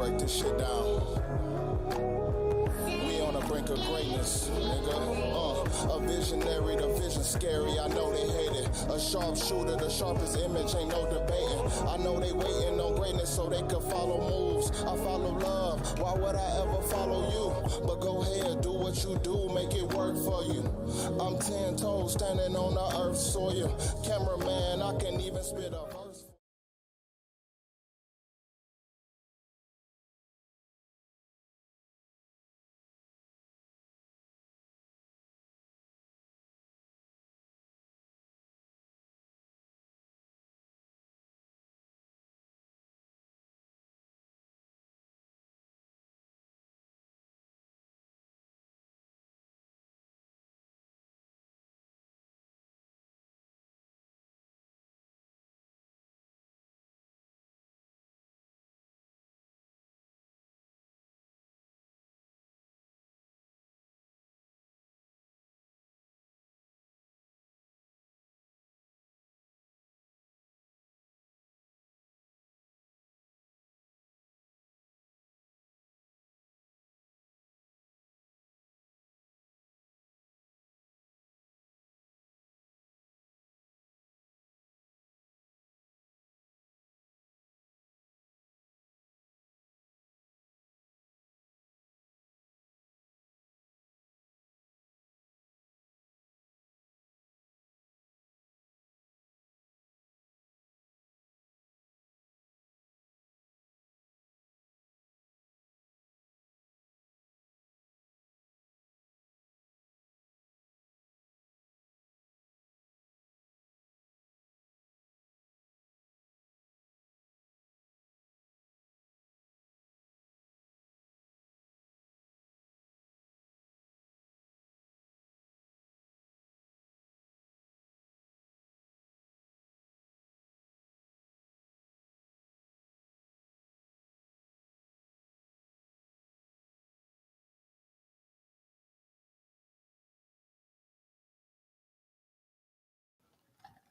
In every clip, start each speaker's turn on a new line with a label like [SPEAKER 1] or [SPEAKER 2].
[SPEAKER 1] break this shit down. We on the brink of greatness, nigga. A visionary, the vision scary, I know they hate it. A sharpshooter, the sharpest image, ain't no debating. I know they waiting on greatness so they could follow moves. I follow love, why would I ever follow you? But go ahead, do what you do, make it work for you. I'm 10 toes standing on the earth's soil. Cameraman, I can even spit a verse.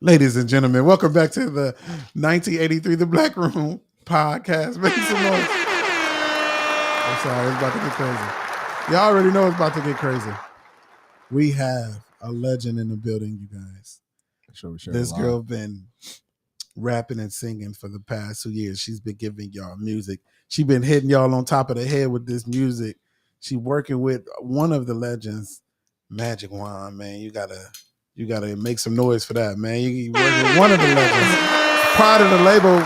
[SPEAKER 2] Ladies and gentlemen, welcome back to the 1983 The Black Room podcast. Make some noise. I'm sorry, it's about to get crazy. Y'all already know it's about to get crazy. We have a legend in the building, you guys.
[SPEAKER 3] Sure,
[SPEAKER 2] this girl been rapping and singing for the past 2 years. She's been giving y'all music. She's been hitting y'all on top of the head with this music. She working with one of the legends, Magic Wand, man. You gotta make some noise for that, man. You working with one of the legends. Part of the label.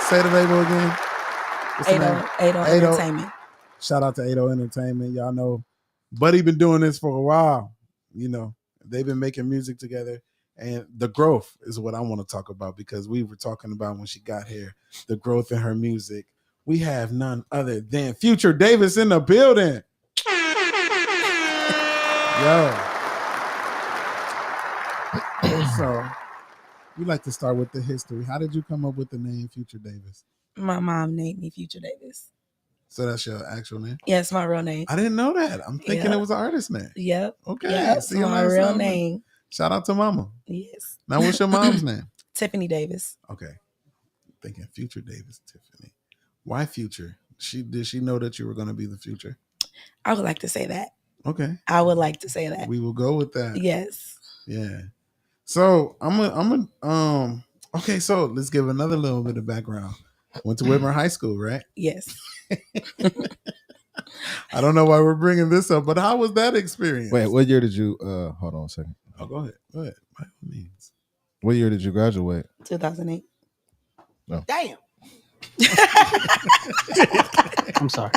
[SPEAKER 2] Say the label again.
[SPEAKER 4] 80 Entertainment.
[SPEAKER 2] Shout out to 80 Entertainment. Y'all know Buddy been doing this for a while. You know, they've been making music together. And the growth is what I want to talk about, because we were talking about when she got here, the growth in her music. We have none other than Future Davis in the building. Yo. So we like to start with the history. How did you come up with the name Future Davis?
[SPEAKER 4] My mom named me Future Davis.
[SPEAKER 2] So that's your actual name?
[SPEAKER 4] Yes, my real name.
[SPEAKER 2] I didn't know that. I'm thinking it was an artist name.
[SPEAKER 4] Yep.
[SPEAKER 2] Okay.
[SPEAKER 4] Yep.
[SPEAKER 2] See
[SPEAKER 4] my real name.
[SPEAKER 2] Shout out to Mama.
[SPEAKER 4] Yes.
[SPEAKER 2] Now, what's your mom's name?
[SPEAKER 4] Tiffany Davis.
[SPEAKER 2] Okay. Thinking Future Davis, Tiffany. Why Future? Did she know that you were going to be the future?
[SPEAKER 4] I would like to say that.
[SPEAKER 2] Okay.
[SPEAKER 4] I would like to say that.
[SPEAKER 2] We will go with that.
[SPEAKER 4] Yes.
[SPEAKER 2] Yeah. So okay, so let's give another little bit of background. Went to Whitmer High School, right?
[SPEAKER 4] Yes.
[SPEAKER 2] I don't know why we're bringing this up, but how was that experience?
[SPEAKER 3] Wait, what year did you hold on a second.
[SPEAKER 2] Oh, go ahead. By all means.
[SPEAKER 3] What year did you graduate?
[SPEAKER 4] 2008.
[SPEAKER 3] No.
[SPEAKER 4] Damn.
[SPEAKER 5] I'm sorry.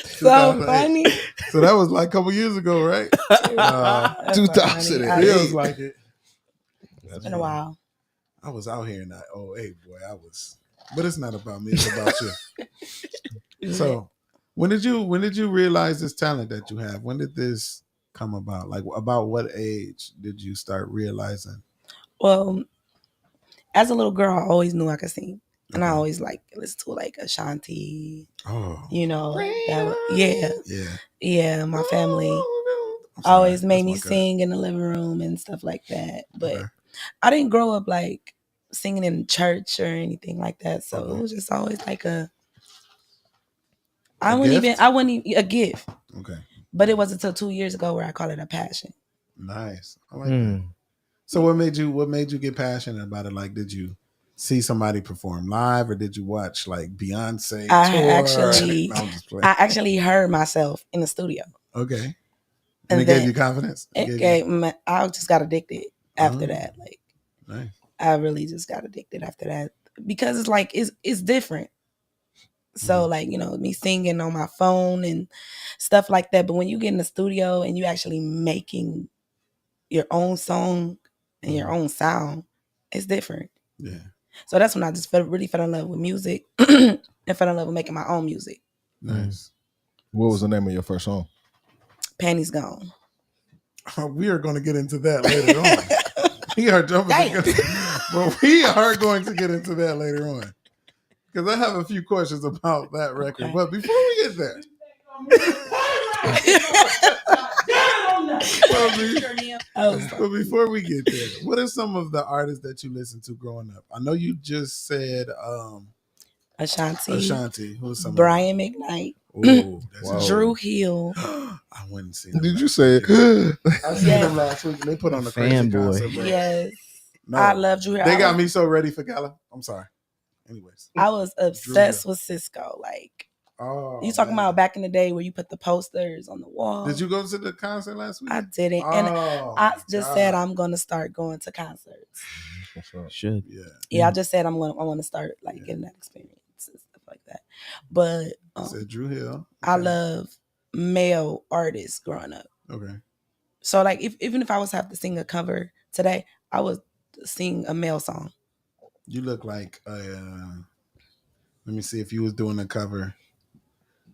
[SPEAKER 4] So funny.
[SPEAKER 2] So that was like a couple years ago, right?
[SPEAKER 3] 2000.
[SPEAKER 2] It feels like it.
[SPEAKER 4] It's been a while.
[SPEAKER 2] I was out here in that 08, boy. But it's not about me. It's about you. So when did you realize this talent that you have? When did this come about? Like, about what age did you start realizing?
[SPEAKER 4] Well, as a little girl, I always knew I could sing. And I always listen to like Ashanti.
[SPEAKER 2] Oh.
[SPEAKER 4] You know.
[SPEAKER 2] Yeah.
[SPEAKER 4] Yeah, my family always made me sing in the living room and stuff like that. But I didn't grow up like singing in church or anything like that. So
[SPEAKER 2] Okay.
[SPEAKER 4] it was just always like a
[SPEAKER 2] gift?
[SPEAKER 4] I wouldn't even a gift.
[SPEAKER 2] Okay.
[SPEAKER 4] But it wasn't until 2 years ago where I call it a passion.
[SPEAKER 2] Nice. I like that. So what made you get passionate about it? Like, did you see somebody perform live, or did you watch like Beyonce tour? No, I'm just playing.
[SPEAKER 4] I actually heard myself in the studio.
[SPEAKER 2] Okay. And
[SPEAKER 4] And
[SPEAKER 2] it gave
[SPEAKER 4] then
[SPEAKER 2] you confidence?
[SPEAKER 4] I just got addicted after that. Like,
[SPEAKER 2] nice.
[SPEAKER 4] I really just got addicted after that because it's like it's different. So like, you know, me singing on my phone and stuff like that. But when you get in the studio and you actually making your own song and your own sound, it's different.
[SPEAKER 2] Yeah.
[SPEAKER 4] So that's when I just really fell in love with music and fell in love with making my own music.
[SPEAKER 2] Nice.
[SPEAKER 3] What was the name of your first song?
[SPEAKER 4] Panties Gone.
[SPEAKER 2] We are going to get into that later on. We are jumping but we are going to get into that later on. Because I have a few questions about that record.
[SPEAKER 4] Okay.
[SPEAKER 2] But before we get there, but before we get there, what are some of the artists that you listened to growing up? I know you just said
[SPEAKER 4] Ashanti.
[SPEAKER 2] Who's some?
[SPEAKER 4] Brian McKnight.
[SPEAKER 2] Oh, that's
[SPEAKER 4] Drew Hill.
[SPEAKER 2] I went and seen them.
[SPEAKER 3] Did you say it?
[SPEAKER 2] I seen them last week. They put on a crazy concert, bro.
[SPEAKER 4] Yes.
[SPEAKER 2] No,
[SPEAKER 4] I love Drew Hill.
[SPEAKER 2] They got me so ready for Gala. I'm sorry. Anyways.
[SPEAKER 4] I was obsessed with Cisco. Like, you talking about back in the day where you put the posters on the wall.
[SPEAKER 2] Did you go to the concert last week?
[SPEAKER 4] I didn't. And I just said I'm going to start going to concerts.
[SPEAKER 5] Should.
[SPEAKER 4] Yeah, I just said I want to start like getting that experience and stuff like that. But
[SPEAKER 2] said Drew Hill. Okay.
[SPEAKER 4] I love male artists growing up.
[SPEAKER 2] Okay.
[SPEAKER 4] So like even if I was to have to sing a cover today, I would sing a male song.
[SPEAKER 2] You look like let me see if you was doing a cover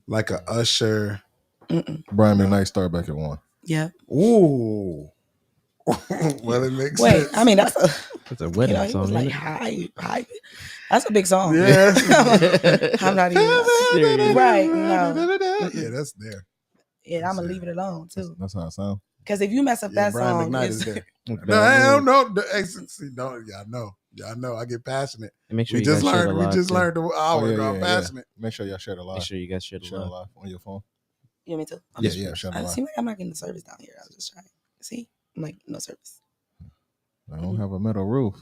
[SPEAKER 2] like a Usher.
[SPEAKER 3] Brian McKnight start back at 1.
[SPEAKER 4] Yeah.
[SPEAKER 2] Ooh. Well, it makes sense.
[SPEAKER 4] I mean that's
[SPEAKER 5] a wedding
[SPEAKER 4] he
[SPEAKER 5] song.
[SPEAKER 4] was like high. That's a big song.
[SPEAKER 2] Yeah.
[SPEAKER 4] I'm not even serious. Right. No.
[SPEAKER 2] Yeah, that's there.
[SPEAKER 4] Yeah, I'm gonna leave it alone too.
[SPEAKER 3] That's how it sounds.
[SPEAKER 4] Because if you mess up that
[SPEAKER 2] Brian
[SPEAKER 4] song,
[SPEAKER 2] McKnight is there. No, I don't know. Y'all know. I get passionate.
[SPEAKER 5] And make sure
[SPEAKER 2] we
[SPEAKER 5] you
[SPEAKER 2] just
[SPEAKER 5] guys
[SPEAKER 2] learned.
[SPEAKER 5] share the
[SPEAKER 2] We
[SPEAKER 5] live
[SPEAKER 2] just
[SPEAKER 5] too.
[SPEAKER 2] learned the hour. I'm passionate.
[SPEAKER 3] Make sure y'all share the live.
[SPEAKER 5] Make sure you guys share the
[SPEAKER 3] Share the
[SPEAKER 5] live.
[SPEAKER 3] live on your phone.
[SPEAKER 4] You want me to?
[SPEAKER 3] Yeah, share the
[SPEAKER 4] I
[SPEAKER 3] live.
[SPEAKER 4] seem like I'm not getting the service down here. I was just trying. See, I'm like no service.
[SPEAKER 3] I don't have a metal roof.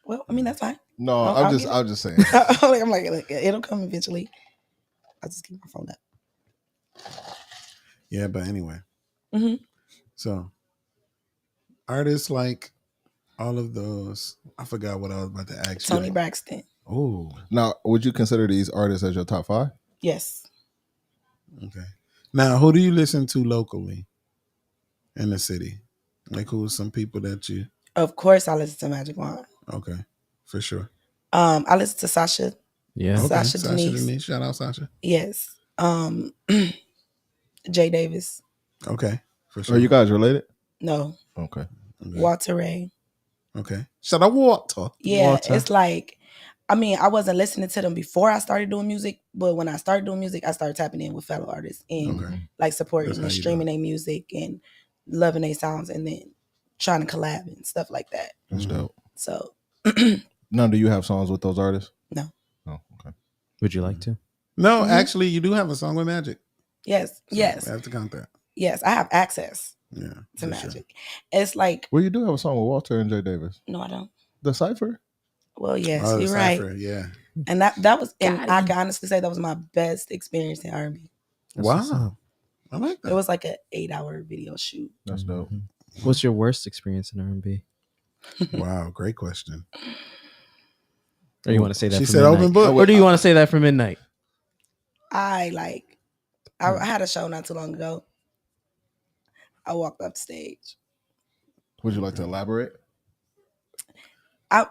[SPEAKER 4] Well, I mean that's fine.
[SPEAKER 3] No, I'm just saying.
[SPEAKER 4] I'm like it'll come eventually. I'll just keep my phone up.
[SPEAKER 2] Yeah, but anyway.
[SPEAKER 4] Mm-hmm.
[SPEAKER 2] So, artists like all of those. I forgot what I was about to ask you.
[SPEAKER 4] Tony Braxton.
[SPEAKER 2] Oh.
[SPEAKER 3] Now, would you consider these artists as your top 5?
[SPEAKER 4] Yes.
[SPEAKER 2] Okay. Now, who do you listen to locally in the city? Like, who are some people that you?
[SPEAKER 4] Of course, I listen to Magic Wand.
[SPEAKER 2] Okay, for sure.
[SPEAKER 4] I listen to Sasha.
[SPEAKER 5] Yeah.
[SPEAKER 2] Okay.
[SPEAKER 4] Sasha Denise.
[SPEAKER 2] Shout out Sasha.
[SPEAKER 4] Yes. Jay Davis.
[SPEAKER 2] Okay, for sure.
[SPEAKER 3] Are you guys related?
[SPEAKER 4] No.
[SPEAKER 3] Okay.
[SPEAKER 4] Walter Ray.
[SPEAKER 2] Okay. Shout out Walter.
[SPEAKER 4] Yeah,
[SPEAKER 5] Walter.
[SPEAKER 4] it's like, I mean, I wasn't listening to them before I started doing music, but when I started doing music, I started tapping in with fellow artists and like supporting and streaming their music and loving their sounds and then trying to collab and stuff like that.
[SPEAKER 3] That's dope.
[SPEAKER 4] So.
[SPEAKER 3] Now, do you have songs with those artists?
[SPEAKER 4] No.
[SPEAKER 3] Oh, okay.
[SPEAKER 5] Would you like to?
[SPEAKER 2] No, actually, you do have a song with Magic.
[SPEAKER 4] Yes.
[SPEAKER 2] So
[SPEAKER 4] yes.
[SPEAKER 2] I have to count that.
[SPEAKER 4] Yes, I have access to Magic. Sure. It's like.
[SPEAKER 3] Well, you do have a song with Walter and Jay Davis.
[SPEAKER 4] No, I don't.
[SPEAKER 3] The Cypher?
[SPEAKER 4] Well, yes, you're right.
[SPEAKER 2] Yeah.
[SPEAKER 4] And that was, and I can honestly say that was my best experience in R&B.
[SPEAKER 2] Wow. I like that.
[SPEAKER 4] It was like an 8-hour video shoot.
[SPEAKER 3] That's dope.
[SPEAKER 5] What's your worst experience in R&B?
[SPEAKER 2] Wow, great question.
[SPEAKER 5] Or you want to say that
[SPEAKER 2] she
[SPEAKER 5] for
[SPEAKER 2] said
[SPEAKER 5] midnight?
[SPEAKER 2] Open book.
[SPEAKER 5] Or do you want to say that for midnight?
[SPEAKER 4] I had a show not too long ago. I walked up stage.
[SPEAKER 3] Would you like to elaborate?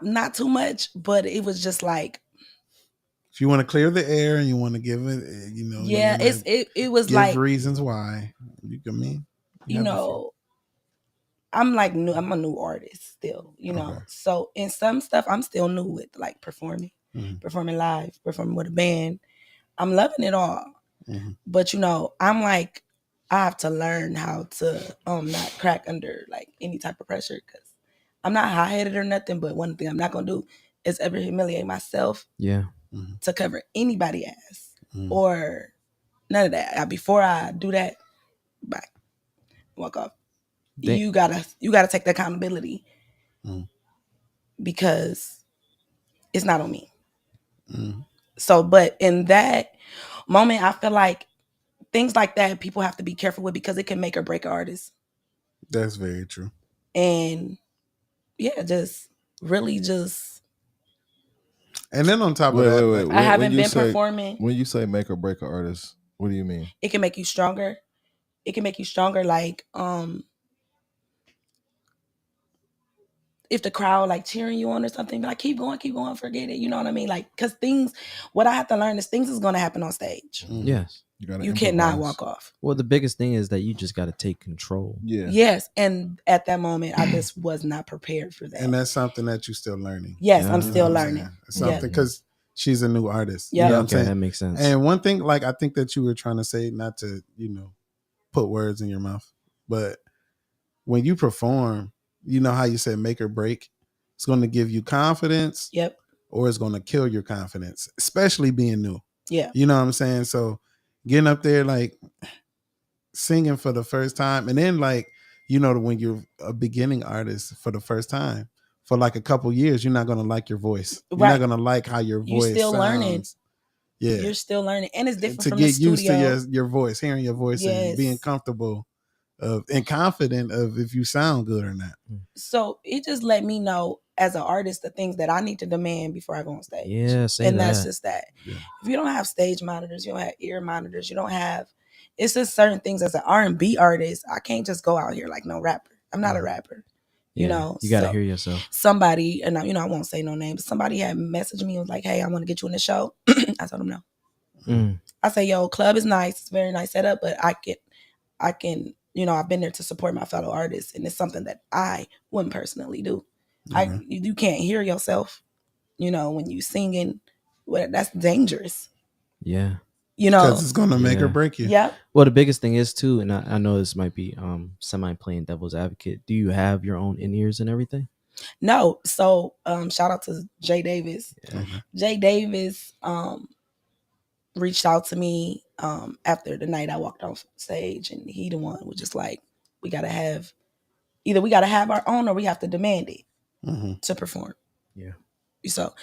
[SPEAKER 4] Not too much, but it was just like.
[SPEAKER 2] If you want to clear the air and you want to give it,
[SPEAKER 4] Yeah, it was like
[SPEAKER 2] reasons why you can mean.
[SPEAKER 4] I'm like new. I'm a new artist still,
[SPEAKER 2] Okay.
[SPEAKER 4] So in some stuff, I'm still new with like performing live, performing with a band. I'm loving it all, but I'm like, I have to learn how to not crack under like any type of pressure because I'm not high headed or nothing, but one thing I'm not gonna do is ever humiliate myself
[SPEAKER 5] Yeah.
[SPEAKER 4] to cover anybody ass
[SPEAKER 2] Mm.
[SPEAKER 4] or none of that. Before I do that, bye, walk off.
[SPEAKER 5] They-
[SPEAKER 4] You gotta take the accountability
[SPEAKER 2] Mm.
[SPEAKER 4] because it's not on me.
[SPEAKER 2] Mm.
[SPEAKER 4] So, but in that moment, I feel like things like that people have to be careful with because it can make or break an artist.
[SPEAKER 2] That's very true.
[SPEAKER 4] And yeah, just really just
[SPEAKER 2] And then on top of
[SPEAKER 3] Wait,
[SPEAKER 2] that,
[SPEAKER 3] wait,
[SPEAKER 2] like,
[SPEAKER 3] wait.
[SPEAKER 4] I haven't
[SPEAKER 3] When you
[SPEAKER 4] been
[SPEAKER 3] say
[SPEAKER 4] performing.
[SPEAKER 3] when you say make or break an artist, what do you mean?
[SPEAKER 4] It can make you stronger. It can make you stronger. Like if the crowd like cheering you on or something, be like keep going, forget it. You know what I mean? Like because things, what I have to learn is things is gonna happen on stage.
[SPEAKER 5] Yes.
[SPEAKER 3] You gotta
[SPEAKER 4] You cannot
[SPEAKER 3] improvise.
[SPEAKER 4] walk off.
[SPEAKER 5] Well, the biggest thing is that you just got to take control.
[SPEAKER 3] Yeah.
[SPEAKER 4] Yes, and at that moment, I just was not prepared for that.
[SPEAKER 2] and that's something that you're still learning.
[SPEAKER 4] Yes,
[SPEAKER 5] Yeah.
[SPEAKER 4] I'm
[SPEAKER 2] You know
[SPEAKER 4] still
[SPEAKER 2] what I'm
[SPEAKER 4] learning.
[SPEAKER 2] saying? It's something because she's a new artist.
[SPEAKER 4] Yeah.
[SPEAKER 2] You know what I'm
[SPEAKER 5] Okay,
[SPEAKER 2] saying?
[SPEAKER 5] that makes sense.
[SPEAKER 2] And one thing, like I think that you were trying to say, not to, put words in your mouth, but when you perform, you know how you said make or break. It's going to give you confidence,
[SPEAKER 4] Yep.
[SPEAKER 2] or it's going to kill your confidence, especially being new.
[SPEAKER 4] Yeah.
[SPEAKER 2] You know what I'm saying? So getting up there, like singing for the first time, and then like, when you're a beginning artist for the first time for like a couple years, you're not going to like your voice. You're
[SPEAKER 4] Right.
[SPEAKER 2] not going to like how your
[SPEAKER 4] You
[SPEAKER 2] voice
[SPEAKER 4] still
[SPEAKER 2] sounds.
[SPEAKER 4] learning.
[SPEAKER 2] Yeah.
[SPEAKER 4] You're still learning, and it's different
[SPEAKER 2] To
[SPEAKER 4] from the
[SPEAKER 2] get used to
[SPEAKER 4] studio.
[SPEAKER 2] your voice, hearing your voice, and
[SPEAKER 4] Yes.
[SPEAKER 2] being comfortable and confident of if you sound good or not.
[SPEAKER 4] So it just let me know as an artist the things that I need to demand before I go on stage.
[SPEAKER 5] Yeah, say
[SPEAKER 4] and
[SPEAKER 5] that.
[SPEAKER 4] that's just that.
[SPEAKER 2] Yeah.
[SPEAKER 4] If you don't have stage monitors, you don't have ear monitors, you don't have. It's just certain things as an R&B artist. I can't just go out here like no rapper. I'm not a rapper.
[SPEAKER 5] Yeah,
[SPEAKER 4] You know,
[SPEAKER 5] you got to
[SPEAKER 4] so
[SPEAKER 5] hear yourself.
[SPEAKER 4] somebody, and I won't say no name, but somebody had messaged me and was like, "Hey, I want to get you in the show." I told them no.
[SPEAKER 5] Mm.
[SPEAKER 4] I say, "Yo, club is nice, it's very nice setup, but I can, I've been there to support my fellow artists, and it's something that I wouldn't personally do.
[SPEAKER 2] Mhm.
[SPEAKER 4] You can't hear yourself, when you singing. Well, that's dangerous.
[SPEAKER 5] Yeah.
[SPEAKER 2] Because it's going to make or
[SPEAKER 5] Yeah.
[SPEAKER 2] break you.
[SPEAKER 4] Yep.
[SPEAKER 5] Well, the biggest thing is too, and I know this might be semi playing devil's advocate. Do you have your own in ears and everything?
[SPEAKER 4] No. So shout out to Jay Davis.
[SPEAKER 5] Yeah.
[SPEAKER 4] Jay Davis reached out to me after the night I walked off stage, and he the one was just like, we gotta have our own or we have to demand it
[SPEAKER 2] Mhm.
[SPEAKER 4] to perform.
[SPEAKER 5] Yeah.
[SPEAKER 4] So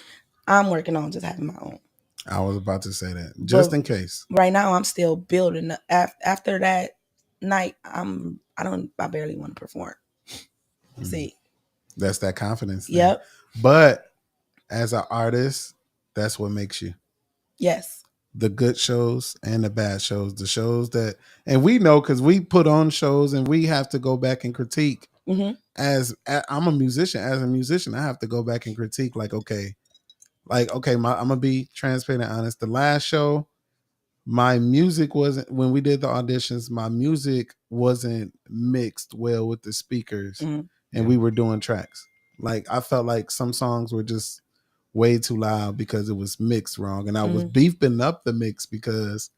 [SPEAKER 4] I'm working on just having my own.
[SPEAKER 2] I was about to say that just
[SPEAKER 4] But
[SPEAKER 2] in case.
[SPEAKER 4] right now I'm still building. After that night, I barely want to perform. See,
[SPEAKER 2] That's that confidence thing.
[SPEAKER 4] yep,
[SPEAKER 2] But as an artist, that's what makes you.
[SPEAKER 4] yes,
[SPEAKER 2] The good shows and the bad shows. The shows that, and we know because we put on shows and we have to go back and critique.
[SPEAKER 4] hmm
[SPEAKER 2] I'm a musician. As a musician, I have to go back and critique. I'm gonna be transparent and honest. The last show, my music wasn't, when we did the auditions, my music wasn't mixed well with the speakers,
[SPEAKER 4] Mhm.
[SPEAKER 2] and we were doing tracks. Like I felt like some songs were just way too loud because it was mixed wrong, and I was beefing up the mix because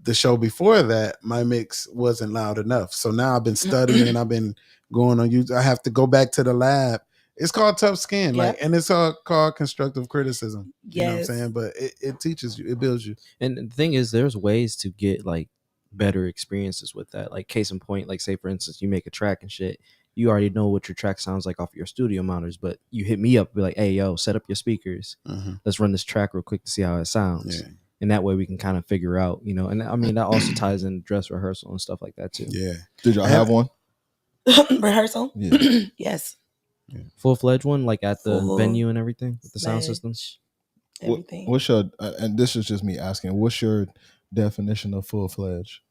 [SPEAKER 2] the show before that my mix wasn't loud enough. So now I've been studying, I've been going on YouTube. I have to go back to the lab. It's called tough skin,
[SPEAKER 4] Yep.
[SPEAKER 2] and it's all called constructive criticism. You know what I'm
[SPEAKER 4] Yes.
[SPEAKER 2] saying? But it teaches you, it builds you.
[SPEAKER 5] And the thing is, there's ways to get like better experiences with that. Like case in point, like say for instance, you make a track and shit. You already know what your track sounds like off your studio monitors, but you hit me up, be like, "Hey, yo, set up your speakers. Let's run this track real quick to see how it sounds."
[SPEAKER 2] Yeah.
[SPEAKER 5] And that way we can kind of figure out, And I mean that also ties in dress rehearsal and stuff like that too.
[SPEAKER 2] Yeah.
[SPEAKER 3] Did y'all have one?
[SPEAKER 4] Rehearsal.
[SPEAKER 3] Yeah.
[SPEAKER 4] Yes,
[SPEAKER 5] Full fledged one, like at the
[SPEAKER 4] Full
[SPEAKER 5] venue and everything with the sound
[SPEAKER 4] fledged.
[SPEAKER 5] system.
[SPEAKER 4] Everything.
[SPEAKER 3] What's your and this is just me asking, what's your definition of full fledged?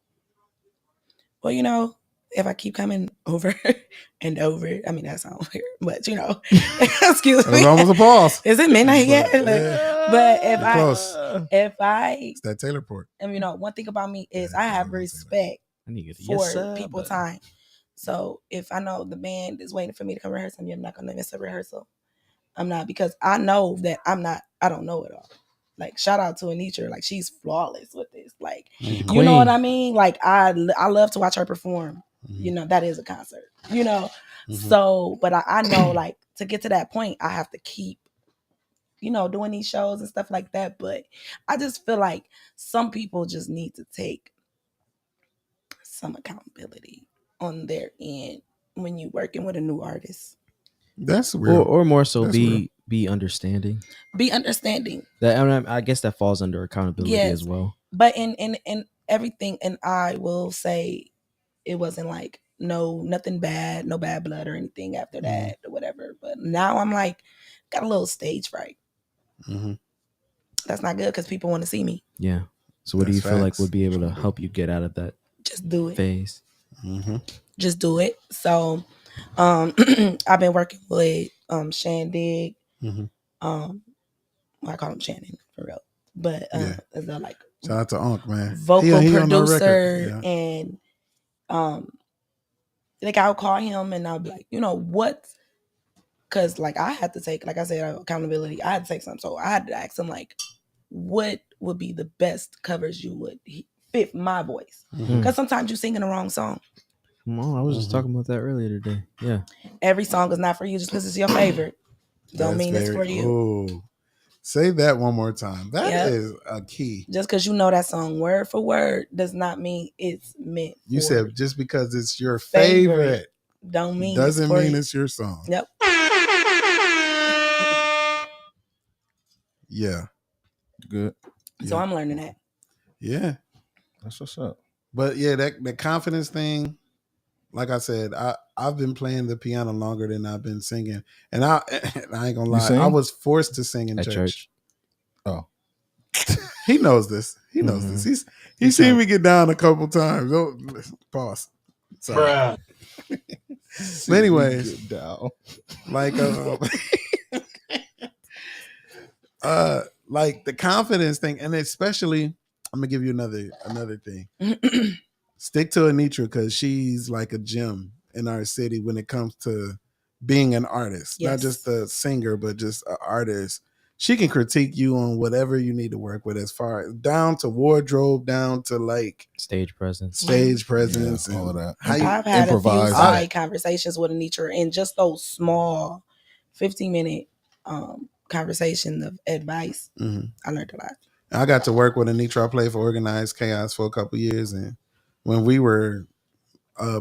[SPEAKER 4] Well, if I keep coming over and over, I mean that sounds weird, but excuse
[SPEAKER 2] It
[SPEAKER 4] me.
[SPEAKER 2] was almost a pause.
[SPEAKER 4] Is it midnight yet?
[SPEAKER 2] But,
[SPEAKER 4] But if
[SPEAKER 2] You're close.
[SPEAKER 4] if I,
[SPEAKER 2] It's that Taylor port.
[SPEAKER 4] and one thing about me is
[SPEAKER 2] Yeah,
[SPEAKER 4] I
[SPEAKER 2] I
[SPEAKER 4] have
[SPEAKER 2] was gonna say that.
[SPEAKER 4] respect
[SPEAKER 5] I need to get a
[SPEAKER 4] for
[SPEAKER 5] yes, sir
[SPEAKER 4] people's
[SPEAKER 5] button.
[SPEAKER 4] time. So if I know the band is waiting for me to come rehearse, I'm not gonna miss a rehearsal. I'm not, because I know that I don't know it all. Like shout out to Anitra, like she's flawless with this. Like
[SPEAKER 2] Mhm.
[SPEAKER 4] you know what
[SPEAKER 5] Queen.
[SPEAKER 4] I mean? Like I love to watch her perform.
[SPEAKER 2] Mhm.
[SPEAKER 4] That is a concert. So, but I know like to get to that point, I have to keep, doing these shows and stuff like that. But I just feel like some people just need to take some accountability on their end when you working with a new artist.
[SPEAKER 2] That's real.
[SPEAKER 5] Or more so
[SPEAKER 2] That's real.
[SPEAKER 5] be understanding.
[SPEAKER 4] Be understanding.
[SPEAKER 5] That I guess that falls under accountability
[SPEAKER 4] Yes.
[SPEAKER 5] as well.
[SPEAKER 4] But in everything, and I will say it wasn't like nothing bad, no bad blood or anything after that or whatever. But now I'm like, got a little stage fright.
[SPEAKER 2] Mm-hmm.
[SPEAKER 4] That's not good because people want to see me.
[SPEAKER 5] Yeah. So what do
[SPEAKER 2] That's
[SPEAKER 5] you feel like
[SPEAKER 2] facts.
[SPEAKER 5] would be able to help you get out of that
[SPEAKER 4] Just do it.
[SPEAKER 5] phase?
[SPEAKER 2] Mm-hmm.
[SPEAKER 4] Just do it. So I've been working with Shandig.
[SPEAKER 2] Mm-hmm.
[SPEAKER 4] I call him Shannon for real. But
[SPEAKER 2] Yeah.
[SPEAKER 4] as a like
[SPEAKER 2] Shout out to Unc, man.
[SPEAKER 4] vocal
[SPEAKER 2] He on our record.
[SPEAKER 4] producer,
[SPEAKER 2] Yeah.
[SPEAKER 4] and like I'll call him and I'll be like, what? Because like I had to take, like I said, accountability. I had to take something, so I had to ask him like, what would be the best covers you would fit my voice? Because sometimes you singing the wrong song.
[SPEAKER 5] Come on, I was just talking about that earlier today. Yeah.
[SPEAKER 4] Every song is not for you just because it's your favorite. Don't mean it's for you.
[SPEAKER 2] Oh, say that one more time. That is a key.
[SPEAKER 4] Just because you know that song word for word does not mean it's meant.
[SPEAKER 2] You
[SPEAKER 4] for
[SPEAKER 2] said just because it's your favorite
[SPEAKER 4] don't mean
[SPEAKER 2] doesn't
[SPEAKER 4] it's
[SPEAKER 2] mean
[SPEAKER 4] you.
[SPEAKER 2] it's your song.
[SPEAKER 4] Yep.
[SPEAKER 2] Yeah.
[SPEAKER 3] Good.
[SPEAKER 4] So
[SPEAKER 2] Yeah.
[SPEAKER 4] I'm learning that.
[SPEAKER 2] Yeah.
[SPEAKER 3] That's what's up.
[SPEAKER 2] But yeah, that confidence thing, like I said, I've been playing the piano longer than I've been singing. And I ain't gonna lie,
[SPEAKER 3] sing?
[SPEAKER 2] I was forced to sing in
[SPEAKER 5] At church.
[SPEAKER 3] Oh,
[SPEAKER 2] He knows this. He knows this. He's seen me get down a couple times. Don't pause. Sorry. But anyways,
[SPEAKER 3] get down.
[SPEAKER 2] like like the confidence thing, and especially I'm gonna give you another thing. Stick to Anitra because she's like a gem in our city when it comes to being an artist, not
[SPEAKER 4] Yes.
[SPEAKER 2] just a singer, but just an artist. She can critique you on whatever you need to work with, as far as down to wardrobe, down to like
[SPEAKER 5] Stage presence.
[SPEAKER 2] stage presence,
[SPEAKER 3] Yeah, all of
[SPEAKER 2] and
[SPEAKER 3] that.
[SPEAKER 2] how you
[SPEAKER 4] I've had a few
[SPEAKER 3] improvise.
[SPEAKER 4] side conversations with Anitra, and just those small 15-minute conversations of advice.
[SPEAKER 2] Mhm.
[SPEAKER 4] I learned a lot.
[SPEAKER 2] I got to work with Anitra. I played for Organized Chaos for a couple years, and when we were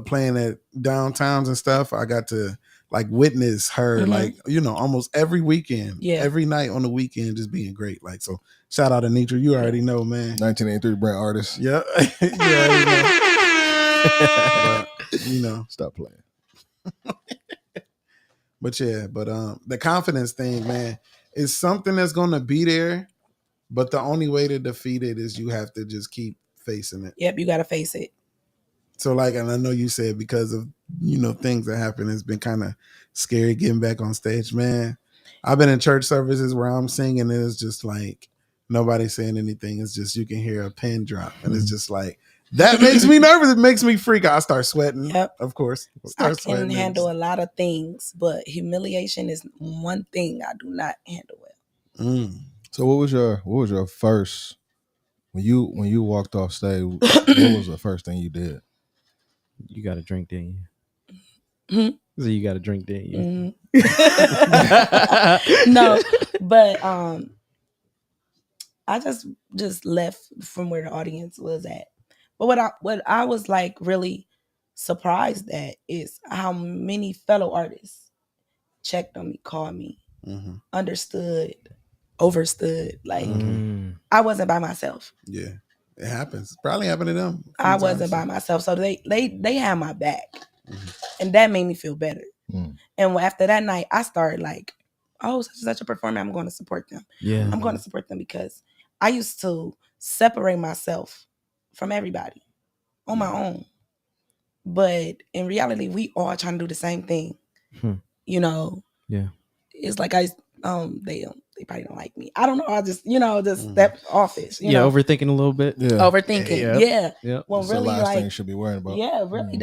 [SPEAKER 2] playing at downtowns and stuff, I got to like witness her, like almost every weekend, every night on the weekend, just being great. Like, so shout out to Anitra. You already know, man.
[SPEAKER 3] 1983 brand artist.
[SPEAKER 2] Yeah, you already know. But,
[SPEAKER 3] Stop playing.
[SPEAKER 2] but yeah, but the confidence thing, man, is something that's gonna be there. But the only way to defeat it is you have to just keep facing it.
[SPEAKER 4] Yep, you got to face it.
[SPEAKER 2] So like, and I know you said because of, things that happen, it's been kind of scary getting back on stage, man. I've been in church services where I'm singing and it's just like, nobody's saying anything. It's just, you can hear a pin drop and it's just like, that makes me nervous. It makes me freak out. I start sweating.
[SPEAKER 4] Yep.
[SPEAKER 2] Of course.
[SPEAKER 4] I can handle a lot of things, but humiliation is one thing I do not handle well.
[SPEAKER 3] So what was your first, when you walked off stage, what was the first thing you did?
[SPEAKER 5] You got a drink, didn't you? So you got a drink, didn't you?
[SPEAKER 4] No, but I just left from where the audience was at. But what I was like really surprised at is how many fellow artists checked on me, called me, understood, overstood. Like I wasn't by myself.
[SPEAKER 2] Yeah, it happens. Probably happened to them.
[SPEAKER 4] I wasn't by myself, so they had my back, and that made me feel better. And after that night, I started like, oh, such a performer, I'm going to support them.
[SPEAKER 5] Yeah,
[SPEAKER 4] I'm going to support them because I used to separate myself from everybody on my own. But in reality, we all trying to do the same thing.
[SPEAKER 5] Yeah.
[SPEAKER 4] It's like they probably don't like me. I don't know. I just step office. You know?
[SPEAKER 5] Overthinking a little bit.
[SPEAKER 3] Yeah.
[SPEAKER 4] Overthinking. Yeah. Well,
[SPEAKER 3] It's
[SPEAKER 4] really,
[SPEAKER 3] the last
[SPEAKER 4] like
[SPEAKER 3] thing you should be worrying about.
[SPEAKER 4] Yeah, really,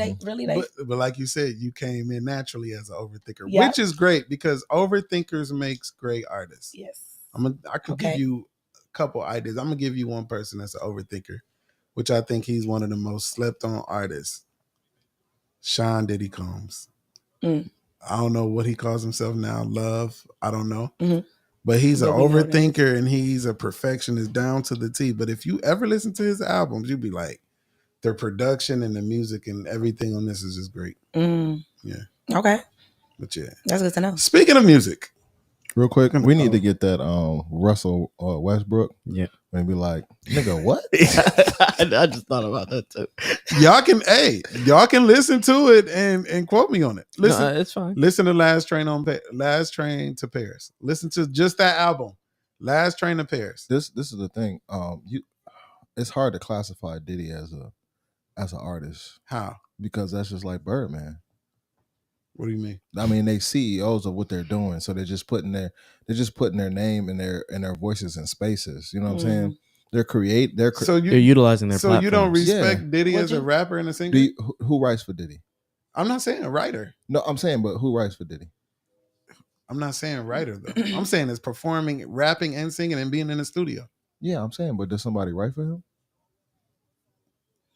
[SPEAKER 4] they.
[SPEAKER 2] But like you said, you came in naturally as an overthinker,
[SPEAKER 4] Yeah.
[SPEAKER 2] which is great because overthinkers makes great artists.
[SPEAKER 4] Yes.
[SPEAKER 2] I can give you a couple ideas. I'm gonna give you one person that's an overthinker, which I think he's one of the most slept on artists. Sean Diddy Combs.
[SPEAKER 4] Mm.
[SPEAKER 2] I don't know what he calls himself now. Love. I don't know.
[SPEAKER 4] Mhm.
[SPEAKER 2] But he's an
[SPEAKER 4] But we know that.
[SPEAKER 2] overthinker and he's a perfectionist down to the T. But if you ever listen to his albums, you'd be like, their production and the music and everything on this is just great.
[SPEAKER 4] Mm.
[SPEAKER 2] Yeah.
[SPEAKER 4] Okay.
[SPEAKER 2] But yeah.
[SPEAKER 4] That's good to know.
[SPEAKER 2] Speaking of music.
[SPEAKER 3] Real quick, we need
[SPEAKER 2] Oh.
[SPEAKER 3] to get that Russell Westbrook.
[SPEAKER 5] Yeah.
[SPEAKER 3] And be like, nigga, what?
[SPEAKER 5] I just thought about that too.
[SPEAKER 2] Y'all can listen to it and quote me on it. Listen,
[SPEAKER 5] No, it's fine.
[SPEAKER 2] listen to Last Train to Paris. Listen to just that album, Last Train to Paris.
[SPEAKER 3] This is the thing. It's hard to classify Diddy as an artist.
[SPEAKER 2] How?
[SPEAKER 3] Because that's just like Birdman.
[SPEAKER 2] What do you mean?
[SPEAKER 3] I mean, they CEOs of what they're doing, so they're just putting their name and their voices in spaces. You know what I'm saying? They're
[SPEAKER 2] So
[SPEAKER 5] They're utilizing their
[SPEAKER 2] so
[SPEAKER 5] platforms.
[SPEAKER 2] you don't respect
[SPEAKER 3] Yeah.
[SPEAKER 2] Diddy
[SPEAKER 4] Would
[SPEAKER 2] as a
[SPEAKER 4] you?
[SPEAKER 2] rapper and a singer?
[SPEAKER 3] who writes for Diddy?
[SPEAKER 2] I'm not saying a writer.
[SPEAKER 3] No, I'm saying, but who writes for Diddy?
[SPEAKER 2] I'm not saying writer though. I'm saying it's performing, rapping, and singing and being in the studio.
[SPEAKER 3] Yeah, I'm saying, but does somebody write for him?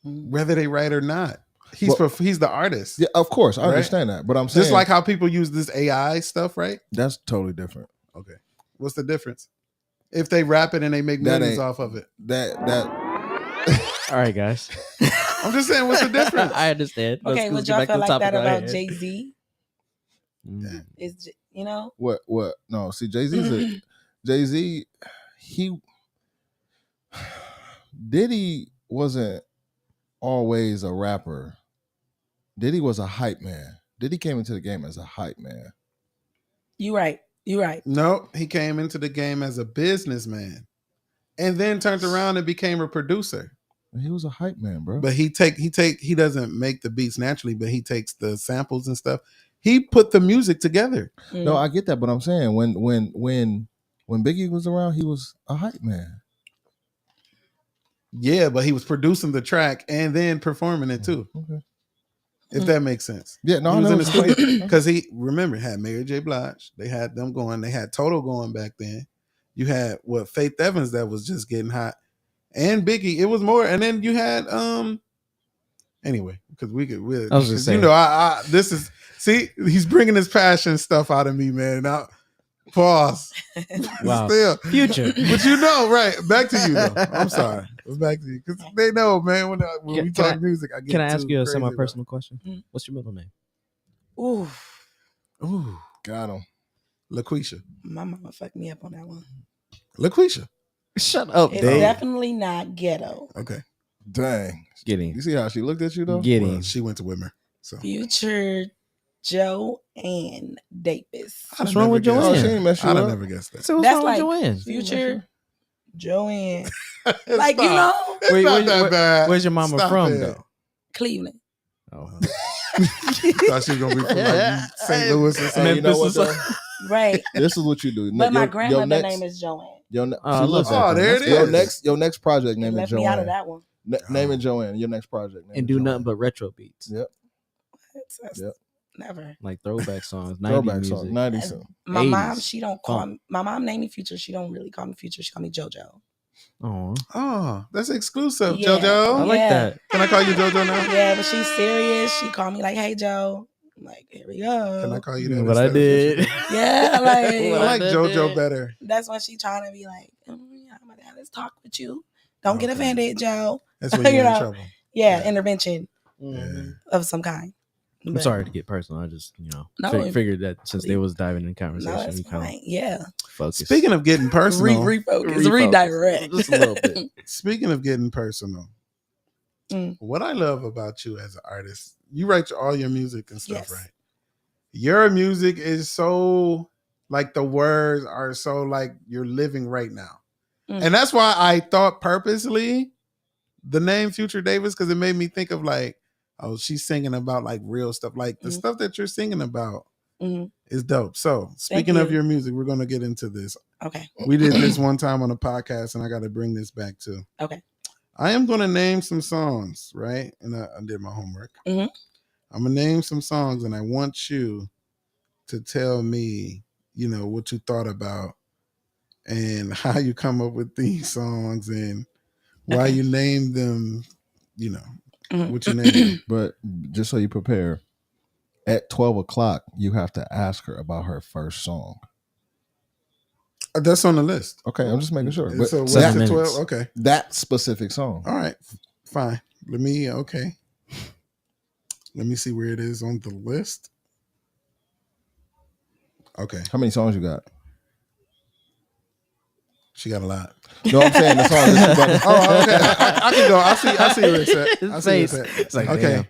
[SPEAKER 2] Whether they write or not. He's the artist.
[SPEAKER 3] Yeah, of course, I
[SPEAKER 2] Right?
[SPEAKER 3] understand that, but I'm saying
[SPEAKER 2] Just like how people use this AI stuff, right?
[SPEAKER 3] that's totally different.
[SPEAKER 2] Okay. What's the difference? If they rap it and they make
[SPEAKER 3] That
[SPEAKER 2] millions
[SPEAKER 3] ain't-
[SPEAKER 2] off of it.
[SPEAKER 3] That
[SPEAKER 5] All right, guys.
[SPEAKER 2] I'm just saying, what's the difference?
[SPEAKER 5] I understand.
[SPEAKER 4] Okay, would y'all feel like that about Jay-Z?
[SPEAKER 5] Mm.
[SPEAKER 4] Is you know?
[SPEAKER 3] what? No, see, Jay-Z. He Diddy wasn't always a rapper. Diddy was a hype man. Diddy came into the game as a hype man.
[SPEAKER 4] You right.
[SPEAKER 2] No, he came into the game as a businessman and then turned around and became a producer.
[SPEAKER 3] He was a hype man, bro.
[SPEAKER 2] But he doesn't make the beats naturally, but he takes the samples and stuff. He put the music together.
[SPEAKER 3] No, I get that, but I'm saying when Biggie was around, he was a hype man.
[SPEAKER 2] Yeah, but he was producing the track and then performing it too.
[SPEAKER 3] Okay.
[SPEAKER 2] If that makes sense.
[SPEAKER 3] Yeah, no,
[SPEAKER 2] He
[SPEAKER 3] I
[SPEAKER 2] was
[SPEAKER 3] know
[SPEAKER 2] in the
[SPEAKER 3] what you're
[SPEAKER 2] studio
[SPEAKER 3] saying.
[SPEAKER 2] because he had Mary J. Blige. They had them going. They had Toto going back then. You had Faith Evans that was just getting hot, and Biggie. It was more, and then you had anyway because
[SPEAKER 5] I was just saying.
[SPEAKER 2] this is he's bringing his passion stuff out of me, man. Now pause.
[SPEAKER 5] Wow.
[SPEAKER 2] Still.
[SPEAKER 5] Future.
[SPEAKER 2] But right. Back to you though. I'm sorry. It's back to you because they know, man. When we talk music, I get.
[SPEAKER 5] Can I ask you a
[SPEAKER 2] crazy
[SPEAKER 5] semi-personal question?
[SPEAKER 4] Mm.
[SPEAKER 5] What's your middle name?
[SPEAKER 4] Ooh,
[SPEAKER 2] Ooh,
[SPEAKER 3] Got him.
[SPEAKER 2] LaQuisha.
[SPEAKER 4] my mama fucked me up on that one.
[SPEAKER 2] LaQuisha.
[SPEAKER 5] Shut up,
[SPEAKER 4] It's
[SPEAKER 5] Dave.
[SPEAKER 4] definitely not ghetto.
[SPEAKER 2] Okay.
[SPEAKER 3] Dang.
[SPEAKER 5] Get
[SPEAKER 3] You
[SPEAKER 5] him.
[SPEAKER 3] see how she looked at you though?
[SPEAKER 5] Get
[SPEAKER 2] Well,
[SPEAKER 5] him.
[SPEAKER 2] she went to Whitmer. So
[SPEAKER 4] Future Joanne Davis.
[SPEAKER 5] What's wrong with
[SPEAKER 3] Oh, she
[SPEAKER 5] Joanne?
[SPEAKER 3] ain't mess you
[SPEAKER 2] I'd
[SPEAKER 3] up.
[SPEAKER 2] have never guessed that.
[SPEAKER 5] So what's
[SPEAKER 4] That's
[SPEAKER 5] wrong with
[SPEAKER 4] like
[SPEAKER 5] Joanne?
[SPEAKER 4] Future Joanne.
[SPEAKER 2] It's
[SPEAKER 4] Like, you
[SPEAKER 2] not-
[SPEAKER 4] know,
[SPEAKER 2] it's not that bad.
[SPEAKER 5] Where's your mama
[SPEAKER 2] Stop
[SPEAKER 5] from
[SPEAKER 2] it.
[SPEAKER 5] though?
[SPEAKER 4] Cleveland.
[SPEAKER 5] Oh.
[SPEAKER 2] Thought she was gonna be from like St. Louis or
[SPEAKER 3] Hey,
[SPEAKER 2] something.
[SPEAKER 3] you know what?
[SPEAKER 5] Memphis
[SPEAKER 3] Though?
[SPEAKER 4] Right.
[SPEAKER 3] This is what you do.
[SPEAKER 4] But my
[SPEAKER 3] Your
[SPEAKER 4] grandmother
[SPEAKER 3] next-
[SPEAKER 4] name is Joanne.
[SPEAKER 5] Oh, I
[SPEAKER 3] she
[SPEAKER 5] love
[SPEAKER 3] loves
[SPEAKER 5] that.
[SPEAKER 2] Oh,
[SPEAKER 5] though.
[SPEAKER 2] there
[SPEAKER 5] That's
[SPEAKER 2] it
[SPEAKER 5] good.
[SPEAKER 2] is.
[SPEAKER 3] Your next project
[SPEAKER 4] They
[SPEAKER 3] name is
[SPEAKER 4] left
[SPEAKER 3] Joanne.
[SPEAKER 4] me out of that one.
[SPEAKER 3] Name it Joanne. Your next project name
[SPEAKER 5] And
[SPEAKER 3] is
[SPEAKER 5] do
[SPEAKER 3] Joanne.
[SPEAKER 5] nothing but retro beats.
[SPEAKER 3] Yep.
[SPEAKER 4] That's
[SPEAKER 3] Yep.
[SPEAKER 4] never.
[SPEAKER 5] Like throwback songs, 90s
[SPEAKER 3] Throwback
[SPEAKER 5] music.
[SPEAKER 3] song. 90s song.
[SPEAKER 4] My mom,
[SPEAKER 5] 80s.
[SPEAKER 4] she don't call
[SPEAKER 5] Funk.
[SPEAKER 4] me. My mom named me Future. She don't really call me Future. She call me JoJo.
[SPEAKER 5] Oh,
[SPEAKER 2] Oh, that's exclusive,
[SPEAKER 4] Yeah.
[SPEAKER 2] JoJo.
[SPEAKER 5] I like
[SPEAKER 4] Yeah.
[SPEAKER 5] that.
[SPEAKER 2] Can I call you JoJo now?
[SPEAKER 4] Yeah, but she's serious. She called me like, "Hey, Joe." I'm like, here we go.
[SPEAKER 2] Can I call you that?
[SPEAKER 5] What I
[SPEAKER 2] instead of
[SPEAKER 5] did.
[SPEAKER 2] Future?
[SPEAKER 4] Yeah,
[SPEAKER 2] I
[SPEAKER 4] like
[SPEAKER 2] like
[SPEAKER 5] I
[SPEAKER 2] JoJo
[SPEAKER 5] did.
[SPEAKER 2] better.
[SPEAKER 4] that's when she trying to be like, yeah, my dad, let's talk with you. Don't get
[SPEAKER 2] Okay.
[SPEAKER 4] offended, Joe.
[SPEAKER 2] That's when you're
[SPEAKER 4] You
[SPEAKER 2] in
[SPEAKER 4] know.
[SPEAKER 2] trouble.
[SPEAKER 4] Yeah,
[SPEAKER 2] Yeah.
[SPEAKER 4] intervention
[SPEAKER 5] Mhm.
[SPEAKER 4] of some kind.
[SPEAKER 5] I'm
[SPEAKER 4] But-
[SPEAKER 5] sorry to get personal. I just,
[SPEAKER 4] No,
[SPEAKER 5] figured that since they was diving in conversation,
[SPEAKER 4] No, that's
[SPEAKER 5] we kind
[SPEAKER 4] fine.
[SPEAKER 5] of
[SPEAKER 4] Yeah,
[SPEAKER 5] focus.
[SPEAKER 2] Speaking of getting personal,
[SPEAKER 4] refocus, redirect.
[SPEAKER 5] Just a little bit.
[SPEAKER 2] speaking of getting personal,
[SPEAKER 4] Mm.
[SPEAKER 2] what I love about you as an artist, you write all your music and stuff,
[SPEAKER 4] Yes.
[SPEAKER 2] right? Your music is so like the words are so like you're living right now.
[SPEAKER 4] Mm.
[SPEAKER 2] And that's why I thought purposely the name Future Davis, because it made me think of like, oh, she's singing about like real stuff. Like the
[SPEAKER 4] Mhm.
[SPEAKER 2] stuff that you're singing about
[SPEAKER 4] Mhm.
[SPEAKER 2] is dope. So speaking of
[SPEAKER 4] you.
[SPEAKER 2] your music, we're gonna get into this.
[SPEAKER 4] Okay.
[SPEAKER 2] We did this one time on a podcast, and I got to bring this back too.
[SPEAKER 4] Okay.
[SPEAKER 2] I am gonna name some songs, right? And I did my homework.
[SPEAKER 4] Mhm.
[SPEAKER 2] I'm gonna name some songs, and I want you to tell me, what you thought about and how you come up with these songs and why
[SPEAKER 4] Okay.
[SPEAKER 2] you named them.
[SPEAKER 4] Mhm.
[SPEAKER 2] What you named them.
[SPEAKER 3] But just so you prepare, at 12 o'clock, you have to ask her about her first song.
[SPEAKER 2] That's on the list.
[SPEAKER 3] Okay, I'm just making sure. But
[SPEAKER 2] So what's
[SPEAKER 5] 7
[SPEAKER 2] the
[SPEAKER 5] minutes.
[SPEAKER 2] 12? Okay.
[SPEAKER 3] that specific song.
[SPEAKER 2] All right. Fine. Let me see where it is on the list. Okay.
[SPEAKER 3] How many songs you got?
[SPEAKER 2] She got a lot.
[SPEAKER 3] No, I'm saying the song that you about to-
[SPEAKER 2] Oh, okay. I can go. I see where it's at. I see where it's at.
[SPEAKER 5] It's like,
[SPEAKER 2] Okay.
[SPEAKER 5] damn.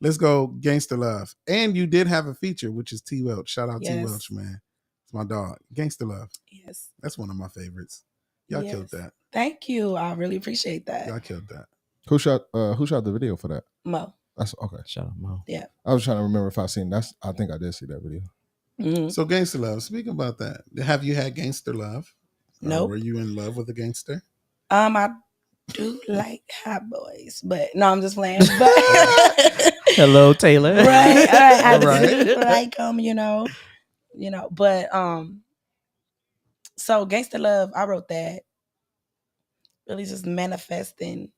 [SPEAKER 2] Let's go Gangsta Love. And you did have a feature, which is T Welch. Shout out T
[SPEAKER 4] Yes.
[SPEAKER 2] Welch, man. It's my dog. Gangsta Love.
[SPEAKER 4] Yes.
[SPEAKER 2] That's one of my favorites. Y'all
[SPEAKER 4] Yes.
[SPEAKER 2] killed that.
[SPEAKER 4] Thank you. I really appreciate that.
[SPEAKER 2] Y'all killed that.
[SPEAKER 3] Who shot the video for that?
[SPEAKER 4] Mo.
[SPEAKER 3] That's okay.
[SPEAKER 5] Shout out Mo.
[SPEAKER 3] I was trying to remember if I seen that. I think I did see that video.
[SPEAKER 4] Mhm.
[SPEAKER 2] So Gangsta Love. Speaking about that, have you had Gangster Love?
[SPEAKER 4] Nope.
[SPEAKER 2] Were you in love with a gangster?
[SPEAKER 4] I do like hot boys, but no, I'm just playing. But
[SPEAKER 5] Hello, Taylor.
[SPEAKER 4] right, I
[SPEAKER 2] Right.
[SPEAKER 4] do like but so Gangsta Love, I wrote that really just manifesting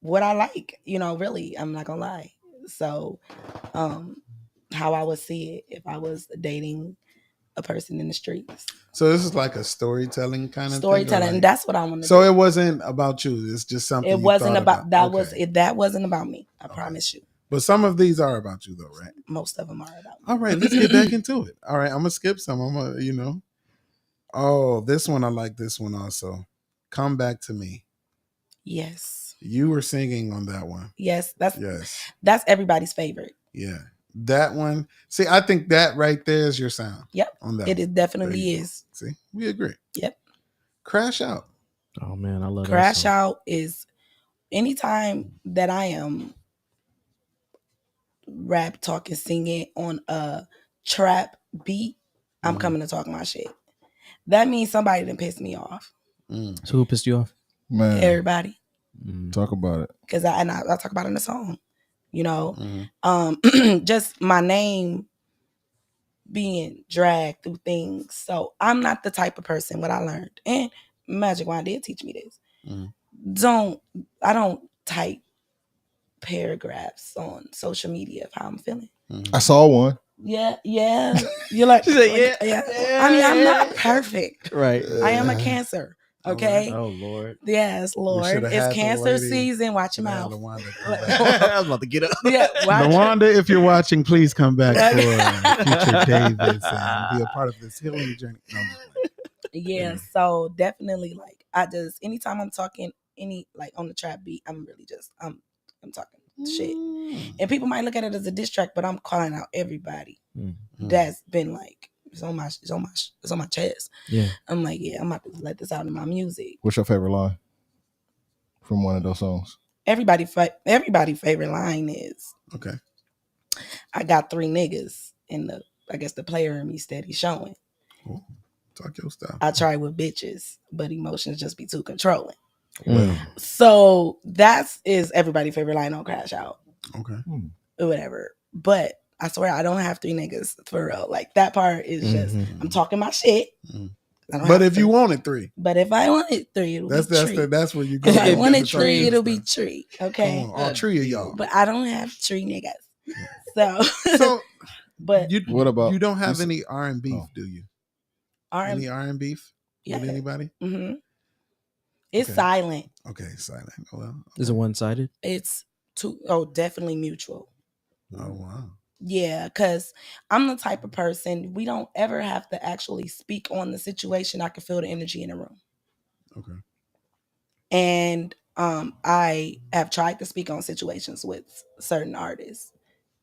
[SPEAKER 4] what I like, really, I'm not gonna lie. So how I would see it if I was dating a person in the streets.
[SPEAKER 2] So this is like a storytelling kind of
[SPEAKER 4] Storytelling,
[SPEAKER 2] thing.
[SPEAKER 4] and that's what I want to
[SPEAKER 2] So
[SPEAKER 4] do.
[SPEAKER 2] it wasn't about you. It's just something
[SPEAKER 4] It
[SPEAKER 2] you
[SPEAKER 4] wasn't
[SPEAKER 2] thought
[SPEAKER 4] about that.
[SPEAKER 2] Okay.
[SPEAKER 4] That wasn't about me. I
[SPEAKER 2] Okay.
[SPEAKER 4] promise you.
[SPEAKER 2] But some of these are about you, though, right?
[SPEAKER 4] Most of them are about me.
[SPEAKER 2] All right, let's get back into it. All right, I'm gonna skip some. I'm gonna, Oh, this one I like. This one also. Come Back to Me.
[SPEAKER 4] Yes.
[SPEAKER 2] You were singing on that one.
[SPEAKER 4] Yes.
[SPEAKER 2] Yes.
[SPEAKER 4] That's everybody's favorite.
[SPEAKER 2] Yeah. That one. See, I think that right there is your sound.
[SPEAKER 4] Yep.
[SPEAKER 2] On that.
[SPEAKER 4] It
[SPEAKER 2] one.
[SPEAKER 4] definitely
[SPEAKER 2] There you go.
[SPEAKER 4] is.
[SPEAKER 2] See, we agree.
[SPEAKER 4] Yep.
[SPEAKER 2] Crash Out.
[SPEAKER 5] Oh man, I love
[SPEAKER 4] Crash
[SPEAKER 5] that song.
[SPEAKER 4] Out is anytime that I am rap talking, singing on a trap beat, I'm
[SPEAKER 2] Mhm.
[SPEAKER 4] coming to talk my shit. That means somebody done pissed me off.
[SPEAKER 2] Mm.
[SPEAKER 5] So who pissed you off?
[SPEAKER 3] Man,
[SPEAKER 4] Everybody.
[SPEAKER 3] talk about it.
[SPEAKER 4] Because I talk about it in the song.
[SPEAKER 2] Mhm.
[SPEAKER 4] Just my name being dragged through things. So I'm not the type of person, what I learned. And Magic Wand did teach me this.
[SPEAKER 2] Mhm.
[SPEAKER 4] I don't type paragraphs on social media of how I'm feeling.
[SPEAKER 2] Mhm.
[SPEAKER 3] I saw one.
[SPEAKER 4] Yeah. You're like,
[SPEAKER 5] She said, yeah.
[SPEAKER 4] I mean, I'm not perfect.
[SPEAKER 5] Right.
[SPEAKER 4] I am a Cancer. Okay.
[SPEAKER 5] Oh Lord.
[SPEAKER 4] Yes, Lord.
[SPEAKER 2] shoulda
[SPEAKER 4] It's
[SPEAKER 2] had the
[SPEAKER 4] Cancer
[SPEAKER 2] lady-
[SPEAKER 4] season. Watch your
[SPEAKER 2] Should have
[SPEAKER 4] mouth.
[SPEAKER 2] LaWanda come back.
[SPEAKER 5] I was about to get up.
[SPEAKER 4] Yeah, watch it.
[SPEAKER 2] LaWanda, if you're watching, please come back
[SPEAKER 4] Right.
[SPEAKER 2] for future Davis and be a part of this healing journey. No, I'm just playing.
[SPEAKER 4] Yeah, so definitely anytime I'm talking on the trap beat, I'm really I'm talking shit. And people might look at it as a diss track, but I'm calling out everybody that's been like it's on my chest.
[SPEAKER 5] Yeah.
[SPEAKER 4] I'm like, yeah, I'm about to let this out in my music.
[SPEAKER 3] What's your favorite line from one of those songs?
[SPEAKER 4] Everybody favorite line is,
[SPEAKER 2] Okay.
[SPEAKER 4] I got 3 niggas and the player in me steady showing.
[SPEAKER 2] Cool. Talk your stuff.
[SPEAKER 4] I try with bitches, but emotions just be too controlling.
[SPEAKER 5] Mm.
[SPEAKER 4] So that is everybody's favorite line on Crash Out.
[SPEAKER 2] Okay.
[SPEAKER 4] Or whatever. But I swear I don't have 3 niggas for real. Like that part is just I'm talking my shit.
[SPEAKER 2] Mhm.
[SPEAKER 4] I don't
[SPEAKER 2] But
[SPEAKER 4] have
[SPEAKER 2] if you
[SPEAKER 4] 3.
[SPEAKER 2] wanted 3,
[SPEAKER 4] But if I wanted 3, it'll
[SPEAKER 2] that's
[SPEAKER 4] be tree.
[SPEAKER 2] that's where you go.
[SPEAKER 4] If I
[SPEAKER 2] Get
[SPEAKER 4] wanted
[SPEAKER 2] to talk
[SPEAKER 4] 3,
[SPEAKER 2] your
[SPEAKER 4] it'll be
[SPEAKER 2] stuff.
[SPEAKER 4] tree. Okay.
[SPEAKER 2] Come on, all 3 of y'all.
[SPEAKER 4] But I don't have 3 niggas. So
[SPEAKER 2] So,
[SPEAKER 4] but
[SPEAKER 3] What about
[SPEAKER 2] you don't have
[SPEAKER 3] you-
[SPEAKER 2] any R and beef,
[SPEAKER 3] Oh.
[SPEAKER 2] do you?
[SPEAKER 4] R&B,
[SPEAKER 2] Any R and beef
[SPEAKER 4] yeah.
[SPEAKER 2] with anybody?
[SPEAKER 4] Mm-hmm. It's
[SPEAKER 2] Okay.
[SPEAKER 4] silent.
[SPEAKER 2] Okay, silent. Well,
[SPEAKER 5] Is it one sided?
[SPEAKER 4] It's definitely mutual.
[SPEAKER 2] oh wow.
[SPEAKER 4] Yeah, because I'm the type of person, we don't ever have to actually speak on the situation. I can feel the energy in the room.
[SPEAKER 2] Okay.
[SPEAKER 4] And I have tried to speak on situations with certain artists.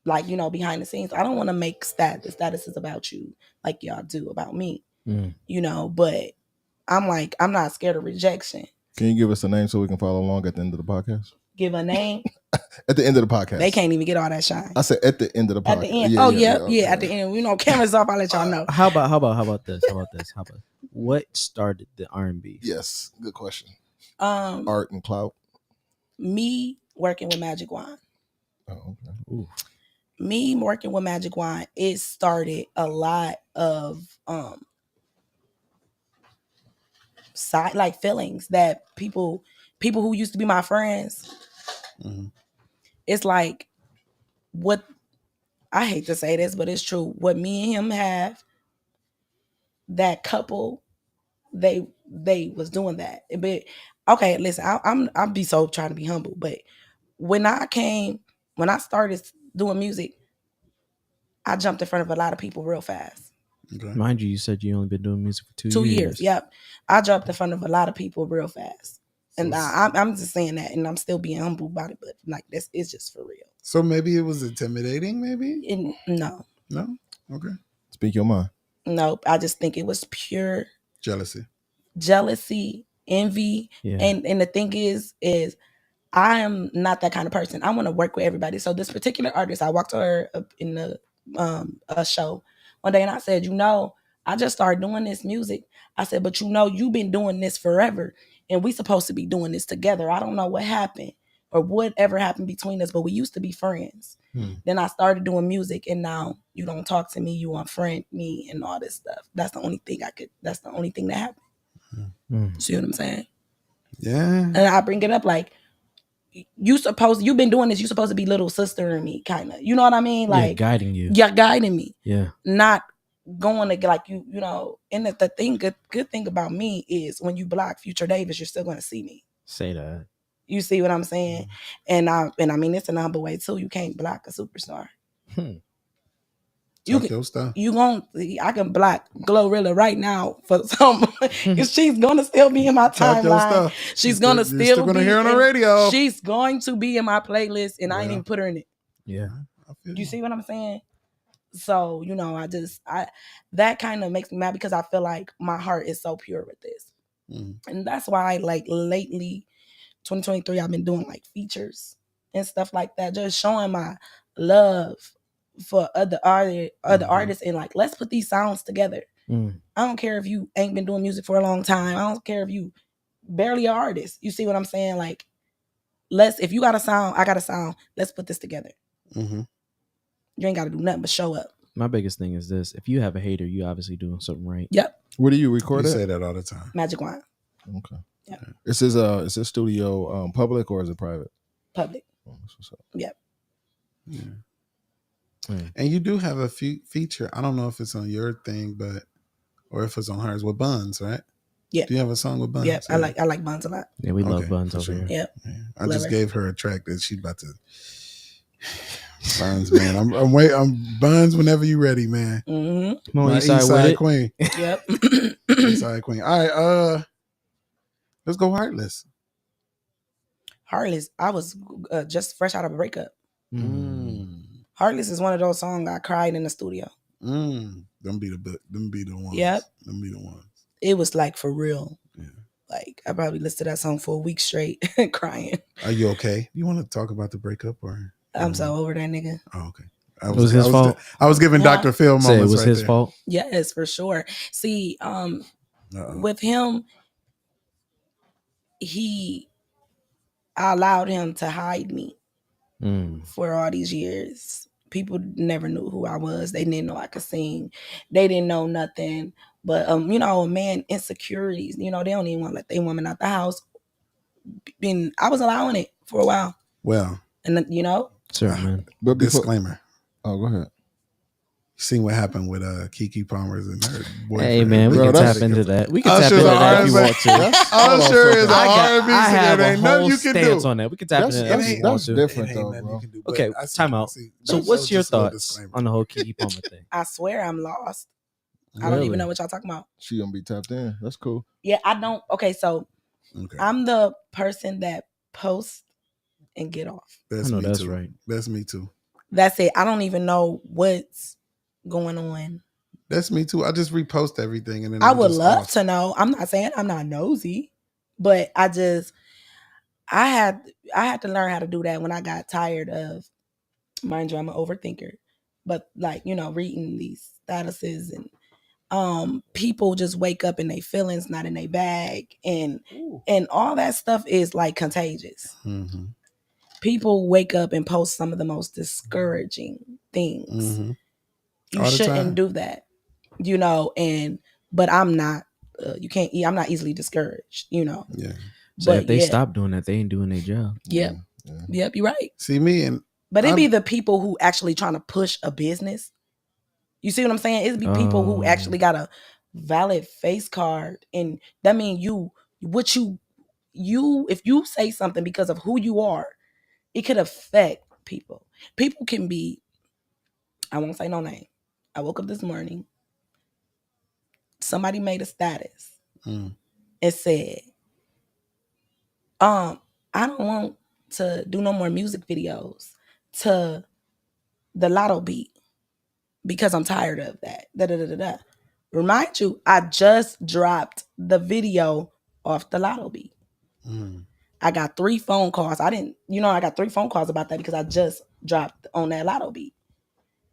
[SPEAKER 4] Like, behind the scenes. I don't want to make the status is about you like y'all do about me. But I'm not scared of rejection.
[SPEAKER 3] Can you give us a name so we can follow along at the end of the podcast?
[SPEAKER 4] Give a name.
[SPEAKER 3] At the end of the podcast.
[SPEAKER 4] They can't even get all that shine.
[SPEAKER 3] I said at the end of the podcast.
[SPEAKER 4] At the end.
[SPEAKER 3] Yeah,
[SPEAKER 4] At the end. Cameras off, I'll let y'all know.
[SPEAKER 5] How about this? What started the R&B?
[SPEAKER 3] Yes, good question.
[SPEAKER 4] Um
[SPEAKER 3] Art and clout.
[SPEAKER 4] me working with Magic Wand.
[SPEAKER 3] Oh, okay.
[SPEAKER 5] Ooh.
[SPEAKER 4] Me working with Magic Wand, it started a lot of feelings that people who used to be my friends,
[SPEAKER 2] Mhm.
[SPEAKER 4] it's like what I hate to say this, but it's true. What me and him have, that couple, they was doing that. But okay, listen, I'll be so trying to be humble, but when I started doing music, I jumped in front of a lot of people real fast.
[SPEAKER 2] Okay.
[SPEAKER 5] Mind you, you said you only been doing music for 2
[SPEAKER 4] 2
[SPEAKER 5] years.
[SPEAKER 4] years, yep. I jumped in front of a lot of people real fast. And I'm just saying that, and I'm still being humble about it, but like this is just for real.
[SPEAKER 2] So maybe it was intimidating, maybe?
[SPEAKER 4] No.
[SPEAKER 2] No? Okay.
[SPEAKER 3] Speak your mind.
[SPEAKER 4] Nope. I just think it was pure
[SPEAKER 2] Jealousy,
[SPEAKER 4] envy.
[SPEAKER 5] Yeah.
[SPEAKER 4] And the thing is I am not that kind of person. I want to work with everybody. So this particular artist, I walked to her up in the a show one day, and I said, I just started doing this music. I said, but you've been doing this forever, and we supposed to be doing this together. I don't know what happened or whatever happened between us, but we used to be friends. Then I started doing music, and now you don't talk to me, you unfriend me, and all this stuff. That's the only thing that happened. See what I'm saying?
[SPEAKER 2] Yeah.
[SPEAKER 4] And I bring it up like, you've been doing this, you supposed to be little sister in me, kind of, you know what I mean? Like,
[SPEAKER 5] guiding you.
[SPEAKER 4] You're guiding me.
[SPEAKER 5] Yeah.
[SPEAKER 4] Not going to like and the thing, good thing about me is when you block Future Davis, you're still going to see me.
[SPEAKER 5] Say that.
[SPEAKER 4] You see what I'm saying? And I mean, it's in a humble way too. You can't block a superstar.
[SPEAKER 2] Talk your stuff.
[SPEAKER 4] I can block Glorilla right now for some, because she's gonna still be in my
[SPEAKER 2] Talk your
[SPEAKER 4] timeline.
[SPEAKER 2] stuff.
[SPEAKER 4] She's gonna still
[SPEAKER 2] gonna
[SPEAKER 4] be
[SPEAKER 2] hear on the radio.
[SPEAKER 4] She's going to be in my playlist, and I ain't even put her in it.
[SPEAKER 5] Yeah.
[SPEAKER 4] You see what I'm saying? So I that kind of makes me mad, because I feel like my heart is so pure with this, and that's why like lately, 2023, I've been doing like features and stuff like that, just showing my love for other artists, and like, let's put these sounds together. I don't care if you ain't been doing music for a long time. I don't care if you barely an artist. You see what I'm saying? Like, if you got a sound, I got a sound. Let's put this together. You ain't got to do nothing but show up.
[SPEAKER 5] My biggest thing is this: if you have a hater, you obviously doing something right.
[SPEAKER 4] Yep.
[SPEAKER 3] Where do you record
[SPEAKER 2] You
[SPEAKER 3] it?
[SPEAKER 2] say that all the time.
[SPEAKER 4] Magic Wine.
[SPEAKER 3] Okay.
[SPEAKER 4] Yeah.
[SPEAKER 3] Is this studio public or is it private?
[SPEAKER 4] Public.
[SPEAKER 3] Oh, that's what's up.
[SPEAKER 4] Yep.
[SPEAKER 2] Yeah. And you do have a feature. I don't know if it's on your thing, or if it's on hers with Buns, right?
[SPEAKER 4] Yeah.
[SPEAKER 2] Do you have a song with Buns?
[SPEAKER 4] Yep. I like Buns a lot.
[SPEAKER 5] Yeah, we love Buns over here.
[SPEAKER 4] Yep.
[SPEAKER 2] Yeah. I
[SPEAKER 4] Love
[SPEAKER 2] just
[SPEAKER 4] her.
[SPEAKER 2] gave her a track that she about to. Buns, man. I'm waiting. I'm Buns whenever you ready, man.
[SPEAKER 4] Mm-hmm.
[SPEAKER 5] Come on,
[SPEAKER 2] My
[SPEAKER 5] Eastside
[SPEAKER 2] Queen.
[SPEAKER 4] Yep.
[SPEAKER 2] Eastside Queen. All right. Let's go Heartless.
[SPEAKER 4] Heartless. I was just fresh out of a breakup. Heartless is one of those songs I cried in the studio.
[SPEAKER 2] Them be the ones.
[SPEAKER 4] Yep.
[SPEAKER 2] Them be the ones.
[SPEAKER 4] It was like for real.
[SPEAKER 2] Yeah.
[SPEAKER 4] Like, I probably listened to that song for a week straight, crying.
[SPEAKER 2] Are you okay? You want to talk about the breakup or?
[SPEAKER 4] I'm so over that nigga.
[SPEAKER 2] Oh, okay.
[SPEAKER 5] It was his fault.
[SPEAKER 2] I was giving
[SPEAKER 4] Huh?
[SPEAKER 2] Dr. Phil moments.
[SPEAKER 5] Say it was
[SPEAKER 2] right
[SPEAKER 5] his
[SPEAKER 2] there.
[SPEAKER 5] fault.
[SPEAKER 4] Yes, for sure. See, with him, I allowed him to hide me for all these years. People never knew who I was. They didn't know I could sing. They didn't know nothing. But a man, insecurities, they don't even want to let their woman out the house. And I was allowing it for a while.
[SPEAKER 2] Well,
[SPEAKER 4] and
[SPEAKER 5] Sure, man.
[SPEAKER 3] But
[SPEAKER 2] disclaimer.
[SPEAKER 3] Oh, go ahead.
[SPEAKER 2] Seen what happened with Kiki Palmer's and her boyfriend.
[SPEAKER 5] Hey, man, we
[SPEAKER 3] Bro,
[SPEAKER 5] can
[SPEAKER 3] that's-
[SPEAKER 5] tap into that. We can tap
[SPEAKER 2] Usher's
[SPEAKER 5] into
[SPEAKER 2] an
[SPEAKER 5] that if you
[SPEAKER 2] R&B.
[SPEAKER 5] want to.
[SPEAKER 2] Usher is an
[SPEAKER 5] I
[SPEAKER 2] R&B singer.
[SPEAKER 5] have
[SPEAKER 2] There
[SPEAKER 5] a
[SPEAKER 2] ain't nothing
[SPEAKER 5] whole
[SPEAKER 2] you can
[SPEAKER 5] stance
[SPEAKER 2] do.
[SPEAKER 5] on that. We can tap into that if you want
[SPEAKER 3] That's
[SPEAKER 5] to.
[SPEAKER 3] different
[SPEAKER 2] It ain't
[SPEAKER 3] though,
[SPEAKER 2] nothing
[SPEAKER 3] bro.
[SPEAKER 2] you can do, but
[SPEAKER 5] Okay,
[SPEAKER 2] I see-
[SPEAKER 5] time out.
[SPEAKER 2] see,
[SPEAKER 5] So
[SPEAKER 2] that's
[SPEAKER 5] what's your
[SPEAKER 2] just a little
[SPEAKER 5] thoughts
[SPEAKER 2] disclaimer.
[SPEAKER 5] on the whole Kiki Palmer thing?
[SPEAKER 4] I swear I'm lost. I don't
[SPEAKER 5] Really?
[SPEAKER 4] even know what y'all talking about.
[SPEAKER 3] She gonna be tapped in. That's cool.
[SPEAKER 4] Yeah, I don't. Okay, so
[SPEAKER 2] Okay.
[SPEAKER 4] I'm the person that posts and get off.
[SPEAKER 2] That's
[SPEAKER 5] I know
[SPEAKER 2] me
[SPEAKER 5] that's
[SPEAKER 2] too.
[SPEAKER 5] right.
[SPEAKER 2] That's me too.
[SPEAKER 4] That's it. I don't even know what's going on.
[SPEAKER 2] That's me too. I just repost everything and then
[SPEAKER 4] I
[SPEAKER 2] I'm
[SPEAKER 4] would
[SPEAKER 2] just
[SPEAKER 4] love
[SPEAKER 2] off.
[SPEAKER 4] to know. I'm not saying I'm not nosy, but I had to learn how to do that when I got tired of, mind you, I'm an overthinker, but like, reading these statuses and people just wake up in their feelings, not in their bag, and all that stuff is like contagious.
[SPEAKER 2] Mm-hmm.
[SPEAKER 4] People wake up and post some of the most discouraging things.
[SPEAKER 2] Mm-hmm.
[SPEAKER 4] You
[SPEAKER 2] All the
[SPEAKER 4] shouldn't
[SPEAKER 2] time.
[SPEAKER 4] do that, but I'm not. I'm not easily discouraged.
[SPEAKER 2] Yeah.
[SPEAKER 5] So
[SPEAKER 4] But
[SPEAKER 5] if they
[SPEAKER 4] yeah.
[SPEAKER 5] stop doing that, they ain't doing their job.
[SPEAKER 4] Yep.
[SPEAKER 3] Yeah.
[SPEAKER 4] Yep. You're right.
[SPEAKER 2] See me and
[SPEAKER 4] But it be the people who actually trying to push a business. You see what I'm saying? It be people who actually got a valid face card, and that mean if you say something because of who you are, it could affect people. People can be, I won't say no name. I woke up this morning, somebody made a status and said, I don't want to do no more music videos to the Lotto beat because I'm tired of that. Da, da, da, da, da. Remind you, I just dropped the video off the Lotto beat. I got 3 phone calls. I got 3 phone calls about that because I just dropped on that Lotto beat.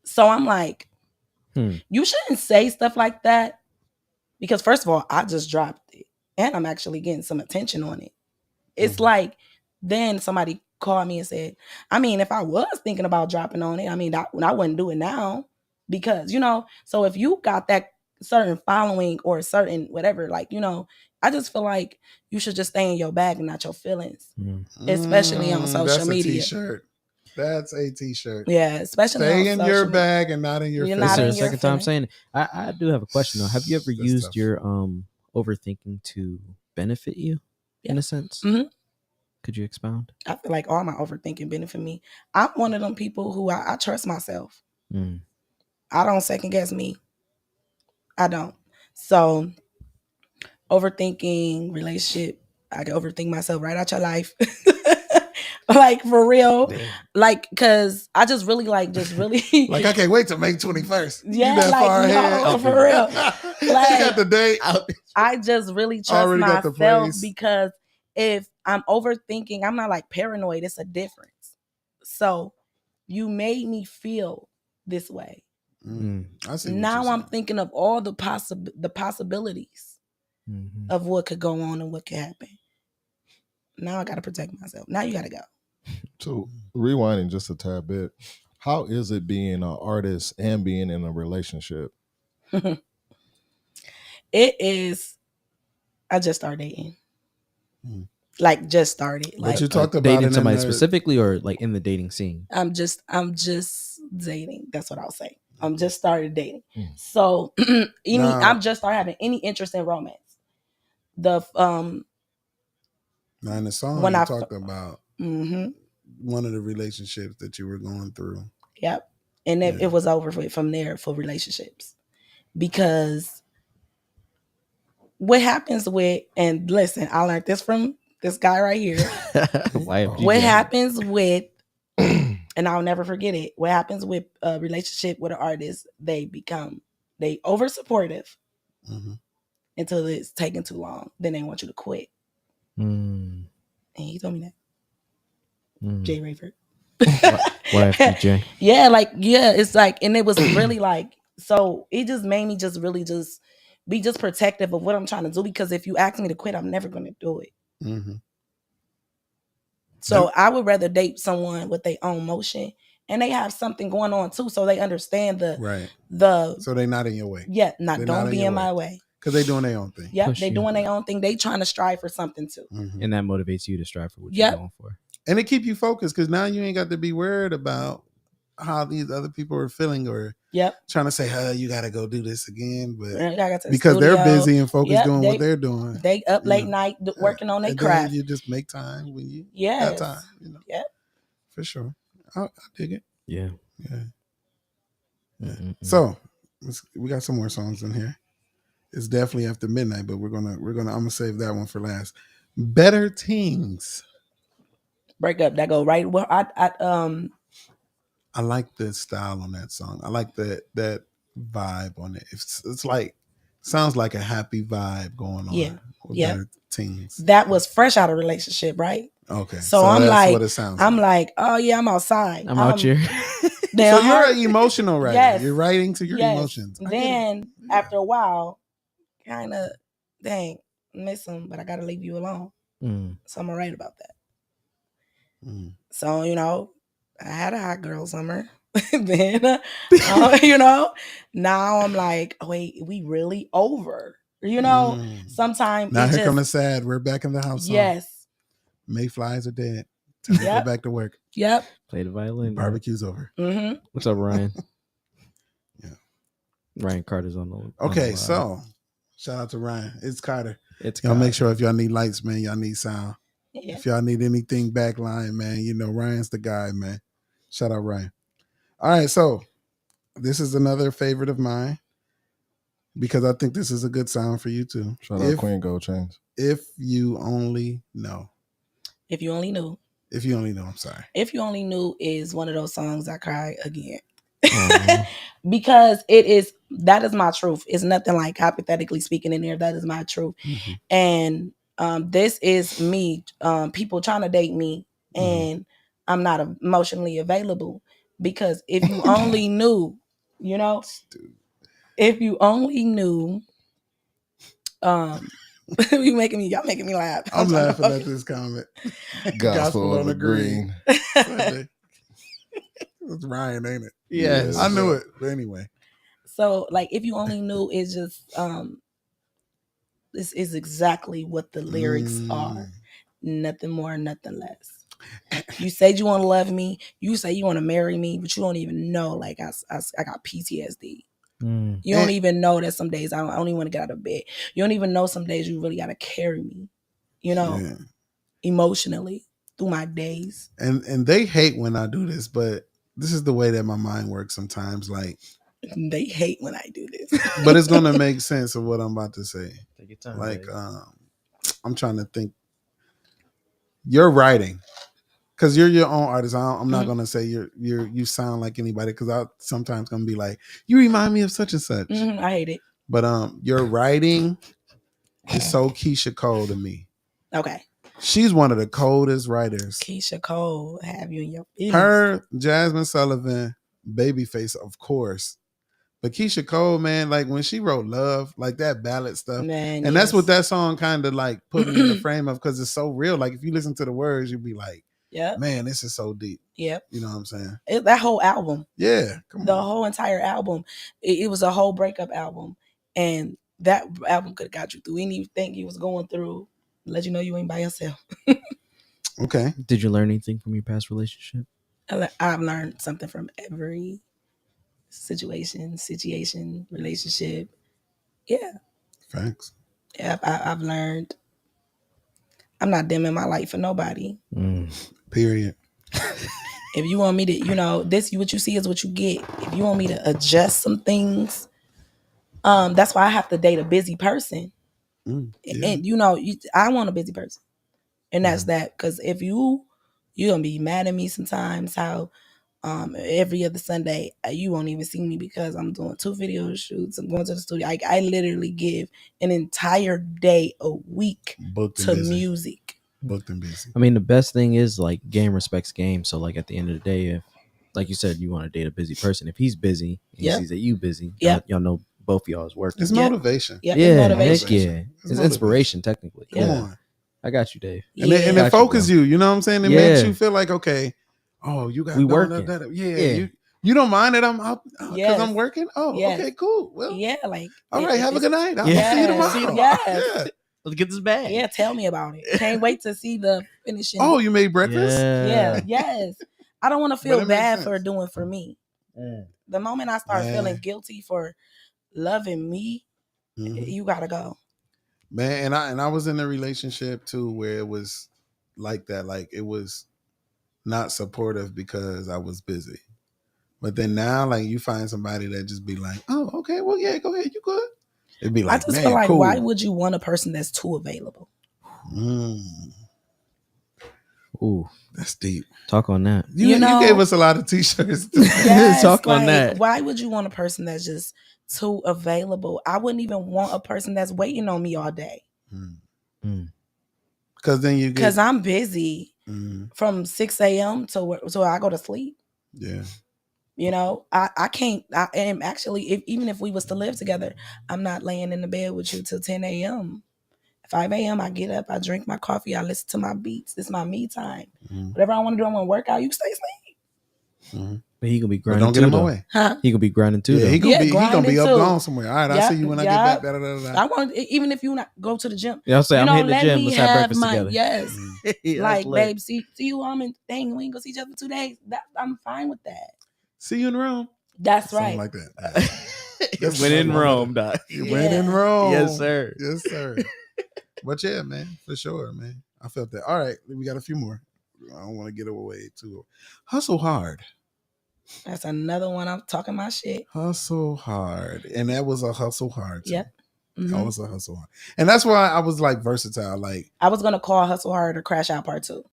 [SPEAKER 4] So I'm like, you shouldn't say stuff like that because first of all, I just dropped it and I'm actually getting some attention on it. It's like, then somebody called me and said, I mean, if I was thinking about dropping on it, I mean, I wouldn't do it now because, so if you got that certain following or certain whatever, like, I just feel like you should just stay in your bag and not your feelings, especially on social media.
[SPEAKER 2] That's a t-shirt. That's a t-shirt.
[SPEAKER 4] Yeah, especially
[SPEAKER 2] stay
[SPEAKER 4] on
[SPEAKER 2] in your
[SPEAKER 4] social
[SPEAKER 2] bag and not in your
[SPEAKER 4] You're
[SPEAKER 2] feelings.
[SPEAKER 4] not
[SPEAKER 5] This
[SPEAKER 4] in
[SPEAKER 5] is the
[SPEAKER 4] your
[SPEAKER 5] second time
[SPEAKER 4] feelings.
[SPEAKER 5] saying it. I do have a question though. Have you ever
[SPEAKER 2] That's
[SPEAKER 5] used
[SPEAKER 2] tough.
[SPEAKER 5] your overthinking to benefit you in a sense?
[SPEAKER 4] Mhm.
[SPEAKER 5] Could you expound?
[SPEAKER 4] I feel like all my overthinking benefit me. I'm one of them people who I trust myself. I don't second guess me. I don't. So overthinking relationship, I can overthink myself right out your life. Like for real.
[SPEAKER 5] Damn.
[SPEAKER 4] Like, cause I just really like
[SPEAKER 2] Like I can't wait till May 21st.
[SPEAKER 4] Yeah,
[SPEAKER 2] you that
[SPEAKER 4] like,
[SPEAKER 2] far ahead.
[SPEAKER 4] no, for real.
[SPEAKER 2] She got the date.
[SPEAKER 4] I just really trust
[SPEAKER 2] Already got the
[SPEAKER 4] myself
[SPEAKER 2] place.
[SPEAKER 4] because if I'm overthinking, I'm not like paranoid. It's a difference. So you made me feel this way.
[SPEAKER 2] I see.
[SPEAKER 4] Now I'm thinking of all the possibilities of what could go on and what could happen. Now I got to protect myself. Now you got to go.
[SPEAKER 3] So rewinding just a tad bit, how is it being an artist and being in a relationship?
[SPEAKER 4] It is. I just started dating. Like just started.
[SPEAKER 2] But
[SPEAKER 4] Like
[SPEAKER 2] you talked about
[SPEAKER 5] dating
[SPEAKER 2] it
[SPEAKER 5] somebody
[SPEAKER 2] in the,
[SPEAKER 5] specifically or like in the dating scene?
[SPEAKER 4] I'm just dating. That's what I'll say. I'm just started dating. So I'm just started having any interest in romance. The
[SPEAKER 2] now in the song
[SPEAKER 4] when
[SPEAKER 2] you
[SPEAKER 4] I
[SPEAKER 2] talked about one of the relationships that you were going through.
[SPEAKER 4] Yep. And it was over from there for relationships. Because what happens with, and listen, I learned this from this guy right here. What happens with, and I'll never forget it, what happens with a relationship with an artist, they over supportive until it's taking too long. Then they want you to quit. And he told me that. Jay Rayford.
[SPEAKER 5] YFJ.
[SPEAKER 4] Yeah, it's like, and it was really like, so it just made me just really just be just protective of what I'm trying to do, because if you ask me to quit, I'm never going to do it. So I would rather date someone with their own motion and they have something going on too, so they understand so
[SPEAKER 2] they're not in your way.
[SPEAKER 4] Yeah, don't be in my way.
[SPEAKER 2] Because they're doing their own thing.
[SPEAKER 4] Yeah, they're doing their own thing. They trying to strive for something too.
[SPEAKER 5] And that motivates you to strive for what you're going for.
[SPEAKER 2] And it keep you focused because now you ain't got to be worried about how these other people are feeling or trying to say, you got to go do this again. But because they're busy and focused doing what they're doing.
[SPEAKER 4] They up late night working on their craft.
[SPEAKER 2] You just make time when you got time.
[SPEAKER 4] Yeah.
[SPEAKER 2] For sure. I dig it.
[SPEAKER 5] Yeah.
[SPEAKER 2] So we got some more songs in here. It's definitely after midnight, but I'm gonna save that one for last. Better Things.
[SPEAKER 4] Break up. That go right. Well,
[SPEAKER 2] I like the style on that song. I like that vibe on it. It's like sounds like a happy vibe going on.
[SPEAKER 4] Yeah.
[SPEAKER 2] Better Things.
[SPEAKER 4] That was fresh out of relationship, right?
[SPEAKER 2] Okay.
[SPEAKER 4] So I'm
[SPEAKER 2] that's
[SPEAKER 4] like,
[SPEAKER 2] what it sounds
[SPEAKER 4] I'm like, oh yeah, I'm outside.
[SPEAKER 5] I'm out here.
[SPEAKER 2] So you're an emotional writer.
[SPEAKER 4] Yes.
[SPEAKER 2] You're writing to your emotions.
[SPEAKER 4] Then after a while, kind of, dang, miss him, but I gotta leave you alone. So I'm gonna write about that. So I had a hot girl summer. Then now I'm like, oh, wait, we really over. Sometimes
[SPEAKER 2] now here come the sad. We're back in the house.
[SPEAKER 4] Yes.
[SPEAKER 2] Mayflies are dead. Time to
[SPEAKER 4] Yep.
[SPEAKER 2] go back to work.
[SPEAKER 4] Yep.
[SPEAKER 5] Play the violin. bro.
[SPEAKER 2] Barbecue's over.
[SPEAKER 4] Mm-hmm.
[SPEAKER 5] What's up, Ryan?
[SPEAKER 2] Yeah.
[SPEAKER 5] Ryan Carter's on the.
[SPEAKER 2] Okay, so shout out to Ryan. It's Carter.
[SPEAKER 5] It's
[SPEAKER 2] Y'all make
[SPEAKER 5] God.
[SPEAKER 2] sure if y'all need lights, man, y'all need sound.
[SPEAKER 4] Yeah.
[SPEAKER 2] If y'all need anything backline, man, you know Ryan's the guy, man. Shout out Ryan. All right, so this is another favorite of mine because I think this is a good sound for you too.
[SPEAKER 3] Shout out Queen Gold Chains.
[SPEAKER 2] If you only know.
[SPEAKER 4] If you only knew.
[SPEAKER 2] If you only know, I'm sorry.
[SPEAKER 4] If you only knew is one of those songs I cry again.
[SPEAKER 5] Aw.
[SPEAKER 4] Because that is my truth. It's nothing like hypothetically speaking in there. That is my truth.
[SPEAKER 2] Mm-hmm.
[SPEAKER 4] And this is me, people trying to date me, and I'm not emotionally available. Because if you only knew, you know, if you only knew, y'all making me laugh.
[SPEAKER 2] I'm laughing at this comment.
[SPEAKER 3] Gospel of the Green.
[SPEAKER 2] It's Ryan, ain't it?
[SPEAKER 5] Yes.
[SPEAKER 2] I knew it. But anyway.
[SPEAKER 4] So, like, if you only knew, is just this is exactly what the lyrics are. Nothing more, nothing less. You said you want to love me. You say you want to marry me, but you don't even know. Like, I got PTSD. You don't even know that some days I don't even want to get out of bed. You don't even know some days you really got to carry me, you know, emotionally through my days.
[SPEAKER 2] And they hate when I do this, but this is the way that my mind works sometimes. Like,
[SPEAKER 4] they hate when I do this.
[SPEAKER 2] But it's going to make sense of what I'm about to say.
[SPEAKER 5] Take your time.
[SPEAKER 2] Like, I'm trying to think. You're writing. Because you're your own artist. I'm not gonna say you sound like anybody, because I sometimes gonna be like, you remind me of such and such.
[SPEAKER 4] I hate it.
[SPEAKER 2] But your writing is so Keisha Cole to me.
[SPEAKER 4] Okay.
[SPEAKER 2] She's one of the coldest writers.
[SPEAKER 4] Keisha Cole, have you in your feelings.
[SPEAKER 2] Her, Jasmine Sullivan, Babyface, of course. But Keisha Cole, man, like when she wrote Love, like that ballad stuff.
[SPEAKER 4] Man,
[SPEAKER 2] and that's what that song kind of like put me in the frame of, because it's so real. Like if you listen to the words, you'd be like,
[SPEAKER 4] yeah,
[SPEAKER 2] man, this is so deep.
[SPEAKER 4] Yep.
[SPEAKER 2] You know what I'm saying?
[SPEAKER 4] That whole album.
[SPEAKER 2] Yeah.
[SPEAKER 4] The whole entire album. It was a whole breakup album. And that album could have got you through anything you was going through. Let you know you ain't by yourself.
[SPEAKER 2] Okay.
[SPEAKER 5] Did you learn anything from your past relationship?
[SPEAKER 4] I've learned something from every situation, relationship. Yeah.
[SPEAKER 2] Thanks.
[SPEAKER 4] Yeah, I've learned I'm not dimming my light for nobody.
[SPEAKER 2] Period.
[SPEAKER 4] If you want me to, you know, what you see is what you get. If you want me to adjust some things, that's why I have to date a busy person.
[SPEAKER 2] Yeah.
[SPEAKER 4] And you know, I want a busy person, and that's that. Because if you're gonna be mad at me sometimes, how every other Sunday you won't even see me because I'm doing 2 video shoots. I'm going to the studio. I literally give an entire day a week to music.
[SPEAKER 2] Booked and busy.
[SPEAKER 5] I mean, the best thing is like game respects game. So like at the end of the day, if like you said, you want to date a busy person, if he's busy and he sees that you busy, y'all know both of y'all is working.
[SPEAKER 2] It's motivation.
[SPEAKER 4] Yeah,
[SPEAKER 5] it's
[SPEAKER 4] motivation.
[SPEAKER 5] Heck yeah. It's inspiration technically.
[SPEAKER 2] Come on.
[SPEAKER 5] I got you, Dave.
[SPEAKER 2] And it focuses you. You know what I'm saying? It makes you feel like, okay, oh, you got
[SPEAKER 5] we working.
[SPEAKER 2] You don't mind that I'm out because I'm working? Oh, okay, cool. Well,
[SPEAKER 4] like
[SPEAKER 2] all right, have a good night. I'll see you tomorrow.
[SPEAKER 4] Yes.
[SPEAKER 5] Let's get this bag.
[SPEAKER 4] Yeah, tell me about it. Can't wait to see the finishing.
[SPEAKER 2] Oh, you made breakfast?
[SPEAKER 4] Yeah, yes. I don't want to feel bad for doing for me. The moment I start feeling guilty for loving me, you gotta go.
[SPEAKER 2] Man, and I was in a relationship too where it was like that. Like it was not supportive because I was busy. But then now, like you find somebody that just be like, oh, okay, well, yeah, go ahead, you good. It'd be like,
[SPEAKER 4] I just feel like, cool. Why would you want a person that's too available?
[SPEAKER 5] Ooh,
[SPEAKER 2] that's deep.
[SPEAKER 5] Talk on that.
[SPEAKER 2] You gave us a lot of t-shirts.
[SPEAKER 4] Yes,
[SPEAKER 5] talk on that.
[SPEAKER 4] Why would you want a person that's just too available? I wouldn't even want a person that's waiting on me all day.
[SPEAKER 2] Because then you get...
[SPEAKER 4] Because I'm busy from 6 a.m. till I go to sleep.
[SPEAKER 2] Yeah.
[SPEAKER 4] You know, I can't. I am actually, even if we was to live together, I'm not laying in the bed with you till 10 a.m. 5 a.m. I get up, I drink my coffee, I listen to my beats. This is my me time. Whatever I want to do, I want to work out. You stay asleep.
[SPEAKER 5] But he gonna be grinding.
[SPEAKER 2] Don't get him away.
[SPEAKER 5] Huh? He gonna be grinding too.
[SPEAKER 2] Yeah, he gonna be up
[SPEAKER 4] too.
[SPEAKER 2] gone somewhere. All right, I'll see you when I get back.
[SPEAKER 4] I want, even if you not go to the gym.
[SPEAKER 5] Yeah, I'll say I'm hitting the gym. Let's have breakfast together.
[SPEAKER 4] Yes,
[SPEAKER 5] That's
[SPEAKER 4] Like,
[SPEAKER 5] lit.
[SPEAKER 4] babe, see you in thing. We ain't gonna see each other for 2 days. I'm fine with that.
[SPEAKER 2] See you in Rome.
[SPEAKER 4] That's
[SPEAKER 2] Something
[SPEAKER 4] right.
[SPEAKER 2] like that. Yeah. That's
[SPEAKER 5] When in
[SPEAKER 2] one of
[SPEAKER 5] Rome,
[SPEAKER 2] the-
[SPEAKER 5] dog.
[SPEAKER 2] You went in
[SPEAKER 4] Yeah.
[SPEAKER 2] Rome.
[SPEAKER 5] Yes, sir.
[SPEAKER 2] Yes, sir. But yeah, man, for sure, man. I felt that. All right, we got a few more. I don't want to get away too. Hustle hard.
[SPEAKER 4] That's another one. I'm talking my shit.
[SPEAKER 2] Hustle hard. And that was a hustle hard too.
[SPEAKER 4] Yep.
[SPEAKER 2] That
[SPEAKER 4] Mhm.
[SPEAKER 2] was a hustle hard. And that's why I was like versatile. Like,
[SPEAKER 4] I was gonna call Hustle Hard or Crash Out Part 2.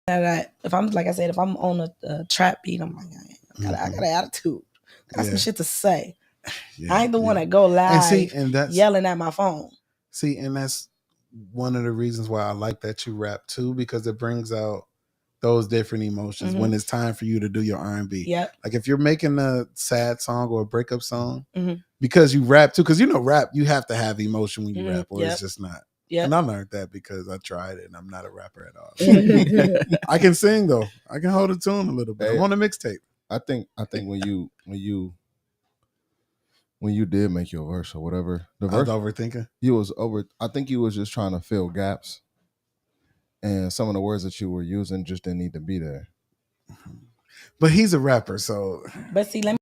[SPEAKER 4] If I'm like I said, if I'm on a trap beat, I'm like, I got an attitude. Got some
[SPEAKER 2] Yeah.
[SPEAKER 4] shit to say.
[SPEAKER 2] yeah,
[SPEAKER 4] I ain't the one
[SPEAKER 2] yeah.
[SPEAKER 4] that go live
[SPEAKER 2] And see, and that's
[SPEAKER 4] yelling at my phone.
[SPEAKER 2] See, and that's one of the reasons why I like that you rap too, because it brings out those different emotions when it's time for you to do your R&B.
[SPEAKER 4] Yep.
[SPEAKER 2] Like if you're making a sad song or a breakup song,
[SPEAKER 4] Mhm.
[SPEAKER 2] because you rap too, because you know rap, you have to have emotion when you rap, or
[SPEAKER 4] Yep.
[SPEAKER 2] it's just not.
[SPEAKER 4] Yep.
[SPEAKER 2] And I learned that because I tried it, and I'm not a rapper at all. I can sing though. I can hold a tune a little bit.
[SPEAKER 3] Hey.
[SPEAKER 2] I'm on a mixtape.
[SPEAKER 3] I think when you did make your verse or whatever, the
[SPEAKER 2] I was
[SPEAKER 3] verse
[SPEAKER 2] overthinking.
[SPEAKER 3] you was over. I think you was just trying to fill gaps, and some of the words that you were using just didn't need to be there.
[SPEAKER 2] But he's a rapper, so
[SPEAKER 4] But see, let me.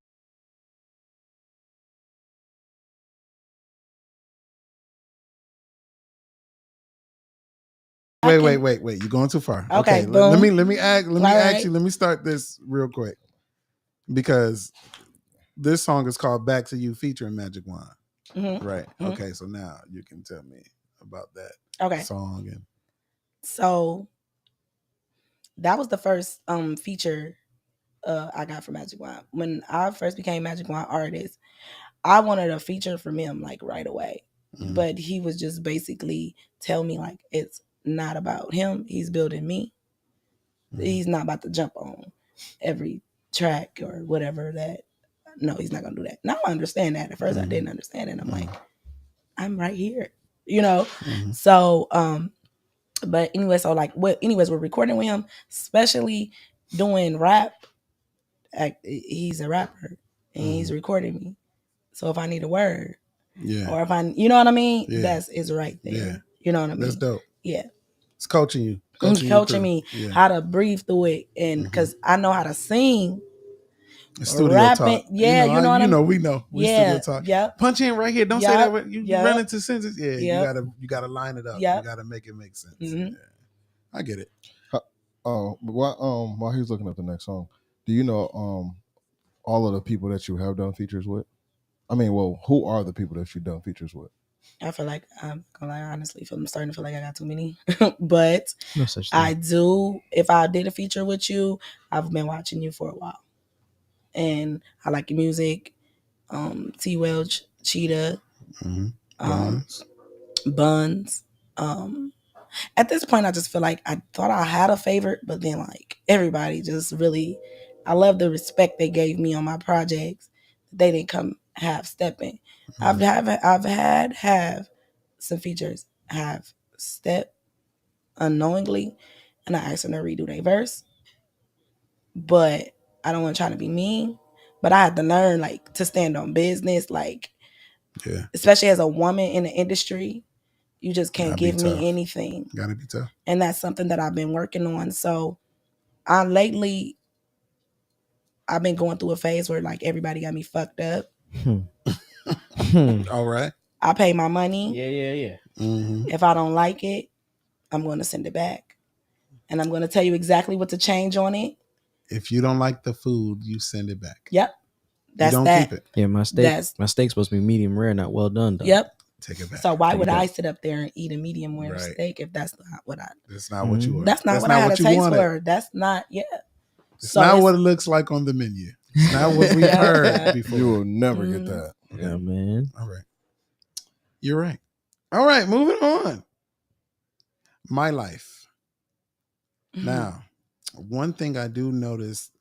[SPEAKER 2] wait. You're going too far.
[SPEAKER 4] Okay,
[SPEAKER 2] let
[SPEAKER 4] boom.
[SPEAKER 2] me ask
[SPEAKER 4] right.
[SPEAKER 2] you. Let me start this real quick because this song is called "Back to You" featuring Magic Wand.
[SPEAKER 4] Mhm.
[SPEAKER 2] Right.
[SPEAKER 4] Mhm.
[SPEAKER 2] Okay. So now you can tell me about that
[SPEAKER 4] Okay.
[SPEAKER 2] song and
[SPEAKER 4] So that was the first feature I got from Magic Wand. When I first became Magic Wand artist, I wanted a feature from him like right away.
[SPEAKER 2] Mhm.
[SPEAKER 4] But he was just basically tell me like it's not about him. He's building me.
[SPEAKER 2] Mhm.
[SPEAKER 4] He's not about to jump on every track or whatever that. No, he's not gonna do that. Now I understand that. At 1st I
[SPEAKER 2] Mhm.
[SPEAKER 4] didn't understand it. I'm
[SPEAKER 2] Mhm.
[SPEAKER 4] like, I'm right here. You know?
[SPEAKER 2] Mhm.
[SPEAKER 4] So but anyway, so like we're recording with him, especially doing rap. He's a rapper and he's recording me. So if I need a word,
[SPEAKER 2] yeah,
[SPEAKER 4] or if you know what I mean,
[SPEAKER 2] Yeah.
[SPEAKER 4] that's is right there.
[SPEAKER 2] Yeah.
[SPEAKER 4] You know what I mean?
[SPEAKER 2] That's dope.
[SPEAKER 4] Yeah.
[SPEAKER 2] It's coaching you,
[SPEAKER 4] He's
[SPEAKER 2] your
[SPEAKER 4] coaching
[SPEAKER 2] crew.
[SPEAKER 4] me
[SPEAKER 2] Yeah.
[SPEAKER 4] how to breathe through it, and because I know how to sing,
[SPEAKER 2] Studio
[SPEAKER 4] rapping.
[SPEAKER 2] talk.
[SPEAKER 4] Yeah, you know what I mean.
[SPEAKER 2] We know. We
[SPEAKER 4] Yeah,
[SPEAKER 2] studio talk.
[SPEAKER 4] yep.
[SPEAKER 2] Punch in right here. Don't say
[SPEAKER 4] Yup,
[SPEAKER 2] that. You
[SPEAKER 4] yup,
[SPEAKER 2] run into sentences. Yeah,
[SPEAKER 4] yup.
[SPEAKER 2] you gotta line it up.
[SPEAKER 4] Yup.
[SPEAKER 2] You gotta make it make sense.
[SPEAKER 4] Mhm.
[SPEAKER 2] Yeah. I get it.
[SPEAKER 3] While he's looking up the next song, do you know all of the people that you have done features with? I mean, well, who are the people that you've done features with?
[SPEAKER 4] I feel like I'm gonna lie, honestly, I'm starting to feel like I got too many. But
[SPEAKER 5] No such thing.
[SPEAKER 4] I do. If I did a feature with you, I've been watching you for a while, and I like your music. T. Welch, Cheetah,
[SPEAKER 2] Buns.
[SPEAKER 4] Buns. At this point, I just feel like I thought I had a favorite, but then like everybody just really, I love the respect they gave me on my projects. They didn't come half stepping. I've had some features have step unknowingly, and I asked them to redo their verse, but I don't want to try to be mean. But I had to learn like to stand on business, like
[SPEAKER 2] Yeah.
[SPEAKER 4] especially as a woman in the industry, you just can't
[SPEAKER 2] Gotta be
[SPEAKER 4] give me
[SPEAKER 2] tough.
[SPEAKER 4] anything.
[SPEAKER 2] Gotta be tough.
[SPEAKER 4] And that's something that I've been working on. So I've been going through a phase where like everybody got me fucked up.
[SPEAKER 2] All right.
[SPEAKER 4] I pay my money.
[SPEAKER 5] Yeah.
[SPEAKER 2] Mm-hmm.
[SPEAKER 4] If I don't like it, I'm going to send it back. And I'm going to tell you exactly what to change on it.
[SPEAKER 2] If you don't like the food, you send it back.
[SPEAKER 4] Yep. That's
[SPEAKER 2] you don't
[SPEAKER 4] that.
[SPEAKER 2] keep it.
[SPEAKER 5] Yeah, my steak's supposed to be medium rare, not well done though.
[SPEAKER 4] Yep.
[SPEAKER 2] Take it back.
[SPEAKER 4] So why
[SPEAKER 5] Take
[SPEAKER 4] would
[SPEAKER 5] it
[SPEAKER 4] I
[SPEAKER 5] back.
[SPEAKER 4] sit up there and eat a medium rare
[SPEAKER 2] Right.
[SPEAKER 4] steak if that's not what I?
[SPEAKER 2] That's not what you want.
[SPEAKER 4] That's not what I had a taste for. That's not. Yeah.
[SPEAKER 2] It's
[SPEAKER 4] So
[SPEAKER 2] not what it looks like on the menu. It's not what we've heard before.
[SPEAKER 3] You will never get that.
[SPEAKER 2] Okay.
[SPEAKER 5] Yeah, man.
[SPEAKER 2] All right. You're right. All right, moving on. My life.
[SPEAKER 4] Mhm.
[SPEAKER 2] Now, one thing I do notice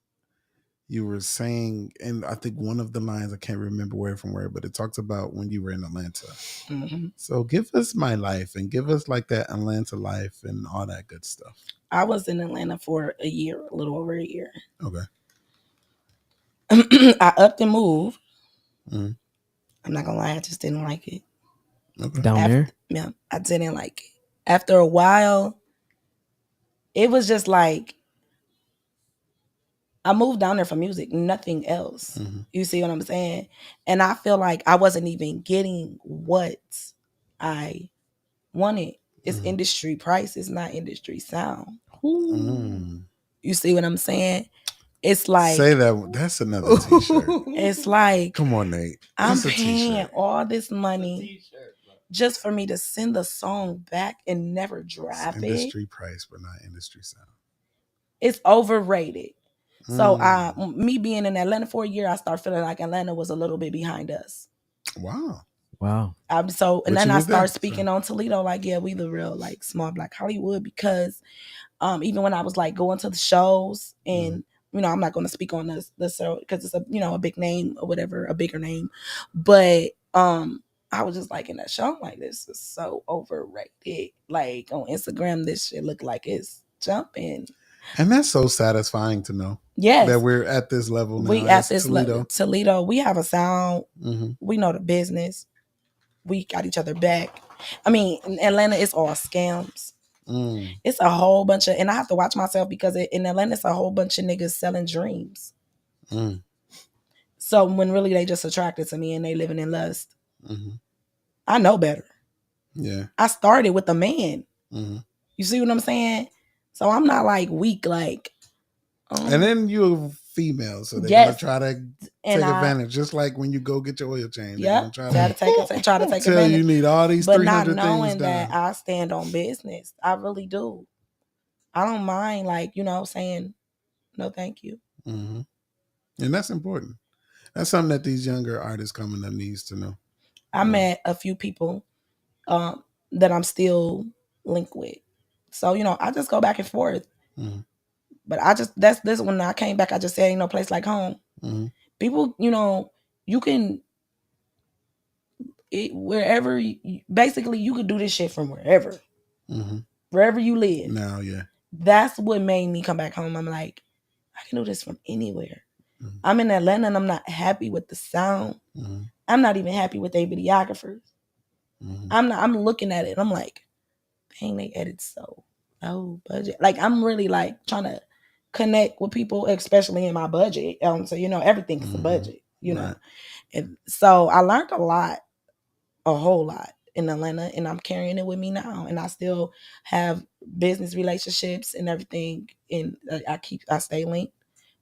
[SPEAKER 2] you were saying, and I think one of the lines, I can't remember word from word, but it talks about when you were in Atlanta.
[SPEAKER 4] Mhm.
[SPEAKER 2] So give us my life and give us like that Atlanta life and all that good stuff.
[SPEAKER 4] I was in Atlanta for a year, a little over a year.
[SPEAKER 2] Okay.
[SPEAKER 4] I upped and moved.
[SPEAKER 2] Mhm.
[SPEAKER 4] I'm not gonna lie, I just didn't like it.
[SPEAKER 2] Okay.
[SPEAKER 5] Down there?
[SPEAKER 4] Yeah, I didn't like it. After a while, it was just like I moved down there for music, nothing else.
[SPEAKER 2] Mhm.
[SPEAKER 4] You see what I'm saying? And I feel like I wasn't even getting what I wanted. It's
[SPEAKER 2] Mhm.
[SPEAKER 4] industry price, it's not industry sound.
[SPEAKER 2] Mm.
[SPEAKER 4] You see what I'm saying? It's
[SPEAKER 2] Say
[SPEAKER 4] like
[SPEAKER 2] that. That's another T-shirt.
[SPEAKER 4] it's like
[SPEAKER 2] Come on, Nate.
[SPEAKER 4] I'm
[SPEAKER 2] That's a
[SPEAKER 4] paying
[SPEAKER 2] T-shirt.
[SPEAKER 4] all this money just for me to send the song back and never
[SPEAKER 2] It's
[SPEAKER 4] drop it.
[SPEAKER 2] industry price, but not industry sound.
[SPEAKER 4] It's overrated. So
[SPEAKER 2] Mm.
[SPEAKER 4] me being in Atlanta for a year, I started feeling like Atlanta was a little bit behind us.
[SPEAKER 2] Wow.
[SPEAKER 5] Wow.
[SPEAKER 4] And
[SPEAKER 2] But
[SPEAKER 4] then
[SPEAKER 2] you
[SPEAKER 4] I
[SPEAKER 2] was there,
[SPEAKER 4] started speaking on Toledo, like, yeah, we the real like small black Hollywood, because even when I was like going to the shows and I'm not going to speak on the show because it's a big name or whatever, a bigger name, but I was just like in that show, I'm like, this is so overrated. Like on Instagram, this shit look like it's jumping.
[SPEAKER 2] And that's so satisfying to know that
[SPEAKER 4] Yes,
[SPEAKER 2] we're at this level now
[SPEAKER 4] we at
[SPEAKER 2] as
[SPEAKER 4] this
[SPEAKER 2] Toledo.
[SPEAKER 4] Toledo, we have a sound.
[SPEAKER 2] Mhm.
[SPEAKER 4] We know the business. We got each other back. I mean, in Atlanta, it's all scams.
[SPEAKER 2] Mm.
[SPEAKER 4] It's a whole bunch of, and I have to watch myself because in Atlanta, it's a whole bunch of niggas selling dreams.
[SPEAKER 2] Mm.
[SPEAKER 4] So when really they just attracted to me and they living in lust,
[SPEAKER 2] Mhm.
[SPEAKER 4] I know better.
[SPEAKER 2] Yeah.
[SPEAKER 4] I started with a man.
[SPEAKER 2] Mhm.
[SPEAKER 4] You see what I'm saying? So I'm not like weak, like.
[SPEAKER 2] And then you're female, so they're
[SPEAKER 4] Yes,
[SPEAKER 2] gonna try to
[SPEAKER 4] and
[SPEAKER 2] take advantage. Just like when you go get your oil change, they're
[SPEAKER 4] Yep,
[SPEAKER 2] gonna try
[SPEAKER 4] try to take
[SPEAKER 2] tell you
[SPEAKER 4] advantage,
[SPEAKER 2] need all these
[SPEAKER 4] but not
[SPEAKER 2] 300 things
[SPEAKER 4] knowing that
[SPEAKER 2] done.
[SPEAKER 4] I stand on business. I really do. I don't mind, like saying no, thank you.
[SPEAKER 2] Mhm. And that's important. That's something that these younger artists coming up needs to know.
[SPEAKER 4] I met a few people that I'm still linked with. So, I just go back and forth.
[SPEAKER 2] Mhm.
[SPEAKER 4] But that's this when I came back, I just said, ain't no place like home.
[SPEAKER 2] Mhm.
[SPEAKER 4] People, you can, wherever, basically, you could do this shit from wherever,
[SPEAKER 2] Mhm.
[SPEAKER 4] wherever you live.
[SPEAKER 2] Now, yeah.
[SPEAKER 4] That's what made me come back home. I'm like, I can do this from anywhere.
[SPEAKER 2] Mhm.
[SPEAKER 4] I'm in Atlanta and I'm not happy with the sound.
[SPEAKER 2] Mhm.
[SPEAKER 4] I'm not even happy with their videographers.
[SPEAKER 2] Mhm.
[SPEAKER 4] I'm looking at it and I'm like, dang, they edit so low budget. Like I'm really like trying to connect with people, especially in my budget. So everything's a
[SPEAKER 2] Mhm.
[SPEAKER 4] budget,
[SPEAKER 2] Right.
[SPEAKER 4] And so I learned a whole lot in Atlanta, and I'm carrying it with me now. And I still have business relationships and everything, and I stay linked.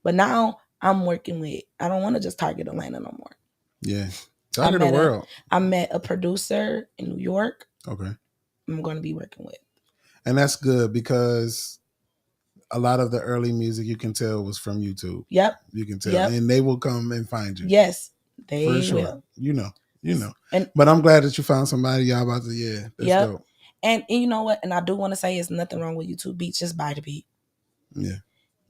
[SPEAKER 4] But now I'm working with. I don't want to just target Atlanta no more.
[SPEAKER 2] Yeah. Target the world.
[SPEAKER 4] I met a producer in New York.
[SPEAKER 2] Okay.
[SPEAKER 4] I'm going to be working with.
[SPEAKER 2] And that's good because a lot of the early music you can tell was from YouTube.
[SPEAKER 4] Yep.
[SPEAKER 2] You can tell.
[SPEAKER 4] Yep.
[SPEAKER 2] And they will come and find you.
[SPEAKER 4] Yes, they
[SPEAKER 2] for sure.
[SPEAKER 4] will.
[SPEAKER 2] You know.
[SPEAKER 4] And
[SPEAKER 2] But I'm glad that you found somebody y'all about to, that's
[SPEAKER 4] yep.
[SPEAKER 2] dope.
[SPEAKER 4] And you know what? And I do want to say there's nothing wrong with YouTube beats. Just buy the beat.
[SPEAKER 2] Yeah.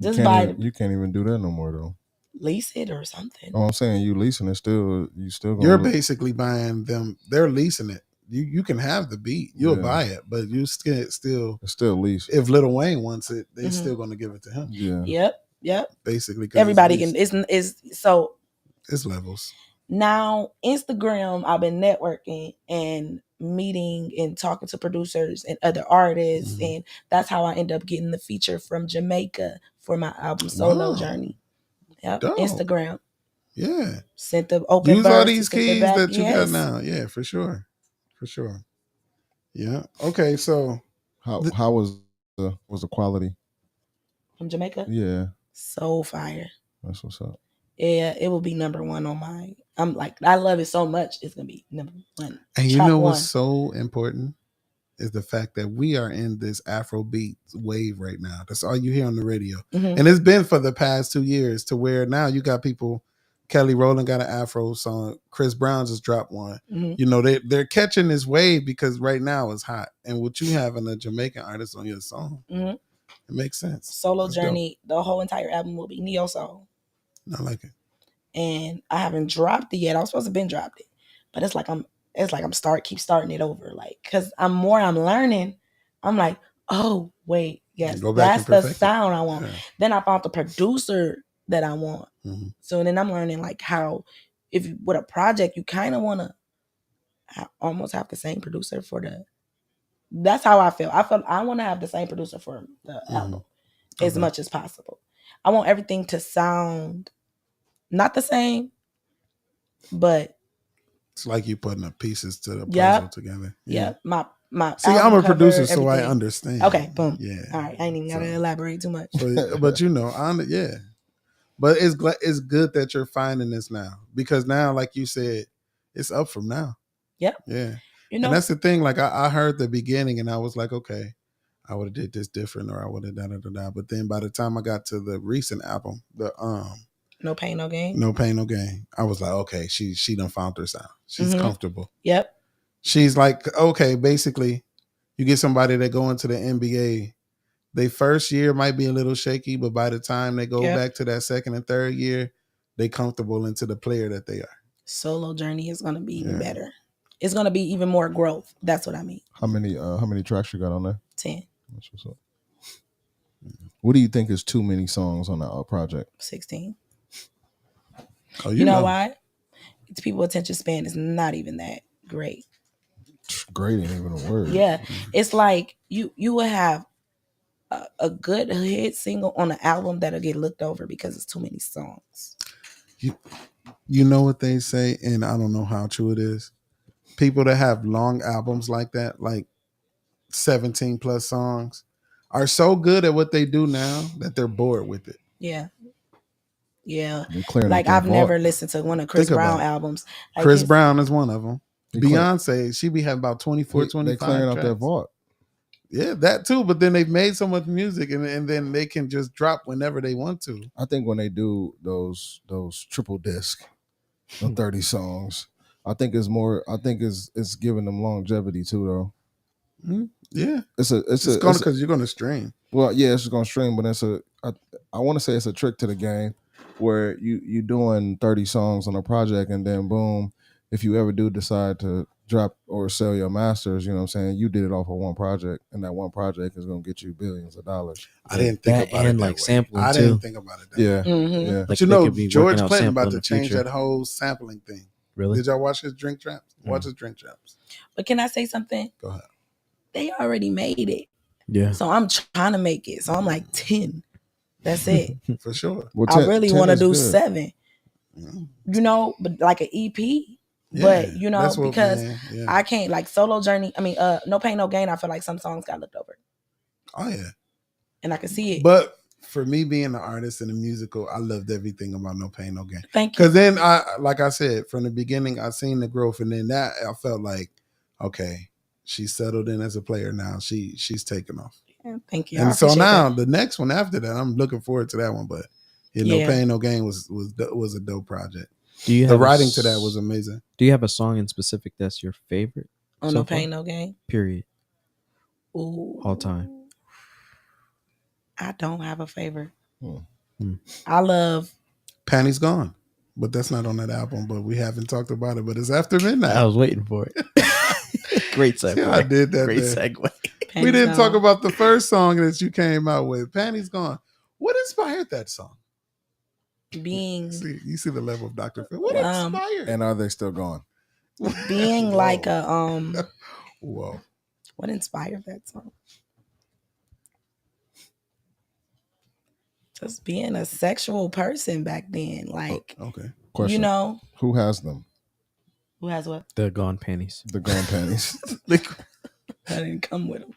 [SPEAKER 4] Just buy
[SPEAKER 3] You can't even do that no more though.
[SPEAKER 4] Lease it or something.
[SPEAKER 3] Oh, I'm saying you leasing it still. You still gonna.
[SPEAKER 2] You're basically buying them. They're leasing it. You can have the beat. You'll buy it, but you still
[SPEAKER 3] it's still leased.
[SPEAKER 2] If Lil Wayne wants it, they still gonna give it to him.
[SPEAKER 3] Yeah.
[SPEAKER 4] Yep.
[SPEAKER 2] Basically,
[SPEAKER 4] everybody can. Is so.
[SPEAKER 2] It's levels.
[SPEAKER 4] Now Instagram, I've been networking and meeting and talking to producers and other artists, and that's how I end up getting the feature from Jamaica for my album Solo Journey. Yep.
[SPEAKER 2] Dope.
[SPEAKER 4] Instagram.
[SPEAKER 2] Yeah.
[SPEAKER 4] Sent the open
[SPEAKER 2] Use
[SPEAKER 4] verse,
[SPEAKER 2] all these keys
[SPEAKER 4] back.
[SPEAKER 2] that you got now. Yeah, for sure. For sure. Yeah. Okay. So
[SPEAKER 3] how was the quality
[SPEAKER 4] from Jamaica?
[SPEAKER 3] Yeah.
[SPEAKER 4] So fire.
[SPEAKER 3] That's what's up.
[SPEAKER 4] Yeah, it will be number one on mine. I'm like, I love it so much. It's gonna be number one.
[SPEAKER 2] And you know what's so important is the fact that we are in this Afrobeat wave right now. That's all you hear on the radio. And it's been for the past 2 years to where now you got people Kelly Rowland got an Afro song. Chris Brown just dropped one.
[SPEAKER 4] Mhm.
[SPEAKER 2] You know, they're catching this wave because right now it's hot. And with you having a Jamaican artist on your song,
[SPEAKER 4] Mhm.
[SPEAKER 2] it makes sense.
[SPEAKER 4] Solo
[SPEAKER 2] That's
[SPEAKER 4] Journey, the whole entire album will be neo soul.
[SPEAKER 2] dope. I like it.
[SPEAKER 4] And I haven't dropped it yet. I was supposed to been dropped it, but it's like I'm keep starting it over, like, because I'm learning. I'm like, oh wait, yes,
[SPEAKER 2] Go back
[SPEAKER 4] that's
[SPEAKER 2] and
[SPEAKER 4] the
[SPEAKER 2] perfect it.
[SPEAKER 4] sound I want.
[SPEAKER 2] Yeah.
[SPEAKER 4] Then I found the producer that I want.
[SPEAKER 2] Mhm.
[SPEAKER 4] So then I'm learning like how, if you, with a project, you kind of want to almost have the same producer for the. That's how I feel. I want to have the same producer for the album as
[SPEAKER 2] Okay.
[SPEAKER 4] much as possible. I want everything to sound not the same, but
[SPEAKER 2] It's like you putting the pieces to the puzzle
[SPEAKER 4] Yep.
[SPEAKER 2] together.
[SPEAKER 4] yeah, my
[SPEAKER 2] See, I'm
[SPEAKER 4] album
[SPEAKER 2] a
[SPEAKER 4] cover,
[SPEAKER 2] producer, so I
[SPEAKER 4] everything.
[SPEAKER 2] understand.
[SPEAKER 4] Okay, boom.
[SPEAKER 2] Yeah.
[SPEAKER 4] All right, I ain't even gotta
[SPEAKER 2] So-
[SPEAKER 4] elaborate too much.
[SPEAKER 2] But you know, yeah. But it's good that you're finding this now because now, like you said, it's up from now.
[SPEAKER 4] Yep.
[SPEAKER 2] Yeah.
[SPEAKER 4] You know,
[SPEAKER 2] And that's the thing. Like I heard the beginning, and I was like, okay, I would have did this different, or I would have da. But then by the time I got to the recent album, the
[SPEAKER 4] No Pain, No Gain.
[SPEAKER 2] No Pain No Gain, I was like, okay, she done found her sound. She's
[SPEAKER 4] Mhm.
[SPEAKER 2] comfortable.
[SPEAKER 4] Yep.
[SPEAKER 2] She's like, okay, basically, you get somebody that go into the NBA. They first year might be a little shaky, but by the time they go
[SPEAKER 4] Yep.
[SPEAKER 2] back to that second and third year, they comfortable into the player that they are.
[SPEAKER 4] Solo Journey is gonna be even
[SPEAKER 2] Yeah.
[SPEAKER 4] better. It's gonna be even more growth. That's what I mean.
[SPEAKER 3] How many tracks you got on there?
[SPEAKER 4] 10,
[SPEAKER 3] That's what's up. What do you think is too many songs on that project?
[SPEAKER 4] 16.
[SPEAKER 2] Oh,
[SPEAKER 4] You know why? It's people attention span is not even that great.
[SPEAKER 3] Great ain't even a word.
[SPEAKER 4] Yeah, it's like you will have a good hit single on an album that'll get looked over because it's too many songs.
[SPEAKER 2] You know what they say, and I don't know how true it is. People that have long albums like that, like 17 plus songs, are so good at what they do now that they're bored with it.
[SPEAKER 4] Yeah. Yeah.
[SPEAKER 3] They clearing
[SPEAKER 4] Like
[SPEAKER 3] out that
[SPEAKER 4] I've never
[SPEAKER 3] vault.
[SPEAKER 4] listened to one of Chris
[SPEAKER 2] Think about
[SPEAKER 4] Brown
[SPEAKER 2] it.
[SPEAKER 4] albums. Like
[SPEAKER 2] Chris
[SPEAKER 4] his-
[SPEAKER 2] Brown is one of them.
[SPEAKER 3] They clear-
[SPEAKER 2] Beyonce, she be having about 24,
[SPEAKER 3] They
[SPEAKER 2] 25
[SPEAKER 3] clearing out that
[SPEAKER 2] tracks.
[SPEAKER 3] vault.
[SPEAKER 2] Yeah, that too. But then they've made so much music, and then they can just drop whenever they want to.
[SPEAKER 3] I think when they do those triple disc, the 30 songs, I think it's more. I think it's giving them longevity too, though.
[SPEAKER 2] Yeah,
[SPEAKER 3] It's
[SPEAKER 2] it's going because you're going to stream.
[SPEAKER 3] well, yeah, it's just gonna stream, but I want to say it's a trick to the game where you doing 30 songs on a project and then boom, if you ever do decide to drop or sell your masters, you know what I'm saying, you did it off of one project, and that one project is gonna get you billions of dollars.
[SPEAKER 2] I didn't think
[SPEAKER 5] That
[SPEAKER 2] about it
[SPEAKER 5] and,
[SPEAKER 2] that
[SPEAKER 5] like,
[SPEAKER 2] way.
[SPEAKER 5] sampling,
[SPEAKER 2] I
[SPEAKER 5] too.
[SPEAKER 2] didn't think about it that way.
[SPEAKER 3] Yeah,
[SPEAKER 4] Mhm.
[SPEAKER 3] yeah.
[SPEAKER 2] But
[SPEAKER 5] Like,
[SPEAKER 2] you
[SPEAKER 5] they
[SPEAKER 2] know,
[SPEAKER 5] could be
[SPEAKER 2] George
[SPEAKER 5] working out
[SPEAKER 2] Clinton about
[SPEAKER 5] sampling
[SPEAKER 2] to
[SPEAKER 5] in the
[SPEAKER 2] change
[SPEAKER 5] future.
[SPEAKER 2] that whole sampling thing.
[SPEAKER 5] Really?
[SPEAKER 2] Did y'all watch his Drink Traps? Watch his Drink Traps.
[SPEAKER 4] But can I say something?
[SPEAKER 2] Go ahead.
[SPEAKER 4] They already made it.
[SPEAKER 5] Yeah.
[SPEAKER 4] So I'm trying to make it. So I'm like 10. That's it.
[SPEAKER 2] For sure.
[SPEAKER 3] Well,
[SPEAKER 4] I really
[SPEAKER 3] 10
[SPEAKER 4] want to
[SPEAKER 3] is
[SPEAKER 4] do
[SPEAKER 3] good.
[SPEAKER 4] 7.
[SPEAKER 2] Mhm.
[SPEAKER 4] You know, but like an EP.
[SPEAKER 2] Yeah,
[SPEAKER 4] But you know,
[SPEAKER 2] that's what,
[SPEAKER 4] because
[SPEAKER 2] man, yeah.
[SPEAKER 4] I can't like Solo Journey. I mean, No Pain, No Gain. I feel like some songs got looked over,
[SPEAKER 2] Oh yeah.
[SPEAKER 4] and I can see it.
[SPEAKER 2] But for me being an artist and a musical, I loved everything about No Pain No Gain.
[SPEAKER 4] Thank you.
[SPEAKER 2] Because then like I said, from the beginning, I seen the growth, and then that I felt like, okay, she's settled in as a player now. She's taken off.
[SPEAKER 4] Yeah, thank you. I
[SPEAKER 2] And so
[SPEAKER 4] appreciate
[SPEAKER 2] now
[SPEAKER 4] that.
[SPEAKER 2] the next one after that, I'm looking forward to that one. But No
[SPEAKER 4] Yeah.
[SPEAKER 2] Pain No Gain was a dope project.
[SPEAKER 5] Do you
[SPEAKER 2] The
[SPEAKER 5] have
[SPEAKER 2] writing to that was amazing.
[SPEAKER 5] Do you have a song in specific that's your favorite?
[SPEAKER 4] On
[SPEAKER 5] so
[SPEAKER 4] No Pain,
[SPEAKER 5] far?
[SPEAKER 4] No Gain.
[SPEAKER 5] Period.
[SPEAKER 4] Ooh.
[SPEAKER 5] All time.
[SPEAKER 4] I don't have a favorite.
[SPEAKER 3] Hmm.
[SPEAKER 4] I love.
[SPEAKER 2] Panty's Gone, but that's not on that album. But we haven't talked about it. But it's After Midnight.
[SPEAKER 5] I was waiting for it. Great segue.
[SPEAKER 2] Yeah, I did that.
[SPEAKER 5] Great
[SPEAKER 2] there.
[SPEAKER 5] segue.
[SPEAKER 2] We didn't
[SPEAKER 4] Panty's
[SPEAKER 2] talk
[SPEAKER 4] Gone.
[SPEAKER 2] about the first song that you came out with. Panty's Gone. What inspired that song?
[SPEAKER 4] being
[SPEAKER 2] You see the level of Dr. Phil. What
[SPEAKER 4] Um,
[SPEAKER 2] inspired?
[SPEAKER 3] And are they still gone?
[SPEAKER 4] being
[SPEAKER 2] Whoa.
[SPEAKER 4] like a
[SPEAKER 2] Whoa.
[SPEAKER 4] what inspired that song? Just being a sexual person back then. Like,
[SPEAKER 2] Okay.
[SPEAKER 3] Question.
[SPEAKER 4] you know,
[SPEAKER 3] Who has them?
[SPEAKER 4] who has what?
[SPEAKER 5] The Gone Panties.
[SPEAKER 3] The gone panties.
[SPEAKER 4] I didn't come with them.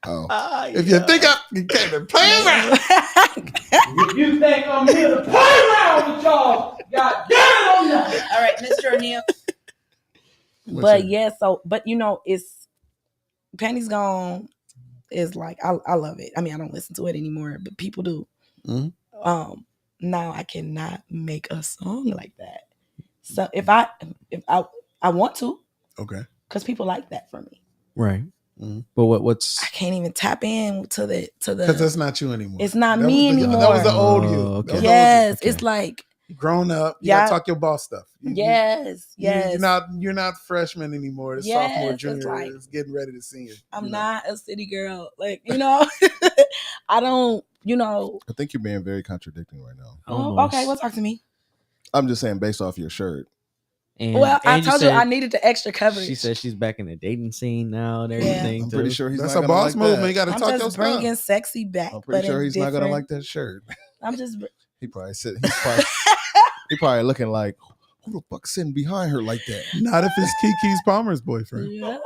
[SPEAKER 3] Oh.
[SPEAKER 2] If you think you came to play around.
[SPEAKER 6] If you think I'm here to play around with y'all, God damn it, I'm not.
[SPEAKER 4] All right, Mr. O'Neill.
[SPEAKER 2] What's
[SPEAKER 4] But
[SPEAKER 2] your-
[SPEAKER 4] yeah, so but you know, it's Panty's Gone is like I love it. I mean, I don't listen to it anymore, but people do.
[SPEAKER 2] Mhm.
[SPEAKER 4] now I cannot make a song like that. So if I want to,
[SPEAKER 2] Okay.
[SPEAKER 4] because people like that from me.
[SPEAKER 5] Right.
[SPEAKER 2] Mhm.
[SPEAKER 5] But
[SPEAKER 4] I
[SPEAKER 5] what's
[SPEAKER 4] can't even tap in to the
[SPEAKER 2] Because that's not you anymore.
[SPEAKER 4] It's not
[SPEAKER 2] That
[SPEAKER 4] me
[SPEAKER 2] was the,
[SPEAKER 4] anymore.
[SPEAKER 2] That was the old you.
[SPEAKER 5] Oh,
[SPEAKER 2] That was
[SPEAKER 5] okay.
[SPEAKER 2] the old you.
[SPEAKER 4] yes,
[SPEAKER 5] Okay.
[SPEAKER 4] it's like
[SPEAKER 2] You grown up. You gotta
[SPEAKER 4] Yeah.
[SPEAKER 2] talk your boss stuff.
[SPEAKER 4] yes.
[SPEAKER 2] You're not freshman anymore. It's sophomore,
[SPEAKER 4] Yes, it's
[SPEAKER 2] junior.
[SPEAKER 4] like-
[SPEAKER 2] It's getting ready to senior.
[SPEAKER 4] I'm
[SPEAKER 2] you know.
[SPEAKER 4] not a city girl. Like, I don't,
[SPEAKER 3] I think you're being very contradicting right now.
[SPEAKER 5] almost?
[SPEAKER 4] okay, well, talk to me.
[SPEAKER 3] I'm just saying based off your shirt.
[SPEAKER 5] And,
[SPEAKER 4] Well, I
[SPEAKER 5] and
[SPEAKER 4] told you
[SPEAKER 5] said-
[SPEAKER 4] I needed the extra coverage.
[SPEAKER 5] She said she's back in the dating scene now and
[SPEAKER 4] Yeah.
[SPEAKER 5] everything.
[SPEAKER 3] I'm pretty
[SPEAKER 5] too.
[SPEAKER 3] sure he's
[SPEAKER 2] That's
[SPEAKER 3] not
[SPEAKER 2] a
[SPEAKER 3] gonna
[SPEAKER 2] boss
[SPEAKER 3] like
[SPEAKER 2] move, man. You
[SPEAKER 3] that.
[SPEAKER 2] gotta
[SPEAKER 4] I'm
[SPEAKER 2] talk your
[SPEAKER 4] just
[SPEAKER 2] stuff.
[SPEAKER 4] bringing sexy back.
[SPEAKER 3] I'm pretty
[SPEAKER 4] but
[SPEAKER 3] sure
[SPEAKER 4] in
[SPEAKER 3] he's not gonna
[SPEAKER 4] different-
[SPEAKER 3] like that shirt.
[SPEAKER 4] I'm just.
[SPEAKER 3] He probably said he probably looking like, who the fuck sitting behind her like that?
[SPEAKER 2] Not if it's Kiki's Palmer's boyfriend.
[SPEAKER 4] Yeah.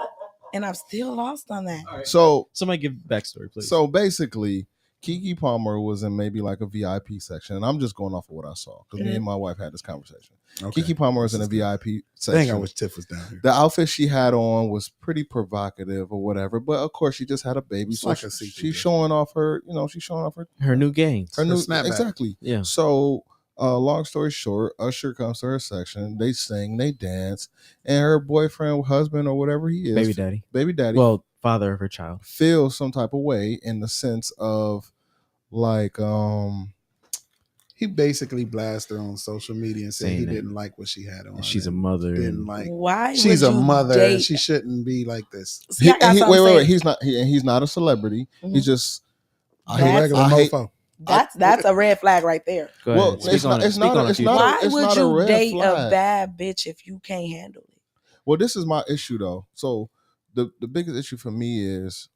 [SPEAKER 4] And I'm still lost on that.
[SPEAKER 5] All right.
[SPEAKER 3] So
[SPEAKER 5] Somebody give backstory, please.
[SPEAKER 3] So basically, Keke Palmer was in maybe like a VIP section, and I'm just going off of what I saw because me and my wife had this conversation.
[SPEAKER 2] Okay.
[SPEAKER 3] Keke Palmer was in a
[SPEAKER 2] This is
[SPEAKER 3] VIP section.
[SPEAKER 2] Dang, I wish Tiff was down here.
[SPEAKER 3] The outfit she had on was pretty provocative or whatever, but of course she just had a baby,
[SPEAKER 2] It's
[SPEAKER 3] so
[SPEAKER 2] like a see-through
[SPEAKER 3] she's
[SPEAKER 2] dress.
[SPEAKER 3] showing off her, she's showing off
[SPEAKER 5] her new gains.
[SPEAKER 3] her new
[SPEAKER 2] snapback.
[SPEAKER 3] exactly.
[SPEAKER 5] Yeah.
[SPEAKER 3] So, long story short, Usher comes to her section. They sing, they dance, and her boyfriend, husband, or whatever he is,
[SPEAKER 5] Baby daddy.
[SPEAKER 3] well,
[SPEAKER 5] Father of her child.
[SPEAKER 3] feels some type of way in the sense of like
[SPEAKER 2] He basically blasted her on social media and said
[SPEAKER 5] Saying
[SPEAKER 2] he
[SPEAKER 5] that
[SPEAKER 2] didn't like what she had on.
[SPEAKER 5] And she's a
[SPEAKER 2] and
[SPEAKER 5] mother.
[SPEAKER 2] Didn't
[SPEAKER 5] and-
[SPEAKER 2] like.
[SPEAKER 4] Why?
[SPEAKER 2] She's
[SPEAKER 4] would
[SPEAKER 2] a
[SPEAKER 4] you
[SPEAKER 2] mother.
[SPEAKER 4] Date?
[SPEAKER 2] And she shouldn't be like this.
[SPEAKER 4] See, I got something to say.
[SPEAKER 3] he's not a celebrity.
[SPEAKER 4] Mhm.
[SPEAKER 3] He's just
[SPEAKER 2] A
[SPEAKER 4] That's-
[SPEAKER 2] regular
[SPEAKER 3] I hate-
[SPEAKER 2] mofo.
[SPEAKER 4] That's a red flag right there.
[SPEAKER 5] Go ahead.
[SPEAKER 3] Well,
[SPEAKER 5] Speak
[SPEAKER 3] it's
[SPEAKER 5] on
[SPEAKER 3] not-
[SPEAKER 5] it.
[SPEAKER 3] it's
[SPEAKER 5] Speak
[SPEAKER 3] not-
[SPEAKER 5] on it,
[SPEAKER 3] it's
[SPEAKER 5] future.
[SPEAKER 3] not a-
[SPEAKER 4] Why
[SPEAKER 3] it's
[SPEAKER 4] would
[SPEAKER 3] not a
[SPEAKER 4] you
[SPEAKER 3] red
[SPEAKER 4] date a
[SPEAKER 3] flag.
[SPEAKER 4] bad bitch if you can't handle it?
[SPEAKER 3] well, this is my issue though. So the biggest issue for me is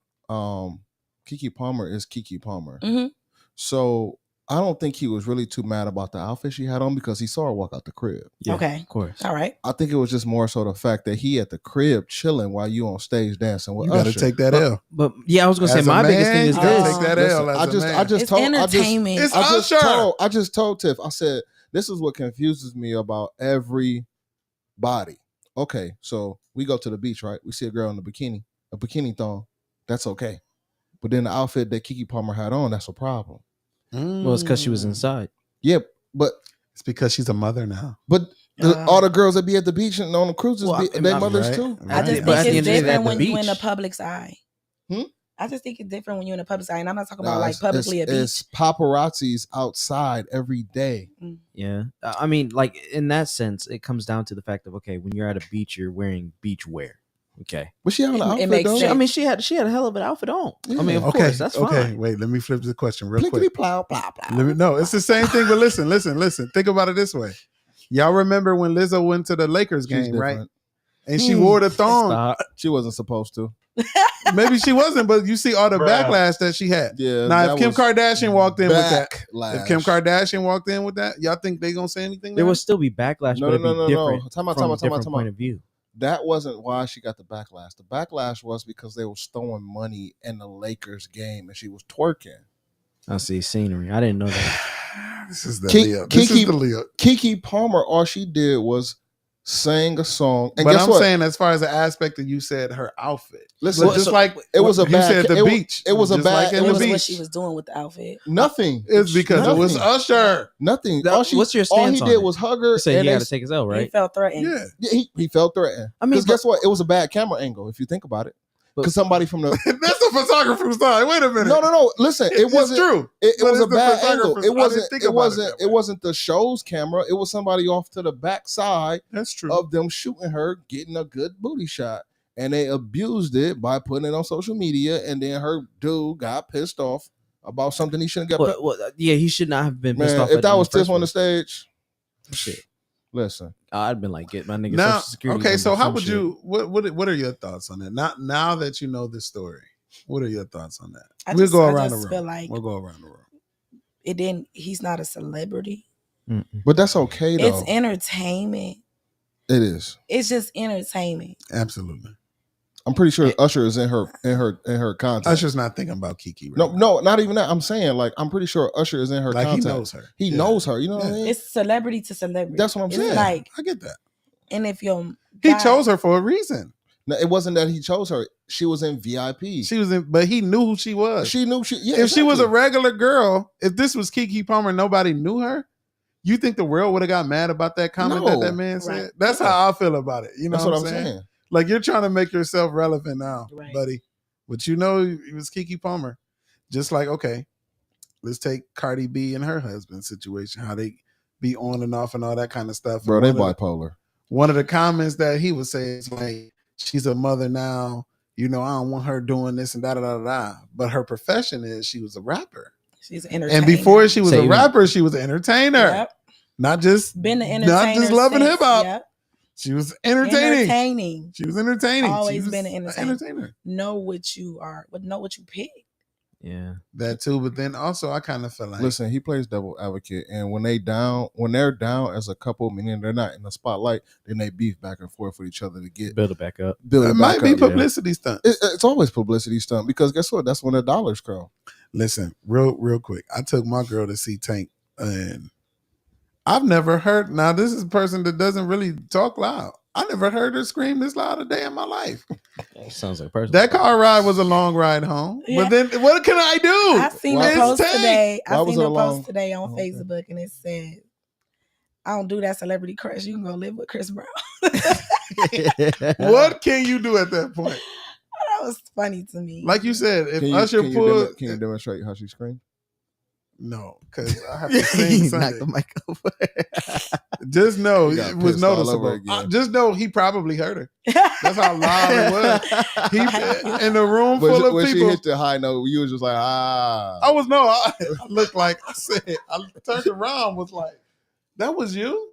[SPEAKER 3] Keke Palmer is Keke Palmer.
[SPEAKER 4] Mhm.
[SPEAKER 3] So I don't think he was really too mad about the outfit she had on because he saw her walk out the crib.
[SPEAKER 5] Yeah,
[SPEAKER 4] Okay.
[SPEAKER 5] Of course.
[SPEAKER 4] All right.
[SPEAKER 3] I think it was just more so the fact that he at the crib chilling while you on stage dancing with
[SPEAKER 2] You got to
[SPEAKER 3] Usher.
[SPEAKER 2] take that L.
[SPEAKER 5] But yeah, I was gonna say
[SPEAKER 2] As a
[SPEAKER 5] my biggest
[SPEAKER 2] man,
[SPEAKER 5] thing is
[SPEAKER 2] you gotta
[SPEAKER 5] this.
[SPEAKER 2] take that
[SPEAKER 3] Listen,
[SPEAKER 2] L. As
[SPEAKER 3] I
[SPEAKER 2] a
[SPEAKER 3] just
[SPEAKER 2] man.
[SPEAKER 4] It's entertainment.
[SPEAKER 2] It's
[SPEAKER 3] I just
[SPEAKER 2] Usher.
[SPEAKER 3] I just told Tiff, I said, this is what confuses me about every body. Okay, so we go to the beach, right? We see a girl in a bikini thong. That's okay. But then the outfit that Keke Palmer had on, that's a problem.
[SPEAKER 5] Well, it's because she was inside.
[SPEAKER 3] Yeah, but
[SPEAKER 2] It's because she's a mother now.
[SPEAKER 3] all the girls that be at the beach and on the cruises,
[SPEAKER 5] Well,
[SPEAKER 3] they
[SPEAKER 5] I'm
[SPEAKER 3] mothers
[SPEAKER 2] right.
[SPEAKER 3] too.
[SPEAKER 4] I just
[SPEAKER 5] But at
[SPEAKER 4] think
[SPEAKER 5] the
[SPEAKER 4] it's
[SPEAKER 5] end of the day, at
[SPEAKER 4] different
[SPEAKER 5] the
[SPEAKER 4] when you're in the
[SPEAKER 5] beach-
[SPEAKER 4] public's eye.
[SPEAKER 3] Hmm?
[SPEAKER 4] I just think it's different when you're in the public's eye, and I'm not talking
[SPEAKER 3] Nah,
[SPEAKER 4] about like publicly at
[SPEAKER 3] it's
[SPEAKER 4] beach.
[SPEAKER 3] paparazzis outside every day.
[SPEAKER 5] Yeah. I mean, like in that sense, it comes down to the fact of okay, when you're at a beach, you're wearing beach wear. Okay.
[SPEAKER 3] But she had an
[SPEAKER 4] It
[SPEAKER 3] outfit
[SPEAKER 4] makes
[SPEAKER 3] though.
[SPEAKER 4] sense.
[SPEAKER 5] I mean, she had a hell of an outfit on. I mean, of
[SPEAKER 2] Okay.
[SPEAKER 5] course, that's
[SPEAKER 2] okay.
[SPEAKER 5] fine.
[SPEAKER 2] Wait, let me flip the question real
[SPEAKER 3] Plickety
[SPEAKER 2] quick.
[SPEAKER 3] plow, blah, blah.
[SPEAKER 2] No, it's the same thing, but listen. Think about it this way. Y'all remember when Lizzo went to the Lakers
[SPEAKER 3] She's
[SPEAKER 2] game, right?
[SPEAKER 3] different.
[SPEAKER 2] And she wore the thong.
[SPEAKER 5] Stop.
[SPEAKER 3] She wasn't supposed to.
[SPEAKER 2] Maybe she wasn't, but you see all the backlash that she had.
[SPEAKER 3] Yeah.
[SPEAKER 2] Now,
[SPEAKER 3] that
[SPEAKER 2] if Kim
[SPEAKER 3] was
[SPEAKER 2] Kardashian walked in with that,
[SPEAKER 3] backlash.
[SPEAKER 2] if Kim Kardashian walked in with that, y'all think they gonna say anything?
[SPEAKER 5] There
[SPEAKER 2] now?
[SPEAKER 5] will still be backlash,
[SPEAKER 3] No,
[SPEAKER 5] but it'd
[SPEAKER 3] no,
[SPEAKER 5] be
[SPEAKER 3] no, no, no.
[SPEAKER 5] different
[SPEAKER 3] Time out,
[SPEAKER 5] from
[SPEAKER 3] time
[SPEAKER 5] a
[SPEAKER 3] out, time out,
[SPEAKER 5] different
[SPEAKER 3] time
[SPEAKER 5] point
[SPEAKER 3] out.
[SPEAKER 5] of view.
[SPEAKER 3] That wasn't why she got the backlash. The backlash was because they was throwing money in the Lakers game and she was twerking.
[SPEAKER 5] I see scenery. I didn't know that.
[SPEAKER 2] This is the
[SPEAKER 3] Ki-
[SPEAKER 2] Leo. This
[SPEAKER 3] Kiki-
[SPEAKER 2] is the Leo.
[SPEAKER 3] Keke Palmer, all she did was sang a song. And
[SPEAKER 2] But
[SPEAKER 3] guess
[SPEAKER 2] I'm
[SPEAKER 3] what?
[SPEAKER 2] saying, as far as the aspect that you said, her outfit.
[SPEAKER 3] Listen,
[SPEAKER 2] But just like
[SPEAKER 3] it was a
[SPEAKER 2] you
[SPEAKER 3] bad.
[SPEAKER 2] said, the
[SPEAKER 3] it was-
[SPEAKER 2] beach.
[SPEAKER 3] It was a
[SPEAKER 2] Just
[SPEAKER 3] bad.
[SPEAKER 2] like in
[SPEAKER 4] It
[SPEAKER 2] the
[SPEAKER 4] was
[SPEAKER 2] beach.
[SPEAKER 4] what she was doing with the outfit.
[SPEAKER 3] Nothing.
[SPEAKER 2] It's because it was
[SPEAKER 3] Nothing.
[SPEAKER 2] Usher.
[SPEAKER 3] Nothing.
[SPEAKER 5] That- what's your
[SPEAKER 3] all
[SPEAKER 5] stance
[SPEAKER 3] he
[SPEAKER 5] on
[SPEAKER 3] did
[SPEAKER 5] it?
[SPEAKER 3] was hug her.
[SPEAKER 5] You said
[SPEAKER 3] and
[SPEAKER 5] he
[SPEAKER 3] they-
[SPEAKER 5] got to take his L,
[SPEAKER 4] He
[SPEAKER 5] right?
[SPEAKER 4] felt threatened.
[SPEAKER 2] Yeah.
[SPEAKER 3] Yeah, he felt threatened.
[SPEAKER 5] I mean,
[SPEAKER 3] Because guess what? It was a bad camera angle. If you think about it,
[SPEAKER 5] But-
[SPEAKER 3] because somebody from the
[SPEAKER 2] That's the photographer's side. Wait a minute.
[SPEAKER 3] no. Listen, it
[SPEAKER 2] It's
[SPEAKER 3] wasn't
[SPEAKER 2] true.
[SPEAKER 3] It
[SPEAKER 2] But
[SPEAKER 3] was
[SPEAKER 2] it's
[SPEAKER 3] a
[SPEAKER 2] the
[SPEAKER 3] bad angle.
[SPEAKER 2] photographer's- I
[SPEAKER 3] It
[SPEAKER 2] didn't
[SPEAKER 3] wasn't.
[SPEAKER 2] think
[SPEAKER 3] It
[SPEAKER 2] about
[SPEAKER 3] wasn't.
[SPEAKER 2] that
[SPEAKER 3] It
[SPEAKER 2] way.
[SPEAKER 3] wasn't the show's camera. It was somebody off to the back side
[SPEAKER 2] That's true.
[SPEAKER 3] of them shooting her, getting a good booty shot, and they abused it by putting it on social media. And then her dude got pissed off about something he shouldn't get.
[SPEAKER 5] Yeah, he should not have been pissed
[SPEAKER 3] Man,
[SPEAKER 5] off.
[SPEAKER 3] if
[SPEAKER 5] at
[SPEAKER 3] that
[SPEAKER 5] in
[SPEAKER 3] was
[SPEAKER 5] the
[SPEAKER 3] Tiff
[SPEAKER 5] first
[SPEAKER 3] on the
[SPEAKER 5] place.
[SPEAKER 3] stage,
[SPEAKER 5] Shit,
[SPEAKER 3] listen.
[SPEAKER 5] I'd been like, get my nigga
[SPEAKER 2] Now,
[SPEAKER 5] social security.
[SPEAKER 2] okay,
[SPEAKER 5] number,
[SPEAKER 2] so how
[SPEAKER 5] some
[SPEAKER 2] would
[SPEAKER 5] shit.
[SPEAKER 2] you? What are your thoughts on that? Now that you know the story, what are your thoughts on that?
[SPEAKER 4] I
[SPEAKER 2] We'll
[SPEAKER 4] just-
[SPEAKER 2] go
[SPEAKER 4] I
[SPEAKER 2] around the
[SPEAKER 4] just
[SPEAKER 2] room.
[SPEAKER 4] feel like
[SPEAKER 2] We'll go around the room.
[SPEAKER 4] it didn't. He's not a celebrity.
[SPEAKER 5] Mm-mm.
[SPEAKER 3] But that's okay though.
[SPEAKER 4] It's entertainment.
[SPEAKER 3] It is.
[SPEAKER 4] It's just entertainment.
[SPEAKER 2] Absolutely.
[SPEAKER 3] I'm pretty sure Usher is in her content.
[SPEAKER 2] Usher's not thinking about Kiki. Right
[SPEAKER 3] No,
[SPEAKER 2] now.
[SPEAKER 3] no, not even that. I'm saying like I'm pretty sure Usher is in her
[SPEAKER 2] like
[SPEAKER 3] content.
[SPEAKER 2] he knows her.
[SPEAKER 3] He
[SPEAKER 2] Yeah.
[SPEAKER 3] knows her. You know what I
[SPEAKER 2] Yeah.
[SPEAKER 3] mean?
[SPEAKER 4] It's celebrity to celebrity.
[SPEAKER 3] That's what I'm
[SPEAKER 4] It's
[SPEAKER 3] saying.
[SPEAKER 4] like,
[SPEAKER 2] I get that.
[SPEAKER 4] and if your
[SPEAKER 2] He
[SPEAKER 4] guy-
[SPEAKER 2] chose her for a reason.
[SPEAKER 3] No, it wasn't that he chose her. She was in VIP.
[SPEAKER 2] She was in, but he knew who she was.
[SPEAKER 3] She knew she. Yeah,
[SPEAKER 2] if she was a
[SPEAKER 3] exactly.
[SPEAKER 2] regular girl, if this was Keke Palmer, nobody knew her. You think the world would have got mad about that comment
[SPEAKER 3] No.
[SPEAKER 2] that man said?
[SPEAKER 4] Right.
[SPEAKER 2] That's how I feel about it. You know
[SPEAKER 3] That's
[SPEAKER 2] what I'm saying? Like you're trying to make yourself relevant now,
[SPEAKER 4] Right.
[SPEAKER 2] buddy. But you know it was Keke Palmer. Just like, okay, let's take Cardi B and her husband's situation, how they be on and off and all that kind of stuff.
[SPEAKER 3] Bro,
[SPEAKER 2] And
[SPEAKER 3] they
[SPEAKER 2] one of
[SPEAKER 3] bipolar.
[SPEAKER 2] one of the comments that he would say is like, she's a mother now. You know, I don't want her doing this and da da da da. But her profession is she was a rapper.
[SPEAKER 4] She's an entertainer.
[SPEAKER 2] And before she was
[SPEAKER 5] So
[SPEAKER 2] a rapper, she was an entertainer.
[SPEAKER 4] Yep.
[SPEAKER 2] Not just
[SPEAKER 4] Been an entertainer.
[SPEAKER 2] not just loving
[SPEAKER 4] since,
[SPEAKER 2] hip hop.
[SPEAKER 4] Yep.
[SPEAKER 2] She was entertaining.
[SPEAKER 4] Entertaining.
[SPEAKER 2] She was entertaining.
[SPEAKER 4] Always
[SPEAKER 2] She was
[SPEAKER 4] been an entertainer.
[SPEAKER 2] entertainer.
[SPEAKER 4] Know what you are, but know what you pick.
[SPEAKER 5] Yeah.
[SPEAKER 2] That too, but then also I kind of feel like
[SPEAKER 3] Listen, he plays devil advocate, and when they're down as a couple, meaning they're not in the spotlight, then they beef back and forth with each other to get
[SPEAKER 5] Build it back up.
[SPEAKER 3] build
[SPEAKER 2] it
[SPEAKER 3] it
[SPEAKER 2] might
[SPEAKER 3] back
[SPEAKER 2] be
[SPEAKER 3] up.
[SPEAKER 2] publicity stunt.
[SPEAKER 3] It's always publicity stunt because guess what? That's when the dollars grow.
[SPEAKER 2] Listen, real quick. I took my girl to see Tank, and I've never heard. Now this is a person that doesn't really talk loud. I never heard her scream this loud a day in my life.
[SPEAKER 5] Sounds like a person.
[SPEAKER 2] That car ride was a long ride home.
[SPEAKER 4] Yeah.
[SPEAKER 2] But then what can I do?
[SPEAKER 4] I seen
[SPEAKER 3] Why-
[SPEAKER 4] a post
[SPEAKER 2] Tank.
[SPEAKER 4] today.
[SPEAKER 3] Why
[SPEAKER 4] I
[SPEAKER 3] was
[SPEAKER 4] seen
[SPEAKER 3] it
[SPEAKER 4] a
[SPEAKER 3] a long-
[SPEAKER 4] post today on
[SPEAKER 3] Okay.
[SPEAKER 4] Facebook, and it said, "I don't do that celebrity crush. You can go live with Chris Brown."
[SPEAKER 2] What can you do at that point?
[SPEAKER 4] That was funny to me.
[SPEAKER 2] Like you said, if
[SPEAKER 3] Can
[SPEAKER 2] Usher pulled,
[SPEAKER 3] can you demonstrate how she screamed?
[SPEAKER 2] no, because I have to sing
[SPEAKER 5] Knock
[SPEAKER 2] Sunday.
[SPEAKER 5] the mic over.
[SPEAKER 2] Just know
[SPEAKER 3] You got
[SPEAKER 2] it was
[SPEAKER 3] pissed all over
[SPEAKER 2] noticeable.
[SPEAKER 3] again.
[SPEAKER 2] Just know he probably heard her. That's how loud it was. He in a room full of
[SPEAKER 3] When she
[SPEAKER 2] people.
[SPEAKER 3] hit the high note, you was just like, ah.
[SPEAKER 2] I looked like I said. I turned around, was like, "That was you."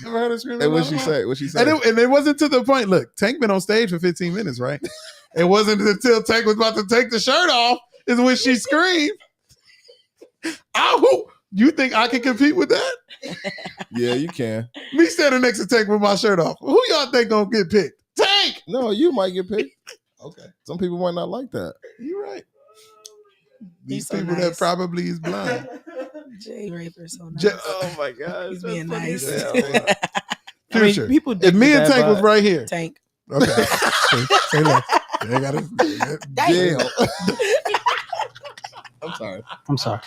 [SPEAKER 2] Never heard her scream.
[SPEAKER 3] And what she say? What she say?
[SPEAKER 2] And it wasn't to the point. Look, Tank been on stage for 15 minutes, right? It wasn't until Tank was about to take the shirt off is when she screamed. Oh, you think I can compete with that?
[SPEAKER 3] Yeah, you can.
[SPEAKER 2] Me standing next to Tank with my shirt off. Who y'all think gonna get picked? Tank.
[SPEAKER 3] No, you might get picked. Okay. Some people might not like that.
[SPEAKER 2] You're right. These
[SPEAKER 4] so
[SPEAKER 2] people that
[SPEAKER 4] nice.
[SPEAKER 2] probably is blind.
[SPEAKER 4] Jay Raper, so nice.
[SPEAKER 5] Oh my god.
[SPEAKER 4] He's being nice.
[SPEAKER 5] I mean,
[SPEAKER 2] Future.
[SPEAKER 5] people
[SPEAKER 2] If
[SPEAKER 5] dig
[SPEAKER 2] me and
[SPEAKER 5] that
[SPEAKER 2] Tank was
[SPEAKER 5] vibe.
[SPEAKER 2] right here.
[SPEAKER 4] Tank.
[SPEAKER 2] Okay. Say less. They gotta,
[SPEAKER 3] Damn. I'm sorry.
[SPEAKER 6] I'm sorry.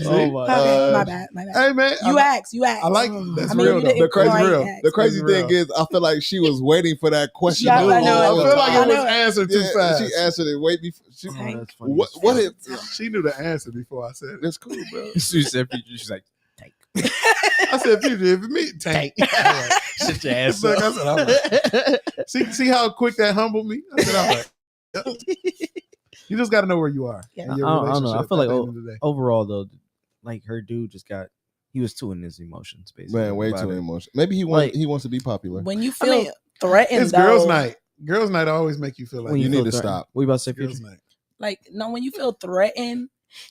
[SPEAKER 5] Oh my.
[SPEAKER 4] My bad.
[SPEAKER 2] Hey man,
[SPEAKER 4] You asked.
[SPEAKER 2] I like that's
[SPEAKER 4] I mean,
[SPEAKER 2] real
[SPEAKER 4] you
[SPEAKER 2] though.
[SPEAKER 4] didn't
[SPEAKER 3] The crazy,
[SPEAKER 4] quite
[SPEAKER 2] real.
[SPEAKER 4] ask.
[SPEAKER 3] the crazy
[SPEAKER 2] That's
[SPEAKER 3] thing
[SPEAKER 2] real.
[SPEAKER 3] is, I feel like she was waiting for that question.
[SPEAKER 4] Yeah, I
[SPEAKER 3] the
[SPEAKER 4] know.
[SPEAKER 2] I
[SPEAKER 3] whole
[SPEAKER 2] feel like
[SPEAKER 3] time.
[SPEAKER 2] it was
[SPEAKER 4] know.
[SPEAKER 2] answered too
[SPEAKER 3] Yeah,
[SPEAKER 2] fast.
[SPEAKER 3] she answered it. Wait before. She,
[SPEAKER 5] Oh, that's funny.
[SPEAKER 3] what if?
[SPEAKER 2] She knew the answer before I said it.
[SPEAKER 3] That's cool, bro.
[SPEAKER 5] She said, she's like, Tank.
[SPEAKER 2] I said, Future, if me, Tank. All right.
[SPEAKER 5] Shut your ass
[SPEAKER 2] Look,
[SPEAKER 5] up.
[SPEAKER 2] I said, all right. See how quick that humbled me? I said, all right. Yep. You just got to know where you are.
[SPEAKER 4] Yeah.
[SPEAKER 2] in your
[SPEAKER 5] I don't know. I
[SPEAKER 2] relationship
[SPEAKER 5] feel like
[SPEAKER 2] at the end of the day.
[SPEAKER 5] overall though, like her dude just got, he was too in his emotions basically.
[SPEAKER 3] Man, way
[SPEAKER 5] about
[SPEAKER 3] too
[SPEAKER 5] it.
[SPEAKER 3] emotional. Maybe he
[SPEAKER 5] Like-
[SPEAKER 3] wants to be popular.
[SPEAKER 4] When you
[SPEAKER 2] I
[SPEAKER 4] feel
[SPEAKER 2] mean,
[SPEAKER 4] threatened,
[SPEAKER 2] It's
[SPEAKER 4] though,
[SPEAKER 2] girls' night. Girls' night always make you feel like
[SPEAKER 5] When
[SPEAKER 3] You
[SPEAKER 5] you
[SPEAKER 3] need
[SPEAKER 5] feel
[SPEAKER 3] to
[SPEAKER 5] threatened.
[SPEAKER 3] stop.
[SPEAKER 5] What you about to say,
[SPEAKER 2] girls'
[SPEAKER 5] Future?
[SPEAKER 2] night.
[SPEAKER 4] like no, when you feel threatened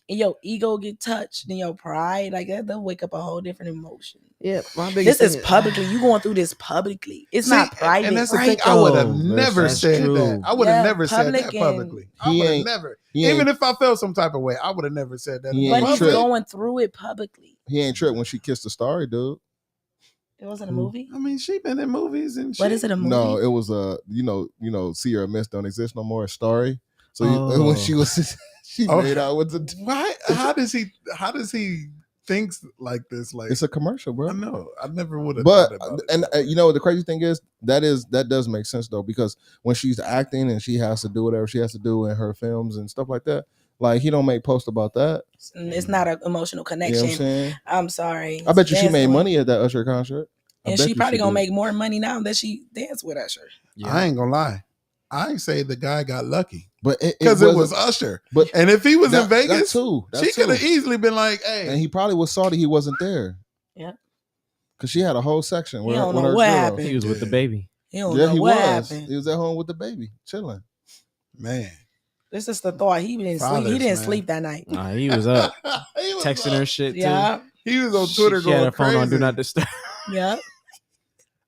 [SPEAKER 4] and your ego get touched, then your pride, like that'll wake up a whole different emotion.
[SPEAKER 5] Yeah, my
[SPEAKER 4] This
[SPEAKER 5] biggest
[SPEAKER 4] is
[SPEAKER 5] thing
[SPEAKER 4] publicly. You going through this publicly. It's
[SPEAKER 2] See,
[SPEAKER 4] not private.
[SPEAKER 2] And that's the
[SPEAKER 5] Right,
[SPEAKER 2] thing. I would have
[SPEAKER 5] though.
[SPEAKER 2] never
[SPEAKER 5] That's
[SPEAKER 2] said
[SPEAKER 5] true.
[SPEAKER 2] that. I would have
[SPEAKER 4] Yeah,
[SPEAKER 2] never said
[SPEAKER 4] public
[SPEAKER 2] that
[SPEAKER 4] and-
[SPEAKER 2] publicly. I
[SPEAKER 3] He
[SPEAKER 2] would have
[SPEAKER 3] ain't-
[SPEAKER 2] never.
[SPEAKER 3] he ain't-
[SPEAKER 2] Even if I felt some type of way, I would have never said that.
[SPEAKER 3] He
[SPEAKER 2] in
[SPEAKER 3] ain't
[SPEAKER 4] But he's
[SPEAKER 2] public.
[SPEAKER 3] tripped.
[SPEAKER 4] going through it publicly.
[SPEAKER 3] He ain't tripped when she kissed the Starry dude.
[SPEAKER 4] It wasn't a movie.
[SPEAKER 2] I mean, she been in movies and shit.
[SPEAKER 4] What is it? A movie?
[SPEAKER 3] No, it was you know, See or Miss don't exist no more. Starry. So
[SPEAKER 5] Oh.
[SPEAKER 3] when she was, she
[SPEAKER 2] Oh.
[SPEAKER 3] made out with the.
[SPEAKER 2] Why? How does he thinks like this? Like
[SPEAKER 3] It's a commercial, bro.
[SPEAKER 2] I know. I never would have.
[SPEAKER 3] But
[SPEAKER 2] thought about
[SPEAKER 3] and
[SPEAKER 2] it.
[SPEAKER 3] you know the crazy thing is that does make sense though, because when she's acting and she has to do whatever she has to do in her films and stuff like that, like he don't make posts about that.
[SPEAKER 4] It's not an emotional
[SPEAKER 3] You know
[SPEAKER 4] connection.
[SPEAKER 3] what I'm saying?
[SPEAKER 4] I'm sorry.
[SPEAKER 3] I bet you she
[SPEAKER 4] Dance
[SPEAKER 3] made
[SPEAKER 4] with-
[SPEAKER 3] money at that Usher concert. I
[SPEAKER 4] and
[SPEAKER 3] bet
[SPEAKER 4] she
[SPEAKER 3] you
[SPEAKER 4] probably gonna
[SPEAKER 3] did.
[SPEAKER 4] make more money now that she danced with Usher.
[SPEAKER 2] I ain't gonna lie. I ain't say the guy got lucky
[SPEAKER 3] But
[SPEAKER 2] because it was
[SPEAKER 3] wasn't-
[SPEAKER 2] Usher.
[SPEAKER 3] But
[SPEAKER 2] And if he was in
[SPEAKER 3] that
[SPEAKER 2] Vegas,
[SPEAKER 3] too. That
[SPEAKER 2] she could have
[SPEAKER 3] too.
[SPEAKER 2] easily been like, "Hey,
[SPEAKER 3] And he probably was salty he wasn't there.
[SPEAKER 4] Yeah.
[SPEAKER 3] Cause she had a whole section with,
[SPEAKER 4] He don't
[SPEAKER 3] with
[SPEAKER 4] know
[SPEAKER 3] her
[SPEAKER 4] what
[SPEAKER 3] girls.
[SPEAKER 4] happened.
[SPEAKER 5] He was with the baby.
[SPEAKER 4] You don't
[SPEAKER 3] Yeah,
[SPEAKER 4] know
[SPEAKER 3] he
[SPEAKER 4] what
[SPEAKER 3] was.
[SPEAKER 4] happened.
[SPEAKER 3] He was at home with the baby, chilling.
[SPEAKER 2] man."
[SPEAKER 4] This is the thought. He didn't sleep. He
[SPEAKER 2] Fathers,
[SPEAKER 4] didn't
[SPEAKER 2] man.
[SPEAKER 4] sleep that night.
[SPEAKER 5] Nah, he was up
[SPEAKER 2] He was
[SPEAKER 5] texting her shit too.
[SPEAKER 4] Yeah.
[SPEAKER 2] He was on Twitter
[SPEAKER 5] She had
[SPEAKER 2] going
[SPEAKER 5] her phone
[SPEAKER 2] crazy.
[SPEAKER 5] on Do Not Disturb.
[SPEAKER 4] Yeah.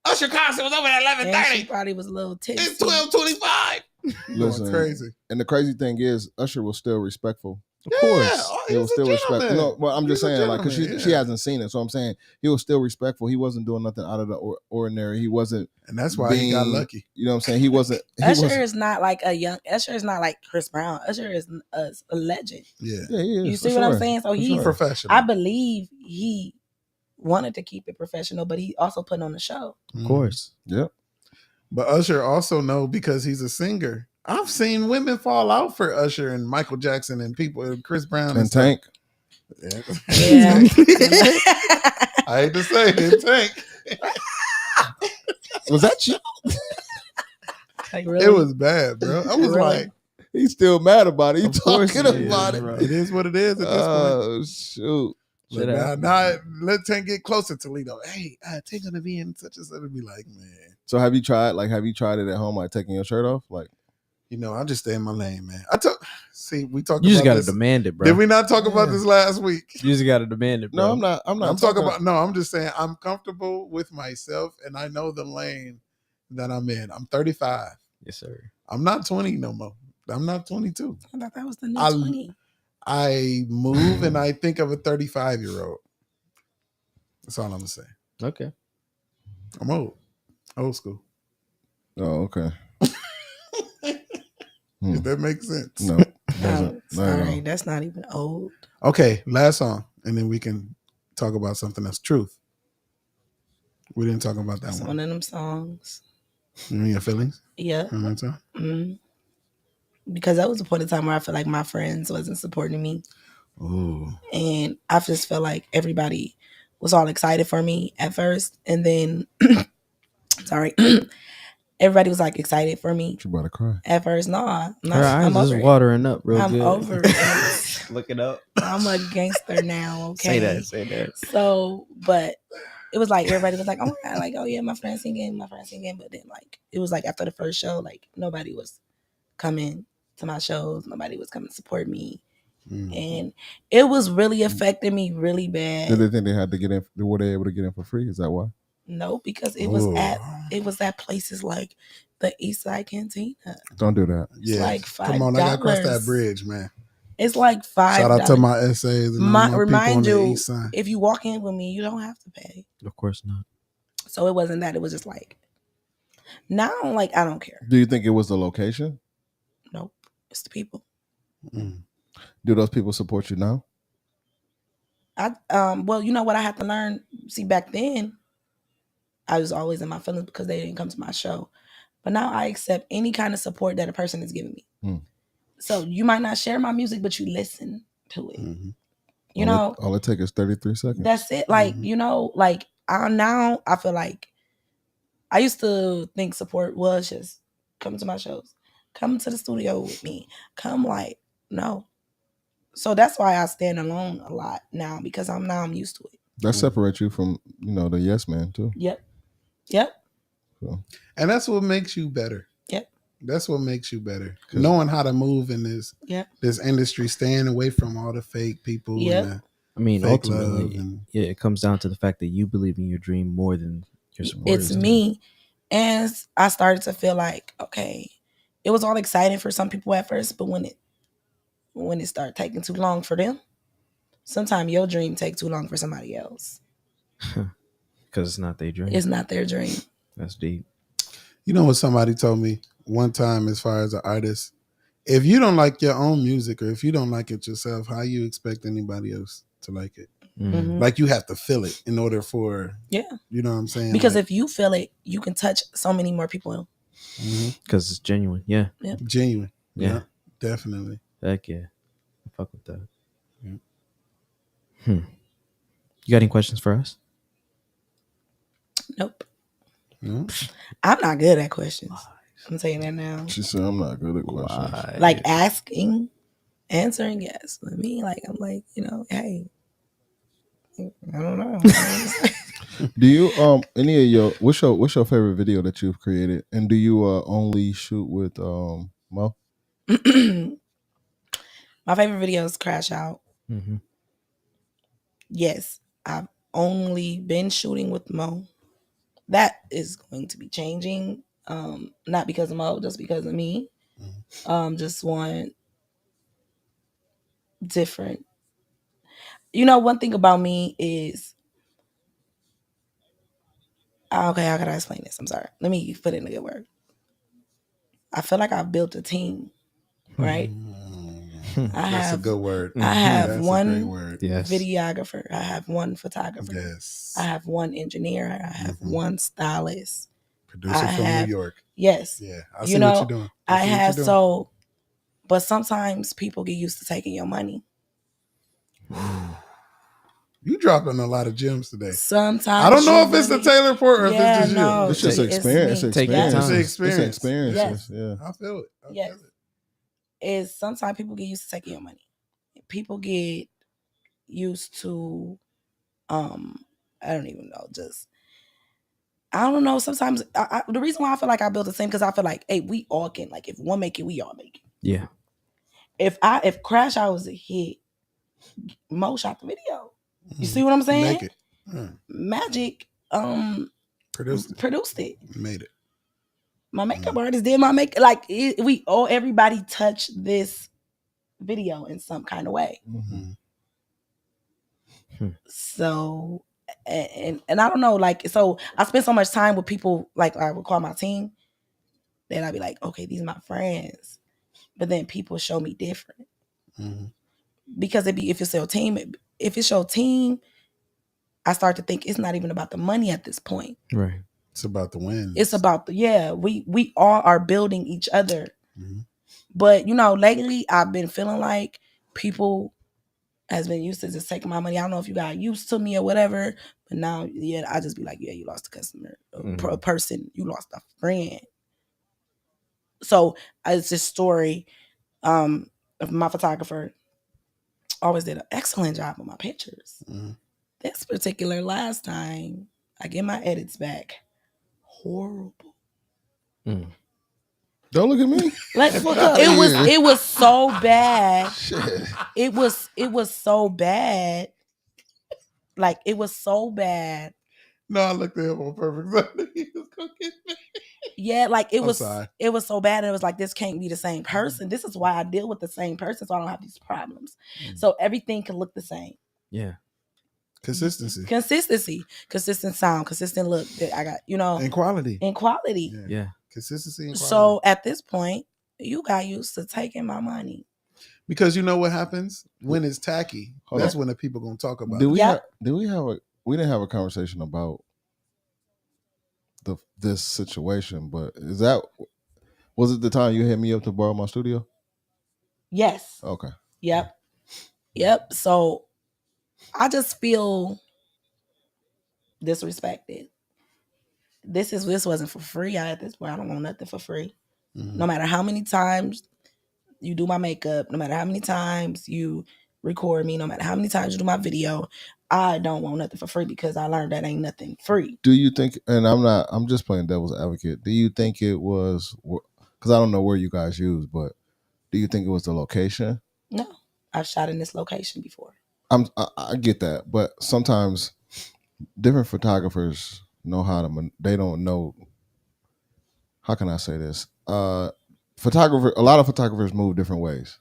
[SPEAKER 2] Usher concert was over at
[SPEAKER 4] And she
[SPEAKER 2] 11:30.
[SPEAKER 4] probably was a little tipsy.
[SPEAKER 2] It's 12:25.
[SPEAKER 3] Listen,
[SPEAKER 2] Going crazy.
[SPEAKER 3] and the crazy thing is, Usher was still respectful
[SPEAKER 5] Of course.
[SPEAKER 2] oh,
[SPEAKER 3] He was
[SPEAKER 2] he's a
[SPEAKER 3] still respectful.
[SPEAKER 2] gentleman.
[SPEAKER 3] No, well, I'm just
[SPEAKER 2] He's a
[SPEAKER 3] saying, like, because
[SPEAKER 2] gentleman,
[SPEAKER 3] she
[SPEAKER 2] yeah.
[SPEAKER 3] hasn't seen it, so I'm saying he was still respectful. He wasn't doing nothing out of the ordinary. He wasn't,
[SPEAKER 2] And that's why he got lucky.
[SPEAKER 3] You know what I'm saying? He wasn't.
[SPEAKER 4] Usher is not like Usher is not like Chris Brown. Usher is a legend.
[SPEAKER 2] Yeah.
[SPEAKER 3] Yeah, he is.
[SPEAKER 4] You
[SPEAKER 3] for
[SPEAKER 4] see what I'm
[SPEAKER 3] sure.
[SPEAKER 4] saying? So
[SPEAKER 3] For
[SPEAKER 4] he's
[SPEAKER 3] sure.
[SPEAKER 2] Professional.
[SPEAKER 4] I believe he wanted to keep it professional, but he also put on the show.
[SPEAKER 5] Of course.
[SPEAKER 3] Yep.
[SPEAKER 2] But Usher also know because he's a singer. I've seen women fall out for Usher and Michael Jackson and people and Chris Brown
[SPEAKER 3] And Tank.
[SPEAKER 2] Yeah.
[SPEAKER 4] Yeah.
[SPEAKER 2] I hate to say it, Tank.
[SPEAKER 3] Was that you?
[SPEAKER 4] Like, really?
[SPEAKER 2] It was bad, bro. I was
[SPEAKER 4] Really?
[SPEAKER 2] like,
[SPEAKER 3] He's still mad about it. He's
[SPEAKER 5] Of course
[SPEAKER 3] talking
[SPEAKER 5] he is,
[SPEAKER 3] about it.
[SPEAKER 5] bro.
[SPEAKER 2] it is what it is at this point.
[SPEAKER 3] Oh shoot!
[SPEAKER 2] Look, now let Tank get closer to Toledo. Hey, Tank gonna be in such and such. And be like, man,
[SPEAKER 3] So have you tried it at home, like taking your shirt off? Like,
[SPEAKER 2] you know, I'll just stay in my lane, man. We talked
[SPEAKER 5] You just
[SPEAKER 2] about
[SPEAKER 5] gotta
[SPEAKER 2] this.
[SPEAKER 5] demand it, bro.
[SPEAKER 2] Did we not talk about this last week?
[SPEAKER 5] You just gotta demand it, bro.
[SPEAKER 3] no, I'm not.
[SPEAKER 2] I'm talking about I'm just saying I'm comfortable with myself and I know the lane that I'm in. I'm 35.
[SPEAKER 5] Yes, sir.
[SPEAKER 2] I'm not 20 no more. I'm not 22.
[SPEAKER 4] I thought that was the new
[SPEAKER 2] I-
[SPEAKER 4] 20.
[SPEAKER 2] I move and I think of a 35-year-old. That's all I'm gonna say.
[SPEAKER 5] Okay.
[SPEAKER 2] I'm old school.
[SPEAKER 3] Oh, okay.
[SPEAKER 2] If that makes sense.
[SPEAKER 3] No,
[SPEAKER 4] Oh,
[SPEAKER 3] doesn't. Not at
[SPEAKER 4] sorry,
[SPEAKER 3] all.
[SPEAKER 4] that's not even old.
[SPEAKER 2] Okay, last song, and then we can talk about something that's truth. We didn't talk about that
[SPEAKER 4] That's
[SPEAKER 2] one.
[SPEAKER 4] one of them songs.
[SPEAKER 2] You know your feelings?
[SPEAKER 4] Yeah.
[SPEAKER 2] You know what I'm saying?
[SPEAKER 4] Mm. Because that was a point in time where I felt like my friends wasn't supporting me.
[SPEAKER 2] Ooh.
[SPEAKER 4] And I just felt like everybody was all excited for me at first. And then, sorry, everybody was like excited for me
[SPEAKER 3] You about to cry?
[SPEAKER 4] at first. No, I'm not.
[SPEAKER 5] Her eyes
[SPEAKER 4] I'm
[SPEAKER 5] is
[SPEAKER 4] over it.
[SPEAKER 5] watering up real
[SPEAKER 4] I'm
[SPEAKER 5] good.
[SPEAKER 4] over it.
[SPEAKER 5] Look it up.
[SPEAKER 4] I'm a gangster now, okay?
[SPEAKER 5] Say that.
[SPEAKER 4] So, but it was like everybody was like, oh my God, like, oh yeah, my friend's singing. But then like it was like after the first show, like nobody was coming to my shows. Nobody was coming to support me. And it was really affecting me really bad.
[SPEAKER 3] Did they think they had to get in? Were they able to get in for free? Is that why?
[SPEAKER 4] No, because it was at places like the Eastside Cantina.
[SPEAKER 3] Don't do that.
[SPEAKER 2] Yeah.
[SPEAKER 4] like $5.
[SPEAKER 2] Come on, I gotta cross that bridge, man.
[SPEAKER 4] It's like $5.
[SPEAKER 2] Shout out to my essays and all my people on
[SPEAKER 4] Remind
[SPEAKER 2] the
[SPEAKER 4] you,
[SPEAKER 2] east side.
[SPEAKER 4] if you walk in with me, you don't have to pay.
[SPEAKER 5] Of course not.
[SPEAKER 4] So it wasn't that. It was just like, now like I don't care.
[SPEAKER 3] Do you think it was the location?
[SPEAKER 4] Nope. It's the people.
[SPEAKER 3] Do those people support you now?
[SPEAKER 4] Well, you know what I had to learn? See, back then, I was always in my feelings because they didn't come to my show. But now I accept any kind of support that a person is giving me. So you might not share my music, but you listen to it. You know,
[SPEAKER 3] all it takes is 33 seconds.
[SPEAKER 4] that's it. Like, you know, like I feel like I used to think support was just come to my shows, come to the studio with me, come like, no. So that's why I stand alone a lot now because I'm used to it.
[SPEAKER 3] That separates you from, the yes man too.
[SPEAKER 4] Yep.
[SPEAKER 3] So.
[SPEAKER 2] And that's what makes you better.
[SPEAKER 4] Yep.
[SPEAKER 2] That's what makes you better. Knowing how to move in this industry, staying away from all the fake people.
[SPEAKER 4] Yep.
[SPEAKER 2] And
[SPEAKER 5] I mean,
[SPEAKER 2] fake
[SPEAKER 5] ultimately,
[SPEAKER 2] love and-
[SPEAKER 5] it comes down to the fact that you believe in your dream more than your supporters.
[SPEAKER 4] It's me. And I started to feel like, okay, it was all exciting for some people at first, but when it started taking too long for them, sometimes your dream takes too long for somebody else.
[SPEAKER 5] Because it's not their dream.
[SPEAKER 4] It's not their dream.
[SPEAKER 5] That's deep.
[SPEAKER 2] You know what somebody told me one time as far as an artist? If you don't like your own music or if you don't like it yourself, how you expect anybody else to like it?
[SPEAKER 4] Mm-hmm.
[SPEAKER 2] Like you have to feel it in order for, you know what I'm saying?
[SPEAKER 4] Because
[SPEAKER 2] like,
[SPEAKER 4] if you feel it, you can touch so many more people.
[SPEAKER 5] Because it's genuine. Yeah.
[SPEAKER 2] Genuine.
[SPEAKER 5] Yeah.
[SPEAKER 2] Definitely.
[SPEAKER 5] Heck yeah. I fuck with that. You got any questions for us?
[SPEAKER 4] Nope.
[SPEAKER 2] No?
[SPEAKER 4] I'm not good at questions. I'm saying that now.
[SPEAKER 3] She said, I'm not good at questions.
[SPEAKER 4] Like asking, answering, yes. With me, like I'm like, hey, I don't know.
[SPEAKER 3] Do you any of your what's your favorite video that you've created? And do you only shoot with Mo?
[SPEAKER 4] My favorite video is Crash Out.
[SPEAKER 5] Mm-hmm.
[SPEAKER 4] Yes, I've only been shooting with Mo. That is going to be changing. Not because of Mo, just because of me. Just want different. You know, one thing about me is, okay, how can I explain this? I'm sorry. Let me put it in a good word. I feel like I've built a team, right?
[SPEAKER 2] That's a good word.
[SPEAKER 4] I have
[SPEAKER 2] That's a great
[SPEAKER 4] one
[SPEAKER 2] word.
[SPEAKER 5] Yes.
[SPEAKER 4] videographer. I have one photographer.
[SPEAKER 2] Yes.
[SPEAKER 4] I have one engineer. I have one stylist.
[SPEAKER 2] Producer from
[SPEAKER 4] have-
[SPEAKER 2] New York.
[SPEAKER 4] Yes.
[SPEAKER 2] Yeah, I
[SPEAKER 4] You
[SPEAKER 2] see
[SPEAKER 4] know,
[SPEAKER 2] what you're doing.
[SPEAKER 4] I
[SPEAKER 2] see what
[SPEAKER 4] have
[SPEAKER 2] you're doing.
[SPEAKER 4] but sometimes people get used to taking your money.
[SPEAKER 2] You dropping a lot of gems today.
[SPEAKER 4] Sometimes
[SPEAKER 2] I don't know
[SPEAKER 4] you
[SPEAKER 2] if it's the
[SPEAKER 4] really-
[SPEAKER 2] Taylor Port or if
[SPEAKER 4] Yeah,
[SPEAKER 2] it's just
[SPEAKER 4] no,
[SPEAKER 2] you.
[SPEAKER 3] It's just
[SPEAKER 4] it's
[SPEAKER 3] experience.
[SPEAKER 4] me.
[SPEAKER 3] It's
[SPEAKER 5] Take your
[SPEAKER 3] experience.
[SPEAKER 5] time.
[SPEAKER 2] It's experience.
[SPEAKER 3] It's experience.
[SPEAKER 4] Yes.
[SPEAKER 3] Yeah.
[SPEAKER 2] I feel it. I
[SPEAKER 4] Yes.
[SPEAKER 2] feel it.
[SPEAKER 4] Is sometimes people get used to taking your money. People get used to I don't even know, just I don't know. Sometimes the reason why I feel like I built the same because I feel like, hey, we all can. Like, if one make it, we all make it.
[SPEAKER 5] Yeah.
[SPEAKER 4] If Crash Out was a hit, Mo shot the video. You see what I'm saying?
[SPEAKER 2] Make it.
[SPEAKER 4] Magic
[SPEAKER 2] Produced it.
[SPEAKER 4] produced it.
[SPEAKER 2] Made it.
[SPEAKER 4] My makeup artist did my makeup. Like we all everybody touched this video in some kind of way.
[SPEAKER 3] Mhm.
[SPEAKER 4] So and I don't know, like, so I spend so much time with people, like I would call my team, that I'd be like, okay, these are my friends. But then people show me different. Because if it's your team, I start to think it's not even about the money at this point.
[SPEAKER 5] Right.
[SPEAKER 2] It's about the wins.
[SPEAKER 4] It's about we all are building each other. But you know, lately I've been feeling like people has been used to just taking my money. I don't know if you got used to me or whatever, but now, yeah, I just be like, yeah, you lost a customer, a person, you lost a friend. So it's this story of my photographer always did an excellent job with my pictures. This particular last time, I get my edits back. Horrible.
[SPEAKER 3] Don't look at me.
[SPEAKER 4] Like it was so bad. It was so bad. Like it was so bad.
[SPEAKER 2] No, I looked at him on purpose. He was cooking.
[SPEAKER 4] Yeah, like it
[SPEAKER 2] I'm
[SPEAKER 4] was
[SPEAKER 2] sorry.
[SPEAKER 4] it was so bad. It was like, this can't be the same person. This is why I deal with the same person, so I don't have these problems. So everything can look the same.
[SPEAKER 5] Yeah.
[SPEAKER 2] Consistency.
[SPEAKER 4] Consistent sound, consistent look that I got, you know,
[SPEAKER 2] And quality.
[SPEAKER 5] Yeah.
[SPEAKER 2] Consistency and quality.
[SPEAKER 4] So at this point, you got used to taking my money.
[SPEAKER 2] Because you know what happens? When it's tacky,
[SPEAKER 3] Hold
[SPEAKER 2] that's
[SPEAKER 3] on.
[SPEAKER 2] when the people gonna talk about
[SPEAKER 3] Do
[SPEAKER 2] it.
[SPEAKER 3] we
[SPEAKER 4] Yep.
[SPEAKER 3] we didn't have a conversation about this situation, but was it the time you hit me up to borrow my studio?
[SPEAKER 4] Yes.
[SPEAKER 3] Okay.
[SPEAKER 4] Yep. So I just feel disrespected. This wasn't for free. At this point, I don't want nothing for free. No matter how many times you do my makeup, no matter how many times you record me, no matter how many times you do my video, I don't want nothing for free because I learned that ain't nothing free.
[SPEAKER 3] Do you think, and I'm just playing devil's advocate, do you think it was, because I don't know where you guys use, but do you think it was the location?
[SPEAKER 4] No, I've shot in this location before.
[SPEAKER 3] I get that, but sometimes different photographers know they don't know, how can I say this? A lot of photographers move different ways.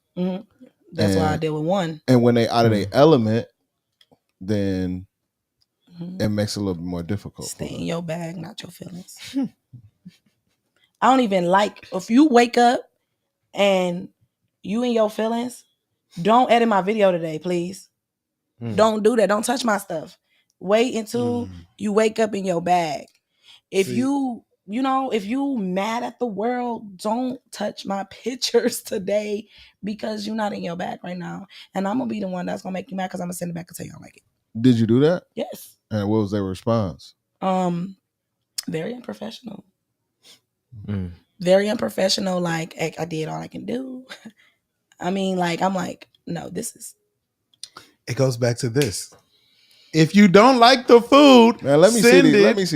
[SPEAKER 4] That's why I deal with one.
[SPEAKER 3] And when they out of their element, then it makes it a little bit more difficult.
[SPEAKER 4] Stay in your bag, not your feelings. I don't even like, if you wake up and you in your feelings, don't edit my video today, please. Don't do that. Don't touch my stuff. Wait until you wake up in your bag. If you mad at the world, don't touch my pictures today because you're not in your bag right now. And I'm gonna be the one that's gonna make you mad because I'm gonna send it back and tell you I don't like it.
[SPEAKER 3] Did you do that?
[SPEAKER 4] Yes.
[SPEAKER 3] And what was their response?
[SPEAKER 4] Very unprofessional. Very unprofessional. Like, I did all I can do. I mean, like, I'm like, no, this is.
[SPEAKER 2] It goes back to this. If you don't like the food,
[SPEAKER 3] Man, let me see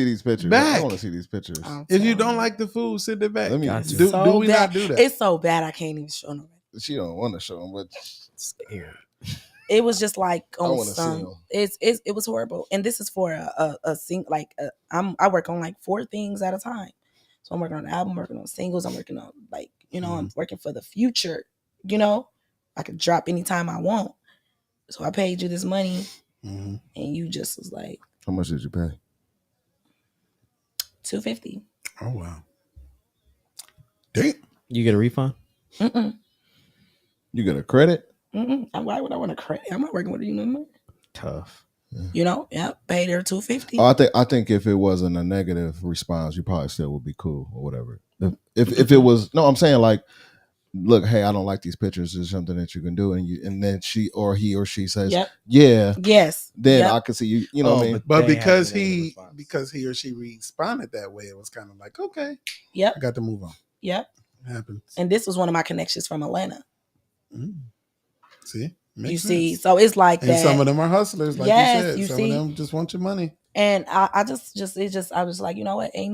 [SPEAKER 3] these pictures.
[SPEAKER 2] back.
[SPEAKER 3] I want to see these pictures.
[SPEAKER 2] If you don't like the food, send it back.
[SPEAKER 3] Let me
[SPEAKER 2] do we not do that?
[SPEAKER 4] It's so bad I can't even show them.
[SPEAKER 3] She don't want to show them, but
[SPEAKER 5] Scared.
[SPEAKER 4] It was just like
[SPEAKER 3] I
[SPEAKER 4] on
[SPEAKER 3] wanna see
[SPEAKER 4] some.
[SPEAKER 3] 'em.
[SPEAKER 4] It was horrible, and this is for a sing like I work on like 4 things at a time. So I'm working on an album, working on singles, I'm working on, like, I'm working for the future, I could drop anytime I want. So I paid you this money,
[SPEAKER 2] Mhm.
[SPEAKER 4] and you just was like
[SPEAKER 3] How much did you pay?
[SPEAKER 4] $250.
[SPEAKER 2] Oh wow. Damn.
[SPEAKER 5] You get a refund?
[SPEAKER 4] Mm-mm.
[SPEAKER 3] You get a credit?
[SPEAKER 4] Mm-mm. Why would I want to credit? I'm not working with you no more.
[SPEAKER 5] Tough.
[SPEAKER 4] You know, yeah, paid her $250.
[SPEAKER 3] Oh, I think if it wasn't a negative response, you probably still would be cool or whatever. If it was, no, I'm saying like, look, hey, I don't like these pictures. Is something that you can do, and then she or he or she says,
[SPEAKER 4] Yep.
[SPEAKER 3] yeah,
[SPEAKER 4] Yes.
[SPEAKER 3] then
[SPEAKER 4] Yep.
[SPEAKER 3] I could see you. You know what I mean?
[SPEAKER 2] But
[SPEAKER 5] They
[SPEAKER 2] because
[SPEAKER 5] had a negative
[SPEAKER 2] he
[SPEAKER 5] response.
[SPEAKER 2] or she responded that way, it was kind of like, okay,
[SPEAKER 4] Yep.
[SPEAKER 2] I got to move on.
[SPEAKER 4] Yep.
[SPEAKER 2] It happens.
[SPEAKER 4] And this was one of my connections from Atlanta.
[SPEAKER 2] See,
[SPEAKER 4] You
[SPEAKER 2] makes
[SPEAKER 4] see,
[SPEAKER 2] sense.
[SPEAKER 4] so it's like
[SPEAKER 2] And
[SPEAKER 4] that.
[SPEAKER 2] some of them are hustlers, like
[SPEAKER 4] Yes,
[SPEAKER 2] you said.
[SPEAKER 4] you
[SPEAKER 2] Some
[SPEAKER 4] see.
[SPEAKER 2] of them just want your money.
[SPEAKER 4] And I was like, you know what? You're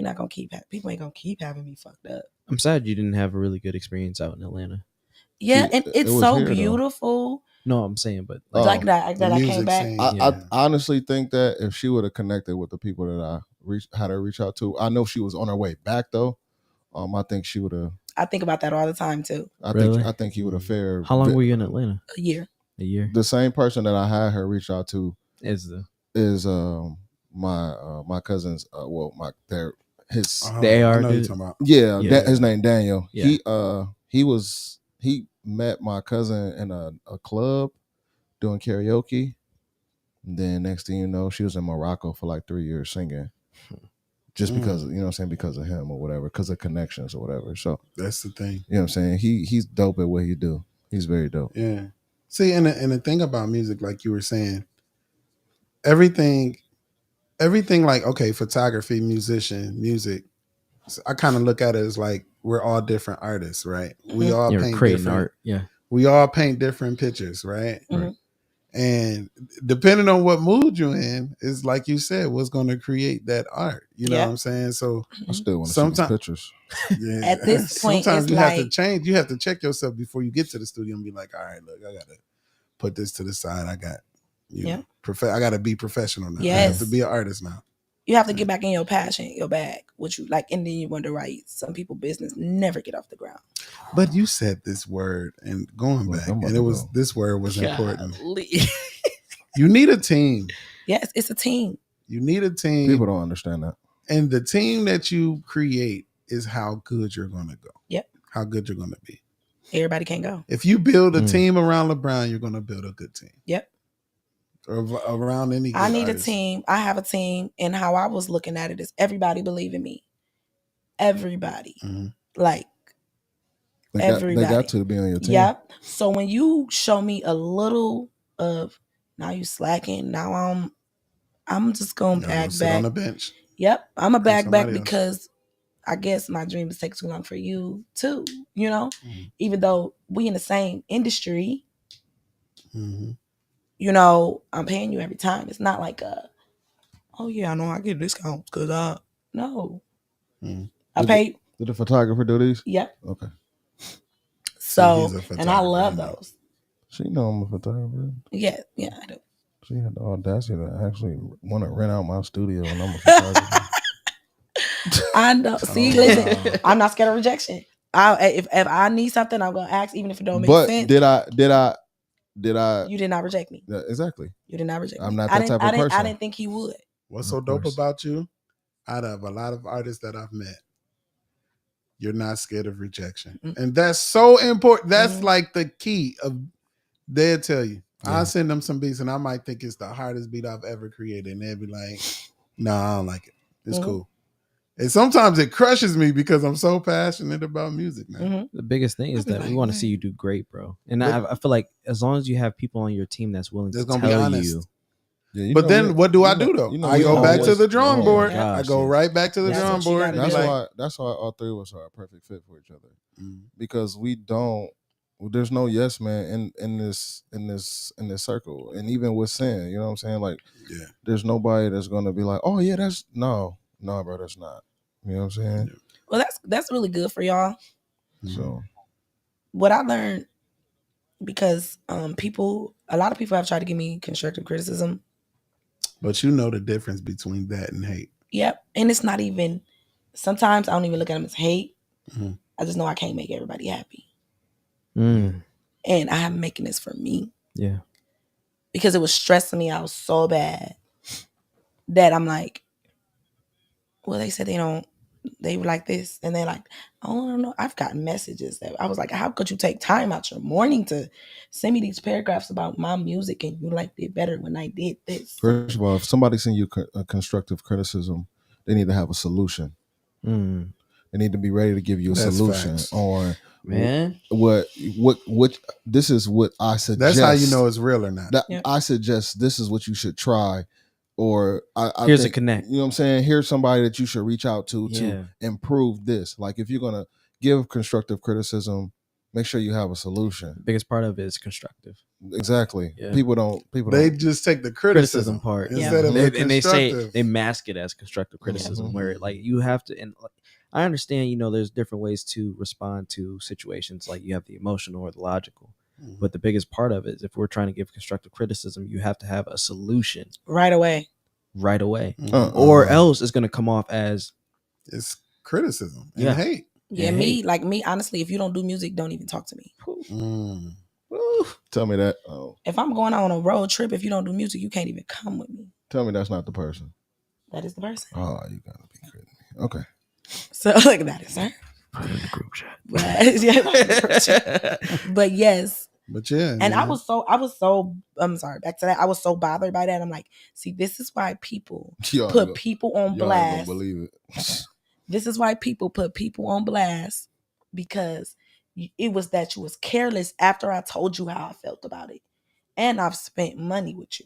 [SPEAKER 4] not gonna keep people ain't gonna keep having me fucked up.
[SPEAKER 5] I'm sad you didn't have a really good experience out in Atlanta.
[SPEAKER 4] Yeah,
[SPEAKER 3] See,
[SPEAKER 4] and
[SPEAKER 3] it
[SPEAKER 4] it's
[SPEAKER 3] was
[SPEAKER 4] so
[SPEAKER 3] here, though.
[SPEAKER 4] beautiful.
[SPEAKER 5] No, I'm saying, but
[SPEAKER 3] Oh.
[SPEAKER 5] like,
[SPEAKER 4] Like that
[SPEAKER 2] The
[SPEAKER 4] I came
[SPEAKER 2] music
[SPEAKER 4] back.
[SPEAKER 2] scene.
[SPEAKER 3] I
[SPEAKER 2] Yeah.
[SPEAKER 3] honestly think that if she would have connected with the people that I had her reach out to, I know she was on her way back though. I think she would have.
[SPEAKER 4] I think about that all the time too.
[SPEAKER 5] Really?
[SPEAKER 3] I think he would have fared.
[SPEAKER 5] how long were you in Atlanta?
[SPEAKER 4] A year.
[SPEAKER 5] A year.
[SPEAKER 3] The same person that I had her reach out to
[SPEAKER 5] Is the
[SPEAKER 3] is my cousin's his
[SPEAKER 5] The
[SPEAKER 2] I
[SPEAKER 5] AR
[SPEAKER 2] know you're
[SPEAKER 5] dude?
[SPEAKER 2] talking about.
[SPEAKER 3] yeah,
[SPEAKER 5] Yeah.
[SPEAKER 3] his name Daniel.
[SPEAKER 5] Yeah.
[SPEAKER 3] He met my cousin in a club doing karaoke. And then next thing you know, she was in Morocco for like 3 years singing. Just because, you know what I'm saying, because of him or whatever, because of connections or whatever. So
[SPEAKER 2] That's the thing.
[SPEAKER 3] you know what I'm saying? He's dope at what he do. He's very dope.
[SPEAKER 2] Yeah. See, and the thing about music, like you were saying, everything like, okay, photography, musician, music, so I kind of look at it as like we're all different artists, right? We all
[SPEAKER 5] You're
[SPEAKER 2] paint
[SPEAKER 5] creating
[SPEAKER 2] different
[SPEAKER 5] art. Yeah.
[SPEAKER 2] we all paint different pictures, right?
[SPEAKER 4] Mhm.
[SPEAKER 2] And depending on what mood you're in, is like you said, what's going to create that art. You know
[SPEAKER 4] Yeah.
[SPEAKER 2] what I'm saying? So
[SPEAKER 3] I still want to see these
[SPEAKER 2] Sometime-
[SPEAKER 3] pictures.
[SPEAKER 2] yeah,
[SPEAKER 4] At this point,
[SPEAKER 2] sometimes
[SPEAKER 4] it's
[SPEAKER 2] you have to
[SPEAKER 4] like-
[SPEAKER 2] change. You have to check yourself before you get to the studio and be like, all right, look, I got to put this to the side. I got,
[SPEAKER 4] Yeah.
[SPEAKER 2] I got to be professional now. I
[SPEAKER 4] Yes.
[SPEAKER 2] have to be an artist now.
[SPEAKER 4] You have to get back in your passion, your bag, what you like, and then you wonder why some people business never get off the ground.
[SPEAKER 2] But you said this word, and going
[SPEAKER 3] Look,
[SPEAKER 2] back,
[SPEAKER 3] I'm about
[SPEAKER 2] and it
[SPEAKER 3] to
[SPEAKER 2] was
[SPEAKER 3] go.
[SPEAKER 2] this word was important.
[SPEAKER 5] Golly.
[SPEAKER 2] You need a team.
[SPEAKER 4] Yes, it's a team.
[SPEAKER 2] You need a team,
[SPEAKER 3] People don't understand that.
[SPEAKER 2] and the team that you create is how good you're going to go.
[SPEAKER 4] Yep.
[SPEAKER 2] How good you're going to be.
[SPEAKER 4] Everybody can't go.
[SPEAKER 2] If you build a
[SPEAKER 5] Mm.
[SPEAKER 2] team around LeBron, you're going to build a good team.
[SPEAKER 4] Yep.
[SPEAKER 2] Or around any. Good
[SPEAKER 4] I need
[SPEAKER 2] artist.
[SPEAKER 4] a team. I have a team, and how I was looking at it is everybody believe in me. Everybody,
[SPEAKER 2] Mhm.
[SPEAKER 4] like
[SPEAKER 3] They
[SPEAKER 4] everybody.
[SPEAKER 3] got to be on your team.
[SPEAKER 4] Yep. So when you show me a little of now you slacking, now I'm just gonna
[SPEAKER 2] You're
[SPEAKER 4] back
[SPEAKER 2] sit on the
[SPEAKER 4] back.
[SPEAKER 2] bench.
[SPEAKER 4] Yep, I'm a back back
[SPEAKER 2] somebody else.
[SPEAKER 4] because I guess my dreams take too long for you too. You know,
[SPEAKER 2] Mhm.
[SPEAKER 4] even though we in the same industry,
[SPEAKER 2] Mm-hmm.
[SPEAKER 4] you know, I'm paying you every time. It's not like oh yeah, I know I get discounts because no,
[SPEAKER 2] Mhm.
[SPEAKER 4] I paid.
[SPEAKER 3] Did the photographer do these?
[SPEAKER 4] Yep.
[SPEAKER 3] Okay.
[SPEAKER 4] So
[SPEAKER 2] he's a
[SPEAKER 4] and I
[SPEAKER 2] photographer,
[SPEAKER 4] love
[SPEAKER 2] you know.
[SPEAKER 4] those.
[SPEAKER 3] She know I'm a photographer.
[SPEAKER 4] Yeah, I do.
[SPEAKER 3] She had the audacity to actually want to rent out my studio and I'm a photographer.
[SPEAKER 4] I know. See,
[SPEAKER 2] Oh,
[SPEAKER 4] listen,
[SPEAKER 2] wow.
[SPEAKER 4] I'm not scared of rejection. If I need something, I'm gonna ask, even if it don't make
[SPEAKER 3] But
[SPEAKER 4] sense.
[SPEAKER 3] did I
[SPEAKER 4] You did not reject me.
[SPEAKER 3] yeah, exactly.
[SPEAKER 4] You did not reject me.
[SPEAKER 3] I'm not
[SPEAKER 4] I
[SPEAKER 3] that
[SPEAKER 4] didn't,
[SPEAKER 3] type of
[SPEAKER 4] I didn't, I
[SPEAKER 3] person.
[SPEAKER 4] didn't think he would.
[SPEAKER 2] What's
[SPEAKER 3] Of
[SPEAKER 2] so dope
[SPEAKER 3] course.
[SPEAKER 2] about you? Out of a lot of artists that I've met, you're not scared of rejection,
[SPEAKER 4] Mm.
[SPEAKER 2] and that's so important. That's
[SPEAKER 4] Mhm.
[SPEAKER 2] like the key of. They'll tell you.
[SPEAKER 5] Yeah.
[SPEAKER 2] I'll send them some beats, and I might think it's the hardest beat I've ever created, and they'll be like, "No, I don't like it. It's
[SPEAKER 4] Mhm.
[SPEAKER 2] cool." And sometimes it crushes me because I'm so passionate about music now.
[SPEAKER 4] Mhm.
[SPEAKER 5] The biggest thing is
[SPEAKER 2] I'd be
[SPEAKER 5] that we
[SPEAKER 2] like,
[SPEAKER 5] want to see
[SPEAKER 2] man.
[SPEAKER 5] you do great, bro. And
[SPEAKER 2] But-
[SPEAKER 5] I feel like as long as you have people on your team that's willing
[SPEAKER 2] That's
[SPEAKER 5] to
[SPEAKER 2] gonna be
[SPEAKER 5] tell
[SPEAKER 2] honest.
[SPEAKER 5] you,
[SPEAKER 3] Yeah, you
[SPEAKER 2] But
[SPEAKER 3] know,
[SPEAKER 2] then what do I
[SPEAKER 3] you know-
[SPEAKER 2] do though?
[SPEAKER 3] you know,
[SPEAKER 2] I
[SPEAKER 3] we
[SPEAKER 2] go back to
[SPEAKER 3] always-
[SPEAKER 2] the drawing
[SPEAKER 3] oh,
[SPEAKER 2] board.
[SPEAKER 5] gosh,
[SPEAKER 2] I go
[SPEAKER 5] yes.
[SPEAKER 2] right back to the
[SPEAKER 4] That's
[SPEAKER 2] drawing
[SPEAKER 4] what you
[SPEAKER 2] board.
[SPEAKER 4] gotta
[SPEAKER 2] And
[SPEAKER 4] do.
[SPEAKER 2] be
[SPEAKER 3] That's
[SPEAKER 2] like,
[SPEAKER 3] why all three of us are a perfect fit for each other.
[SPEAKER 2] Mm.
[SPEAKER 3] Because we don't there's no yes man in this circle. And even with sin, you know what I'm saying? Like
[SPEAKER 2] yeah.
[SPEAKER 3] there's nobody that's gonna be like, oh yeah, that's no, bro, that's not. You know what I'm saying?
[SPEAKER 4] Well, that's really good for y'all.
[SPEAKER 3] So
[SPEAKER 4] What I learned, because a lot of people have tried to give me constructive criticism.
[SPEAKER 2] But you know the difference between that and hate.
[SPEAKER 4] Yep, and it's not even. Sometimes I don't even look at them as hate.
[SPEAKER 2] Mhm.
[SPEAKER 4] I just know I can't make everybody happy.
[SPEAKER 5] Mm.
[SPEAKER 4] and I'm making this for me.
[SPEAKER 5] Yeah.
[SPEAKER 4] Because it was stressing me out so bad that I'm like, well, they said they were like this, and they're like, I don't know. I've gotten messages that I was like, how could you take time out your morning to send me these paragraphs about my music and you liked it better when I did this?
[SPEAKER 3] First of all, if somebody sends you a constructive criticism, they need to have a solution.
[SPEAKER 5] Mm.
[SPEAKER 3] They need to be ready to give you a
[SPEAKER 2] That's
[SPEAKER 3] solution
[SPEAKER 2] facts.
[SPEAKER 3] on
[SPEAKER 5] Man.
[SPEAKER 3] what this is what I suggest.
[SPEAKER 2] That's how you know it's real or not.
[SPEAKER 3] That
[SPEAKER 4] Yep.
[SPEAKER 3] I suggest this is what you should try, or I
[SPEAKER 5] Here's a
[SPEAKER 3] think,
[SPEAKER 5] connect.
[SPEAKER 3] You know what I'm saying? Here's somebody that you should reach out to
[SPEAKER 5] Yeah.
[SPEAKER 3] improve this. Like if you're gonna give constructive criticism, make sure you have a solution.
[SPEAKER 5] The biggest part of it is constructive.
[SPEAKER 3] Exactly.
[SPEAKER 5] Yeah.
[SPEAKER 3] People don't.
[SPEAKER 2] They just take the criticism
[SPEAKER 5] part
[SPEAKER 2] instead of
[SPEAKER 5] They-
[SPEAKER 2] the
[SPEAKER 5] and they say
[SPEAKER 2] constructive.
[SPEAKER 5] they mask it as constructive criticism,
[SPEAKER 3] Mhm.
[SPEAKER 5] where like you have to. And like, I understand, there's different ways to respond to situations. Like you have the emotional or the logical.
[SPEAKER 2] Mhm.
[SPEAKER 5] But the biggest part of it is if we're trying to give constructive criticism, you have to have a solution
[SPEAKER 4] Right away.
[SPEAKER 5] right away,
[SPEAKER 2] Mhm.
[SPEAKER 5] or else it's going to come off as
[SPEAKER 2] It's criticism and
[SPEAKER 5] Yeah.
[SPEAKER 2] hate.
[SPEAKER 4] Yeah,
[SPEAKER 5] Yeah,
[SPEAKER 4] me, honestly, if you don't do music, don't even talk to me.
[SPEAKER 2] Mm.
[SPEAKER 3] tell me that. Oh,
[SPEAKER 4] If I'm going on a road trip, if you don't do music, you can't even come with me.
[SPEAKER 3] tell me that's not the person.
[SPEAKER 4] That is the person.
[SPEAKER 3] Oh, you gotta be kidding me. Okay.
[SPEAKER 4] So look at that, is her.
[SPEAKER 5] put in the group chat.
[SPEAKER 4] But yes.
[SPEAKER 2] But yeah,
[SPEAKER 4] And
[SPEAKER 2] yeah.
[SPEAKER 4] I was so I'm sorry, back to that. I was so bothered by that. I'm like, see, this is why people
[SPEAKER 3] Y'all
[SPEAKER 4] put
[SPEAKER 3] ain't gonna-
[SPEAKER 4] people on
[SPEAKER 3] y'all ain't gonna
[SPEAKER 4] blast.
[SPEAKER 3] believe it.
[SPEAKER 4] This is why people put people on blast, because it was that you was careless after I told you how I felt about it. And I've spent money with you.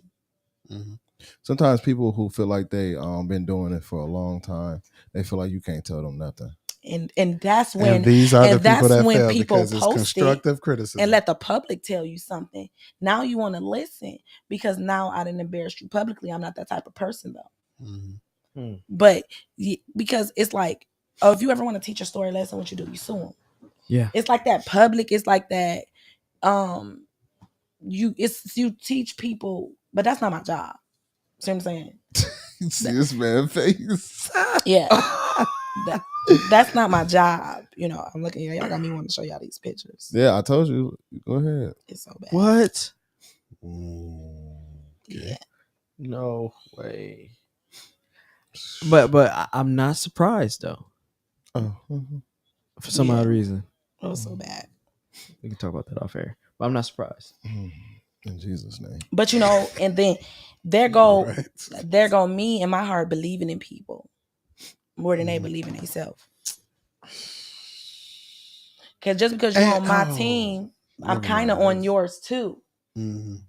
[SPEAKER 2] Mhm.
[SPEAKER 3] Sometimes people who feel like they been doing it for a long time, they feel like you can't tell them nothing.
[SPEAKER 4] And that's when
[SPEAKER 2] And these are the
[SPEAKER 4] and that's
[SPEAKER 2] people that
[SPEAKER 4] when
[SPEAKER 2] fail
[SPEAKER 4] people
[SPEAKER 2] because it's
[SPEAKER 4] post it
[SPEAKER 2] constructive criticism.
[SPEAKER 4] and let the public tell you something. Now you want to listen because now I didn't embarrass you publicly. I'm not that type of person though.
[SPEAKER 2] Mhm.
[SPEAKER 4] But because it's like, oh, if you ever want to teach a story lesson, what you do, you sue them.
[SPEAKER 5] Yeah.
[SPEAKER 4] It's like that public. It's like that. You teach people, but that's not my job. See what I'm saying?
[SPEAKER 3] You see this man's face.
[SPEAKER 4] Yeah. That's not my job. I'm looking at y'all got me wanting to show y'all these pictures.
[SPEAKER 3] Yeah, I told you. Go ahead.
[SPEAKER 4] It's so bad.
[SPEAKER 5] What?
[SPEAKER 4] Yeah.
[SPEAKER 5] No way. But I'm not surprised though.
[SPEAKER 3] Oh,
[SPEAKER 5] For some odd reason.
[SPEAKER 4] It was so bad.
[SPEAKER 5] We can talk about that off air. But I'm not surprised.
[SPEAKER 3] in Jesus' name.
[SPEAKER 4] But and then there go
[SPEAKER 2] Right.
[SPEAKER 4] me in my heart believing in people more than they believe in themselves. Because just because you're on my team, I'm
[SPEAKER 2] never
[SPEAKER 4] kind of
[SPEAKER 2] mind.
[SPEAKER 4] on yours too.
[SPEAKER 2] Mhm.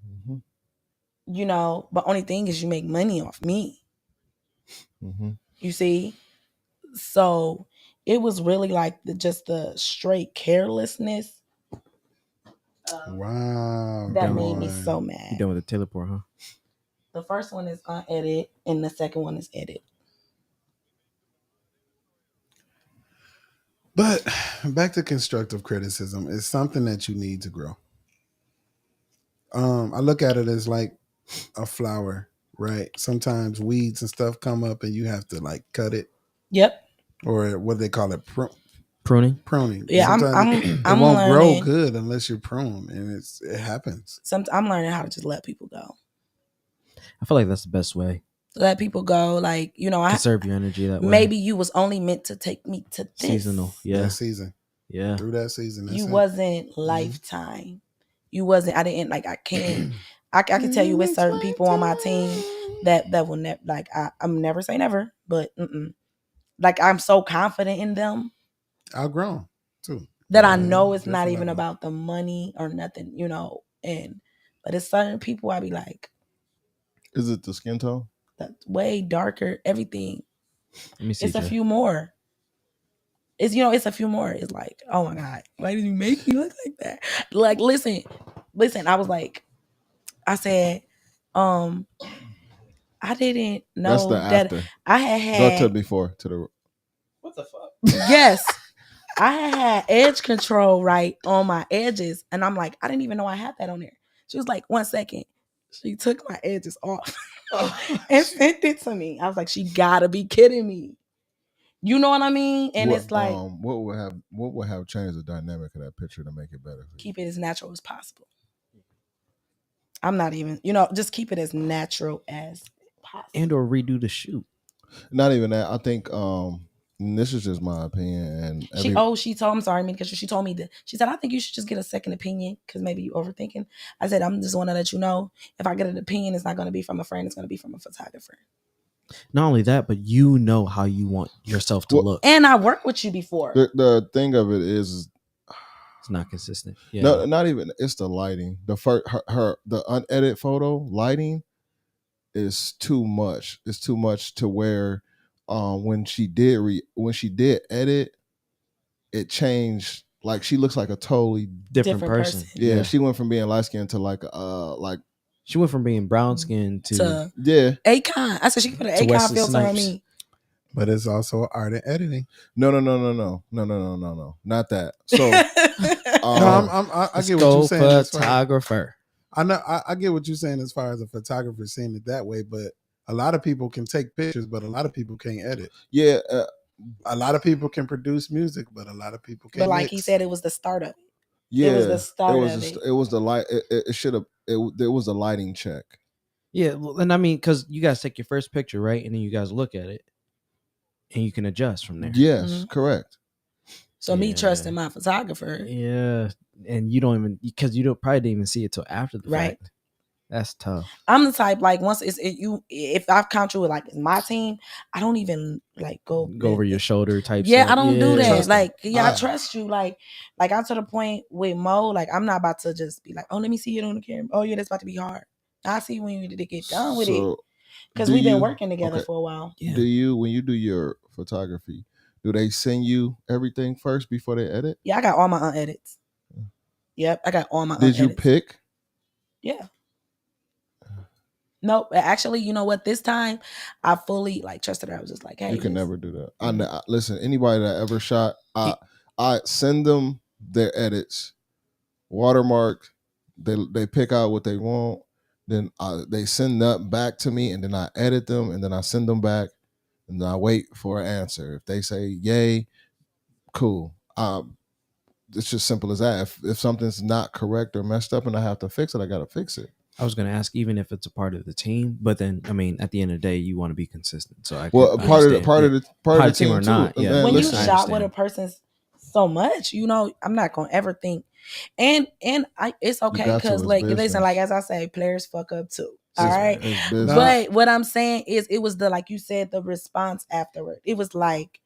[SPEAKER 4] But only thing is you make money off me.
[SPEAKER 3] Mm-hmm.
[SPEAKER 4] You see? So it was really like just the straight carelessness
[SPEAKER 2] Wow.
[SPEAKER 4] that
[SPEAKER 5] Done
[SPEAKER 4] made me
[SPEAKER 2] boy.
[SPEAKER 4] so
[SPEAKER 5] You
[SPEAKER 4] mad.
[SPEAKER 5] done with the teleport, huh?
[SPEAKER 4] The first one is unedited and the second one is edited.
[SPEAKER 2] But back to constructive criticism, it's something that you need to grow. I look at it as like a flower, right? Sometimes weeds and stuff come up and you have to like cut it,
[SPEAKER 4] Yep.
[SPEAKER 2] or what they call it,
[SPEAKER 5] Pruning.
[SPEAKER 2] pruning.
[SPEAKER 4] Yeah,
[SPEAKER 2] Sometimes it
[SPEAKER 4] I'm
[SPEAKER 2] won't grow
[SPEAKER 4] learning.
[SPEAKER 2] good unless you prune, and it happens.
[SPEAKER 4] I'm learning how to just let people go.
[SPEAKER 5] I feel like that's the best way.
[SPEAKER 4] Let people go. Like,
[SPEAKER 5] Conserve your energy that way.
[SPEAKER 4] maybe you was only meant to take me to this.
[SPEAKER 5] Seasonal. Yeah.
[SPEAKER 2] That season,
[SPEAKER 5] Yeah.
[SPEAKER 2] through that season, that's
[SPEAKER 4] You
[SPEAKER 2] it.
[SPEAKER 4] wasn't lifetime. You wasn't. I didn't like. I can't. I can tell you with certain people on my team that will never. Like I'm never say never, but like I'm so confident in them
[SPEAKER 2] outgrown too.
[SPEAKER 4] that I know it's not
[SPEAKER 2] Different
[SPEAKER 4] even
[SPEAKER 2] level.
[SPEAKER 4] about the money or nothing. But it's certain people I be like,
[SPEAKER 3] Is it the skin tone?
[SPEAKER 4] that's way darker. Everything.
[SPEAKER 5] Let me see.
[SPEAKER 4] It's a few more. It's a few more. It's like, oh my God, why did you make me look like that? Like, listen. I was like, I said, I didn't know
[SPEAKER 3] That's the
[SPEAKER 4] that
[SPEAKER 3] after.
[SPEAKER 4] I had
[SPEAKER 3] Go to before to the.
[SPEAKER 6] What the fuck?
[SPEAKER 4] yes, I had edge control right on my edges, and I'm like, I didn't even know I had that on there. She was like, 1 second. She took my edges off and sent it to me. I was like, she gotta be kidding me. You know what I mean? And it's like
[SPEAKER 3] what would have changed the dynamic of that picture to make it better for you?
[SPEAKER 4] keep it as natural as possible. I'm not even, just keep it as natural as possible.
[SPEAKER 5] And or redo the shoot.
[SPEAKER 3] Not even that. I think and this is just my opinion. And
[SPEAKER 4] she told, I'm sorry, because she told me that, she said, I think you should just get a second opinion because maybe you overthinking. I said, I'm just want to let you know, if I get an opinion, it's not going to be from a friend, it's going to be from a photographer.
[SPEAKER 5] Not only that, but you know how you want yourself to look.
[SPEAKER 4] And I worked with you before.
[SPEAKER 3] The thing of it is
[SPEAKER 5] it's not consistent. Yeah.
[SPEAKER 3] No, not even. It's the lighting. The first the unedited photo lighting is too much. It's too much to where when she did edit, it changed. Like she looks like a totally
[SPEAKER 5] different person.
[SPEAKER 3] Yeah, she went from being light skinned to like
[SPEAKER 5] she went from being brown skinned to
[SPEAKER 4] Akon. I said she put an Akon filter on me.
[SPEAKER 2] But it's also art and editing.
[SPEAKER 3] No, not that. So
[SPEAKER 2] I get what you're saying.
[SPEAKER 5] Photographer.
[SPEAKER 2] I know I get what you're saying as far as a photographer seeing it that way, but a lot of people can take pictures, but a lot of people can't edit.
[SPEAKER 3] Yeah,
[SPEAKER 2] a lot of people can produce music, but a lot of people can't.
[SPEAKER 4] But like he said, it was the start of it.
[SPEAKER 3] Yeah,
[SPEAKER 4] it was the start of it.
[SPEAKER 3] It was the light. It should have. There was a lighting check.
[SPEAKER 5] Yeah, and I mean, because you guys take your first picture, right, and then you guys look at it, and you can adjust from there.
[SPEAKER 3] Yes, correct.
[SPEAKER 4] So me trusting my photographer.
[SPEAKER 5] Yeah, and you don't even, because you probably didn't even see it till after the fact. That's tough.
[SPEAKER 4] I'm the type, like, once if I count you with like my team, I don't even like go
[SPEAKER 5] over your shoulder type.
[SPEAKER 4] Yeah, stuff. I don't do that. Like, I trust you. Like I'm to the point with Mo. Like, I'm not about to just be like, oh, let me see it on the camera. Oh yeah, that's about to be hard. I see when you need to get done with it, because we've been working together for a while.
[SPEAKER 5] Yeah.
[SPEAKER 3] Do you, when you do your photography, do they send you everything first before they edit?
[SPEAKER 4] Yeah, I got all my unedits. Yep, I got all my.
[SPEAKER 3] Did you pick?
[SPEAKER 4] Yeah. Nope. Actually, you know what? This time, I fully trusted her. I was just like, "Hey,
[SPEAKER 3] you can never do that." I listen. Anybody that ever shot, I send them their edits, watermarked. They pick out what they want. Then they send that back to me, and then I edit them, and then I send them back, and then I wait for an answer. If they say yay, cool. It's just simple as that. If something's not correct or messed up, and I have to fix it, I gotta fix it.
[SPEAKER 5] I was going to ask, even if it's a part of the team, but then I mean, at the end of the day, you want to be consistent. So
[SPEAKER 3] part of the team or not.
[SPEAKER 5] Yeah.
[SPEAKER 4] When you shot with a person so much, I'm not gonna ever think. And it's okay because listen, as I say, players fuck up too. All right, but what I'm saying is, it was like you said, the response afterward. It was like,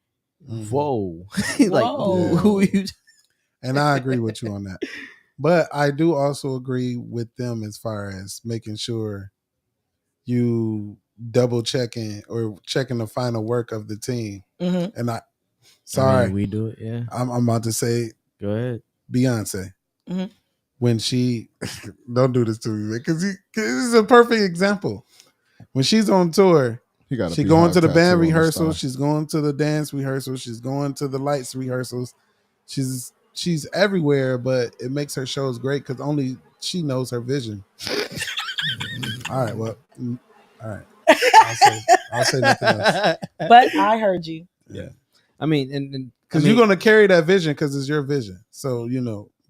[SPEAKER 5] whoa,
[SPEAKER 2] who you? And I agree with you on that. But I do also agree with them as far as making sure you double checking or checking the final work of the team.
[SPEAKER 4] Mm-hmm.
[SPEAKER 2] And sorry,
[SPEAKER 5] we do it. Yeah,
[SPEAKER 2] I'm about to say,
[SPEAKER 5] go ahead,
[SPEAKER 2] Beyonce.
[SPEAKER 4] Mm-hmm.
[SPEAKER 2] When she don't do this to me, because this is a perfect example. When she's on tour, she's going to the band rehearsal, she's going to the dance rehearsal, she's going to the lights rehearsals. She's everywhere, but it makes her shows great because only she knows her vision. All right, well, all right. I'll say nothing else.
[SPEAKER 4] But I heard you.
[SPEAKER 2] Yeah,
[SPEAKER 5] I mean,
[SPEAKER 2] because you're gonna carry that vision because it's your vision. So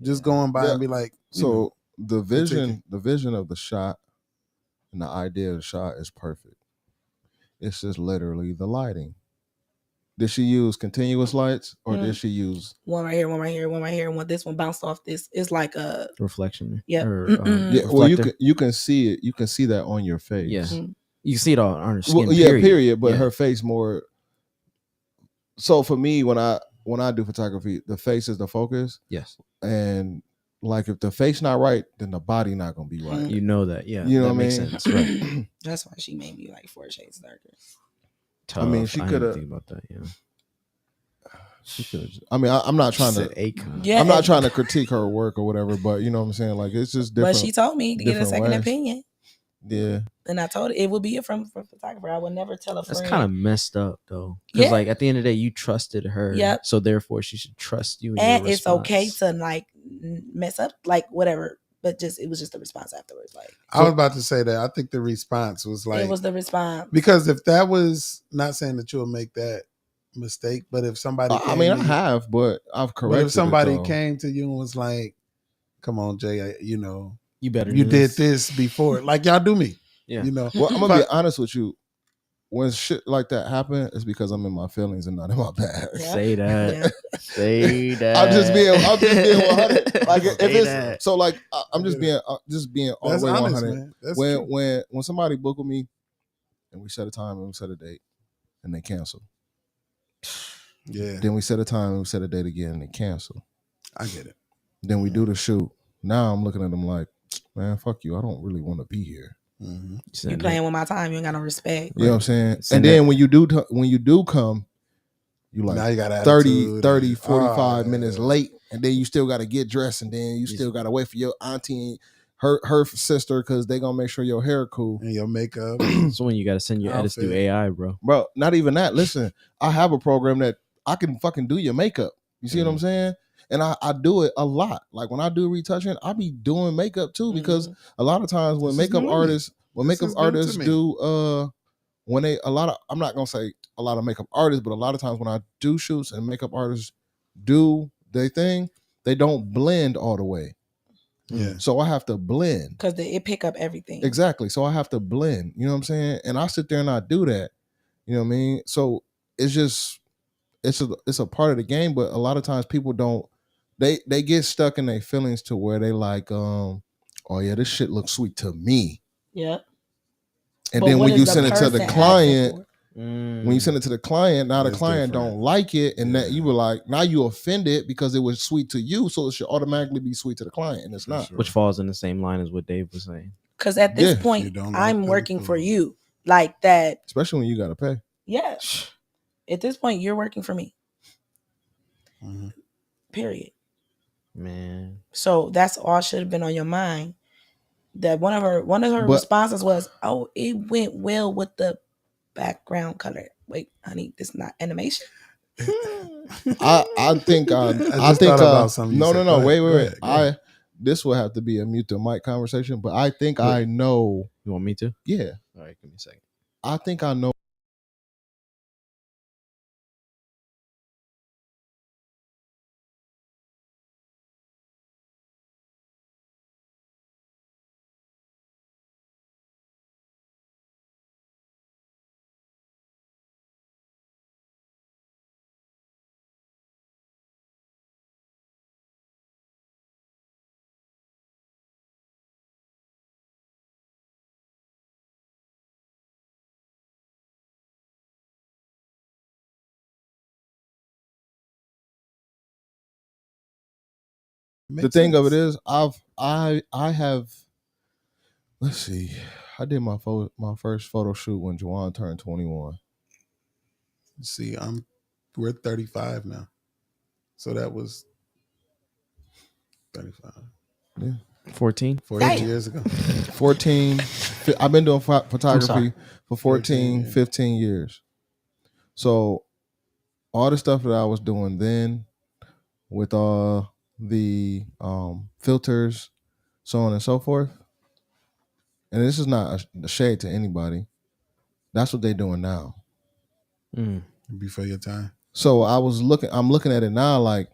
[SPEAKER 2] just going by and be like.
[SPEAKER 3] So the vision of the shot and the idea of the shot is perfect. It's just literally the lighting. Did she use continuous lights or did she use
[SPEAKER 4] one right here, one right here, one right here, and when this one bounced off this? It's like a
[SPEAKER 5] reflection.
[SPEAKER 4] Yeah.
[SPEAKER 3] Well, you can see it. You can see that on your face.
[SPEAKER 5] Yeah. Mm-hmm. You see it on her skin.
[SPEAKER 3] Well, period. But her face more. So for me, when I do photography, the face is the focus.
[SPEAKER 5] Yes.
[SPEAKER 3] And like if the face not right, then the body not gonna be right.
[SPEAKER 5] You know that. Yeah.
[SPEAKER 3] You know
[SPEAKER 5] that
[SPEAKER 3] what
[SPEAKER 5] makes
[SPEAKER 3] I mean?
[SPEAKER 5] sense. Right.
[SPEAKER 4] That's why she made me like 4 shades darker.
[SPEAKER 5] Tough.
[SPEAKER 3] I mean, she could have
[SPEAKER 5] think about that. Yeah.
[SPEAKER 3] She could. I mean, I'm not trying to.
[SPEAKER 4] Yeah.
[SPEAKER 3] I'm not trying to critique her work or whatever, but you know what I'm saying. Like it's just different.
[SPEAKER 4] But she told me to get a second opinion.
[SPEAKER 3] Yeah.
[SPEAKER 4] And I told her it would be from photographer. I would never tell a friend.
[SPEAKER 5] That's kind of messed up though, because like at the end of the day, you trusted her.
[SPEAKER 4] Yep.
[SPEAKER 5] So therefore, she should trust you.
[SPEAKER 4] And it's okay to like mess up, like whatever. But it was just the response afterwards. Like
[SPEAKER 2] I was about to say that. I think the response was like
[SPEAKER 4] it was the response,
[SPEAKER 2] because if that was not saying that you'll make that mistake. But if somebody
[SPEAKER 3] I mean, I
[SPEAKER 2] to you-
[SPEAKER 3] have, but I've corrected
[SPEAKER 2] but if somebody
[SPEAKER 3] it, though.
[SPEAKER 2] came to you and was like, "Come on, Jay, you know,
[SPEAKER 5] You better.
[SPEAKER 2] you
[SPEAKER 5] than
[SPEAKER 2] did this before, like y'all do me."
[SPEAKER 5] Yeah.
[SPEAKER 2] You know,
[SPEAKER 3] Well, I'm gonna
[SPEAKER 2] But-
[SPEAKER 3] be honest with you. When shit like that happen, it's because I'm in my feelings and not in my bag.
[SPEAKER 4] Yeah.
[SPEAKER 5] Say that.
[SPEAKER 4] Yeah.
[SPEAKER 5] Say that.
[SPEAKER 3] I'm just being 100. Like if
[SPEAKER 5] Say
[SPEAKER 3] it's
[SPEAKER 5] that.
[SPEAKER 3] so, like I'm
[SPEAKER 2] I
[SPEAKER 3] just
[SPEAKER 2] get
[SPEAKER 3] being all
[SPEAKER 2] that's
[SPEAKER 3] the way
[SPEAKER 2] honest,
[SPEAKER 3] 100.
[SPEAKER 2] man. That's
[SPEAKER 3] When
[SPEAKER 2] true.
[SPEAKER 3] when somebody book with me and we set a time and we set a date and they cancel,
[SPEAKER 2] Yeah,
[SPEAKER 3] then we set a time and we set a date again and they cancel.
[SPEAKER 2] I get it.
[SPEAKER 3] Then we do the shoot. Now I'm looking at them like, man, fuck you. I don't really want to be here.
[SPEAKER 2] Mm-hmm.
[SPEAKER 4] You playing with my time. You ain't got no respect.
[SPEAKER 3] You know what I'm saying?
[SPEAKER 5] Send
[SPEAKER 3] And then
[SPEAKER 5] that-
[SPEAKER 3] when you do come, you like
[SPEAKER 2] Now you got
[SPEAKER 3] 30,
[SPEAKER 2] attitude
[SPEAKER 3] 45
[SPEAKER 2] and-
[SPEAKER 3] minutes late, and then you still got to get dressed, and then you still got to wait for your auntie and her sister because they gonna make sure your hair cool.
[SPEAKER 2] and your makeup.
[SPEAKER 5] So when you gotta send your edits through
[SPEAKER 2] Outfit.
[SPEAKER 5] AI, bro.
[SPEAKER 3] Bro, not even that. Listen, I have a program that I can fucking do your makeup. You see what I'm saying? And I do it a lot. Like when I do retouching, I be doing makeup too, because a lot of times when
[SPEAKER 2] This is
[SPEAKER 3] makeup
[SPEAKER 2] new to me.
[SPEAKER 3] artists,
[SPEAKER 2] This is new to
[SPEAKER 3] artists
[SPEAKER 2] me.
[SPEAKER 3] do when they I'm not gonna say a lot of makeup artists, but a lot of times when I do shoots and makeup artists do their thing, they don't blend all the way.
[SPEAKER 2] Yeah.
[SPEAKER 3] So I have to blend.
[SPEAKER 4] Because it pick up everything.
[SPEAKER 3] Exactly. So I have to blend. You know what I'm saying? And I sit there and I do that. You know what I mean? So it's just it's a part of the game, but a lot of times people don't they get stuck in their feelings to where they like, oh yeah, this shit looks sweet to me.
[SPEAKER 4] Yeah.
[SPEAKER 3] And
[SPEAKER 4] But
[SPEAKER 3] then
[SPEAKER 4] what
[SPEAKER 3] when
[SPEAKER 4] is
[SPEAKER 3] you
[SPEAKER 4] the
[SPEAKER 3] send it to
[SPEAKER 4] person
[SPEAKER 3] the
[SPEAKER 4] asking
[SPEAKER 3] client,
[SPEAKER 4] for?
[SPEAKER 3] when you send it to the client, now the
[SPEAKER 2] That's
[SPEAKER 3] client
[SPEAKER 2] different.
[SPEAKER 3] don't like it, and that
[SPEAKER 2] Yeah.
[SPEAKER 3] you were like, now you offended because it was sweet to you, so it should automatically be sweet to the client, and it's
[SPEAKER 2] For
[SPEAKER 3] not.
[SPEAKER 2] sure.
[SPEAKER 5] Which falls in the same line as what Dave was saying.
[SPEAKER 4] Because at this
[SPEAKER 3] Yeah.
[SPEAKER 2] You
[SPEAKER 4] point,
[SPEAKER 2] don't like
[SPEAKER 4] I'm
[SPEAKER 2] the
[SPEAKER 4] working for
[SPEAKER 2] food.
[SPEAKER 4] you. Like that.
[SPEAKER 3] Especially when you gotta pay.
[SPEAKER 4] Yeah. At this point, you're working for me.
[SPEAKER 2] Mhm.
[SPEAKER 4] Period.
[SPEAKER 5] Man.
[SPEAKER 4] So that's all should have been on your mind. That one of her
[SPEAKER 3] But-
[SPEAKER 4] responses was, "Oh, it went well with the background color." Wait, honey, this is not animation.
[SPEAKER 3] I think I
[SPEAKER 2] just
[SPEAKER 3] think
[SPEAKER 2] thought about something you
[SPEAKER 3] no
[SPEAKER 2] said.
[SPEAKER 3] no
[SPEAKER 2] Go ahead,
[SPEAKER 3] wait
[SPEAKER 2] go ahead, go ahead.
[SPEAKER 3] This will have to be a mute to mic conversation, but I think
[SPEAKER 5] Wait.
[SPEAKER 3] I know.
[SPEAKER 5] You want me to?
[SPEAKER 3] Yeah,
[SPEAKER 5] All right, give me a second.
[SPEAKER 3] I think I know. The
[SPEAKER 2] Makes
[SPEAKER 3] thing of it
[SPEAKER 2] sense.
[SPEAKER 3] is, I have. Let's see. I did my first photo shoot when Juwan turned 21.
[SPEAKER 2] See, we're 35 now, so that was 35,
[SPEAKER 3] Yeah,
[SPEAKER 5] 14.
[SPEAKER 2] 14
[SPEAKER 4] Damn.
[SPEAKER 2] years ago.
[SPEAKER 3] 14. I've been doing photography
[SPEAKER 5] sorry.
[SPEAKER 3] for 14,
[SPEAKER 2] 14,
[SPEAKER 3] 15 years. So all the stuff that I was doing then, with all the filters, so on and so forth. And this is not a shade to anybody. That's what they're doing now.
[SPEAKER 5] Mm.
[SPEAKER 2] Before your time.
[SPEAKER 3] So I'm looking at it now like,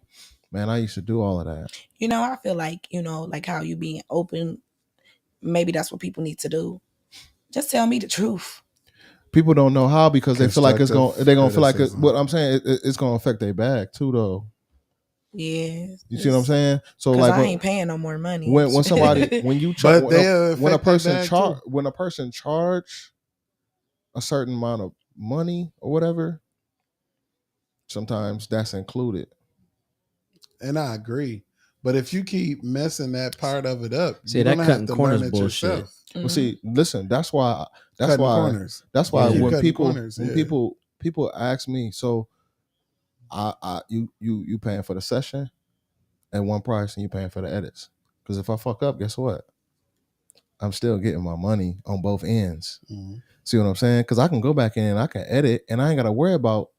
[SPEAKER 3] man, I used to do all of that.
[SPEAKER 4] You know, I feel like, like how you being open, maybe that's what people need to do. Just tell me the truth.
[SPEAKER 3] People don't know how because they feel like they're gonna feel like
[SPEAKER 2] criticism.
[SPEAKER 3] what I'm saying. It's gonna affect their bag too, though.
[SPEAKER 4] Yeah.
[SPEAKER 3] You see what I'm saying? So
[SPEAKER 4] Because
[SPEAKER 3] like
[SPEAKER 4] I ain't paying no more money.
[SPEAKER 3] when somebody when you
[SPEAKER 2] But
[SPEAKER 3] when
[SPEAKER 2] they'll
[SPEAKER 3] a
[SPEAKER 2] affect
[SPEAKER 3] person
[SPEAKER 2] their bag, too.
[SPEAKER 3] when a person charge a certain amount of money or whatever, sometimes that's included.
[SPEAKER 2] And I agree. But if you keep messing that part of it up,
[SPEAKER 5] See,
[SPEAKER 2] you're
[SPEAKER 5] that
[SPEAKER 2] gonna
[SPEAKER 5] cutting
[SPEAKER 2] have to
[SPEAKER 5] corners
[SPEAKER 2] learn it
[SPEAKER 5] bullshit.
[SPEAKER 2] yourself.
[SPEAKER 3] Well, see, listen, that's why
[SPEAKER 2] Cutting corners.
[SPEAKER 3] that's why
[SPEAKER 2] Yeah, you
[SPEAKER 3] when
[SPEAKER 2] cutting
[SPEAKER 3] people
[SPEAKER 2] corners,
[SPEAKER 3] when
[SPEAKER 2] yeah.
[SPEAKER 3] people ask me, so you paying for the session at one price and you paying for the edits. Because if I fuck up, guess what? I'm still getting my money on both ends.
[SPEAKER 2] Mm-hmm.
[SPEAKER 3] See what I'm saying? Because I can go back in and I can edit and I ain't gotta worry about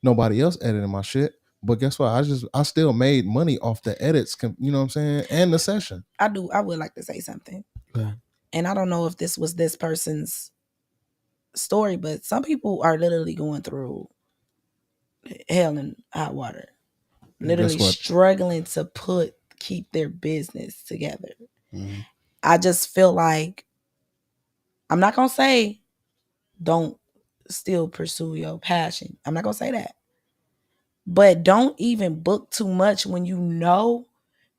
[SPEAKER 3] nobody else editing my shit. But guess what? I still made money off the edits, you know what I'm saying? And the session.
[SPEAKER 4] I would like to say something.
[SPEAKER 5] Okay.
[SPEAKER 4] And I don't know if this was this person's story, but some people are literally going through hell and hot water,
[SPEAKER 3] And guess
[SPEAKER 4] literally
[SPEAKER 3] what?
[SPEAKER 4] struggling to keep their business together.
[SPEAKER 2] Mm-hmm.
[SPEAKER 4] I just feel like I'm not gonna say don't still pursue your passion. I'm not gonna say that. But don't even book too much when you know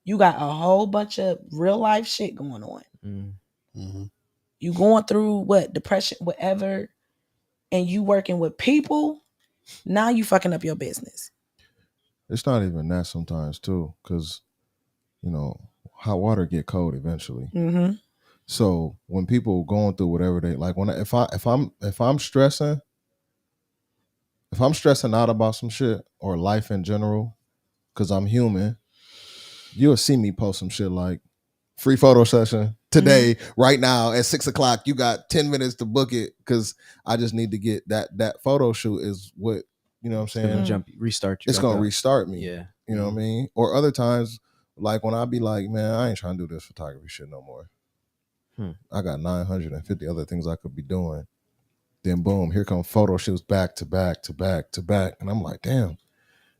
[SPEAKER 4] you got a whole bunch of real life shit going on.
[SPEAKER 2] Mm-hmm.
[SPEAKER 4] You going through what, depression, whatever, and you working with people, now you fucking up your business.
[SPEAKER 3] It's not even that sometimes too, because you know hot water get cold eventually.
[SPEAKER 4] Mm-hmm.
[SPEAKER 3] So when people going through whatever they like, if I'm stressing out about some shit or life in general, because I'm human, you'll see me post some shit like free photo session today, right now at 6:00. You got 10 minutes to book it because I just need to get that photo shoot is what, you know what I'm
[SPEAKER 5] It's gonna
[SPEAKER 3] saying?
[SPEAKER 5] restart you.
[SPEAKER 3] It's
[SPEAKER 5] back
[SPEAKER 3] gonna
[SPEAKER 5] up.
[SPEAKER 3] restart me.
[SPEAKER 5] Yeah.
[SPEAKER 3] You know what I mean? Or other times, like when I be like, man, I ain't trying to do this photography shit no more. I got 950 other things I could be doing. Then boom, here come photo shoots back to back to back to back. And I'm like, damn,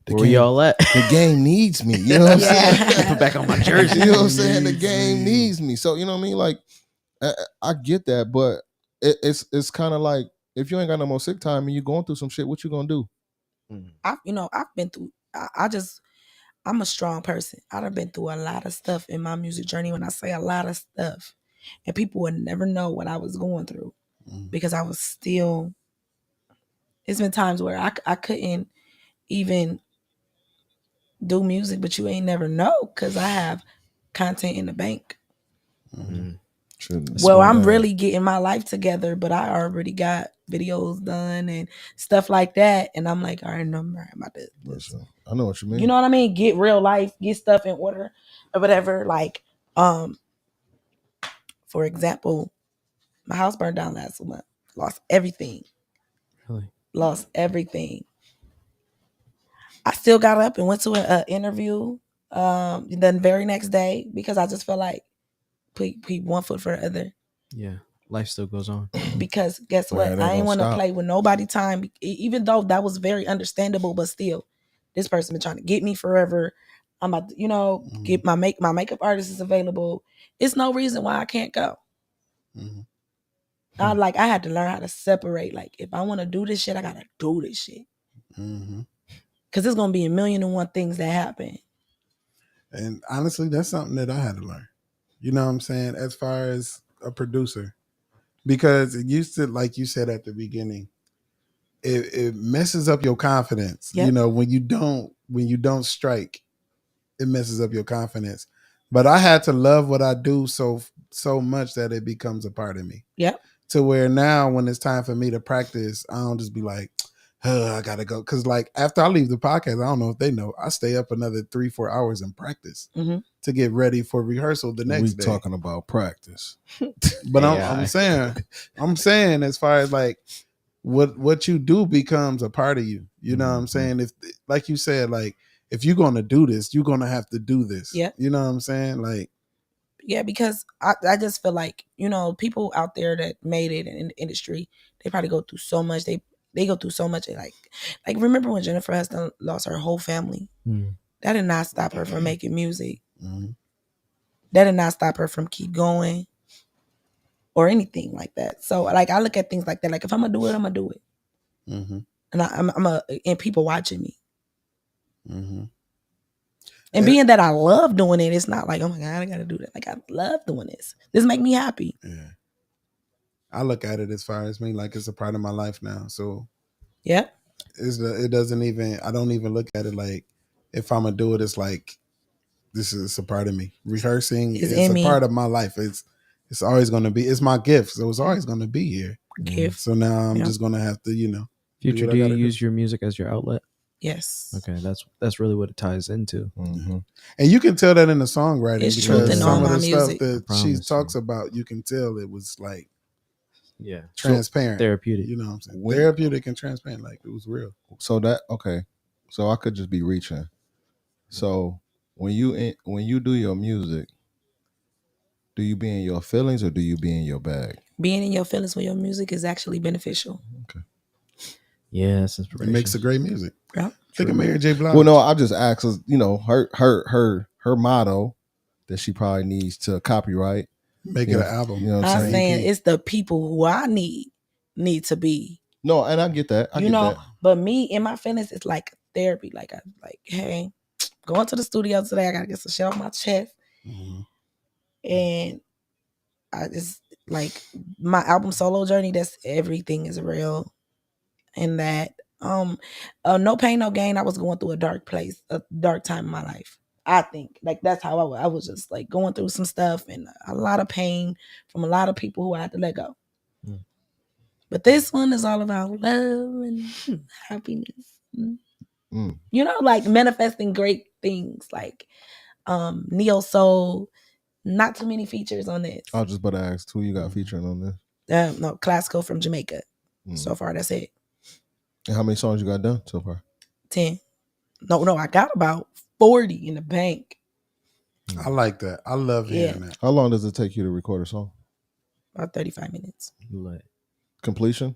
[SPEAKER 5] Where y'all at?
[SPEAKER 3] the game needs me. You know what I'm saying?
[SPEAKER 4] Yeah.
[SPEAKER 5] Put back on my jersey.
[SPEAKER 3] You know what I'm saying? The game needs me. So, you know what I mean? Like, I get that, but it's kind of like if you ain't got no more sick time and you going through some shit, what you gonna do?
[SPEAKER 4] I've been through. I'm a strong person. I've been through a lot of stuff in my music journey. When I say a lot of stuff, and people would never know what I was going through because I was still. It's been times where I couldn't even do music, but you ain't never know because I have content in the bank. Well, I'm really getting my life together, but I already got videos done and stuff like that. And I'm like, all right, no, I'm about to.
[SPEAKER 3] Listen, I know what you mean.
[SPEAKER 4] You know what I mean? Get real life, get stuff in order or whatever. Like, for example, my house burned down last month. Lost everything.
[SPEAKER 5] Really?
[SPEAKER 4] Lost everything. I still got up and went to an interview the very next day because I just felt like put one foot for the other.
[SPEAKER 5] Yeah. Life still goes on.
[SPEAKER 4] Because guess
[SPEAKER 3] Man,
[SPEAKER 4] what?
[SPEAKER 3] it ain't
[SPEAKER 4] I ain't
[SPEAKER 3] gonna
[SPEAKER 4] want to
[SPEAKER 3] stop.
[SPEAKER 4] play with nobody time, even though that was very understandable, but still, this person been trying to get me forever. I'm about to, get my makeup artist is available. It's no reason why I can't go. I had to learn how to separate. Like, if I want to do this shit, I gotta do this shit. Cause there's gonna be a million and one things that happen.
[SPEAKER 2] And honestly, that's something that I had to learn. You know what I'm saying? As far as a producer, because it used to, like you said at the beginning, it messes up your confidence.
[SPEAKER 4] Yep.
[SPEAKER 2] You know, when you don't strike, it messes up your confidence. But I had to love what I do so much that it becomes a part of me.
[SPEAKER 4] Yep.
[SPEAKER 2] To where now when it's time for me to practice, I don't just be like, I gotta go. Cause like after I leave the podcast, I don't know if they know, I stay up another 3-4 hours in practice to get ready for rehearsal the next day.
[SPEAKER 3] Talking about practice.
[SPEAKER 2] But I'm saying as far as like what you do becomes a part of you. You know what I'm saying? If, like you said, like if you're gonna do this, you're gonna have to do this.
[SPEAKER 4] Yeah.
[SPEAKER 2] You know what I'm saying? Like,
[SPEAKER 4] yeah, because I just feel like, people out there that made it in the industry, they probably go through so much. They go through so much. Like remember when Jennifer Hudson lost her whole family? That did not stop her from making music. That did not stop her from keep going or anything like that. So like I look at things like that. Like if I'm gonna do it, I'm gonna do it. And and people watching me. And being that I love doing it, it's not like, oh my God, I gotta do that. Like I love doing this. This make me happy.
[SPEAKER 2] Yeah. I look at it as far as me, like it's a part of my life now. So
[SPEAKER 4] yeah,
[SPEAKER 2] it doesn't even, I don't even look at it like if I'm gonna do it, it's like this is a part of me. Rehearsing is a part of my life. It's always gonna be, it's my gift. So it's always gonna be here.
[SPEAKER 4] Gift.
[SPEAKER 2] So now I'm just gonna have to,
[SPEAKER 5] Future, do you use your music as your outlet?
[SPEAKER 4] Yes.
[SPEAKER 5] Okay, that's really what it ties into.
[SPEAKER 2] And you can tell that in the songwriting
[SPEAKER 4] It's
[SPEAKER 2] because
[SPEAKER 4] truth in
[SPEAKER 2] some
[SPEAKER 4] all
[SPEAKER 2] of
[SPEAKER 4] my
[SPEAKER 2] the
[SPEAKER 4] music.
[SPEAKER 2] stuff that she talks about, you can tell it was like transparent,
[SPEAKER 5] therapeutic.
[SPEAKER 2] You know what I'm saying? Therapeutic and transparent, like it was real.
[SPEAKER 3] So so I could just be reaching. So when you do your music, do you be in your feelings or do you be in your bag?
[SPEAKER 4] Being in your feelings with your music is actually beneficial.
[SPEAKER 3] Okay.
[SPEAKER 5] Yeah, that's
[SPEAKER 2] It
[SPEAKER 5] inspiration.
[SPEAKER 2] makes a great music.
[SPEAKER 4] Yeah.
[SPEAKER 2] Think of Mary J. Blige.
[SPEAKER 3] Well, no, I just asked. 'Cause, you know, her motto that she probably needs to copyright.
[SPEAKER 2] Make
[SPEAKER 3] Yeah,
[SPEAKER 2] it an album.
[SPEAKER 3] you know what
[SPEAKER 4] I'm
[SPEAKER 3] I'm
[SPEAKER 4] saying
[SPEAKER 2] EP.
[SPEAKER 4] it's the people who I need to be.
[SPEAKER 3] No, and I get that. I
[SPEAKER 4] You
[SPEAKER 3] get
[SPEAKER 4] know,
[SPEAKER 3] that.
[SPEAKER 4] but me in my feelings, it's like therapy. Like I like, hey, going to the studio today. I gotta get some shit off my chest,
[SPEAKER 2] Mhm.
[SPEAKER 4] and I just like my album solo journey. That's everything is real, and that no pain, no gain. I was going through a dark place, a dark time in my life. I think like that's how I was just like going through some stuff and a lot of pain from a lot of people who I had to let go.
[SPEAKER 5] Mm.
[SPEAKER 4] But this one is all about love and happiness.
[SPEAKER 3] Mm.
[SPEAKER 4] You know, like manifesting great things, like neo soul. Not too many features on this.
[SPEAKER 3] I was just about to ask who you got featuring on this.
[SPEAKER 4] No, classical from Jamaica.
[SPEAKER 3] Mm.
[SPEAKER 4] So far, that's it.
[SPEAKER 3] And how many songs you got done so far?
[SPEAKER 4] 10. No, I got about 40 in the bank.
[SPEAKER 2] I like that. I love hearing
[SPEAKER 4] Yeah.
[SPEAKER 2] that.
[SPEAKER 3] How long does it take you to record a song?
[SPEAKER 4] About 35 minutes.
[SPEAKER 5] Like,
[SPEAKER 3] Completion?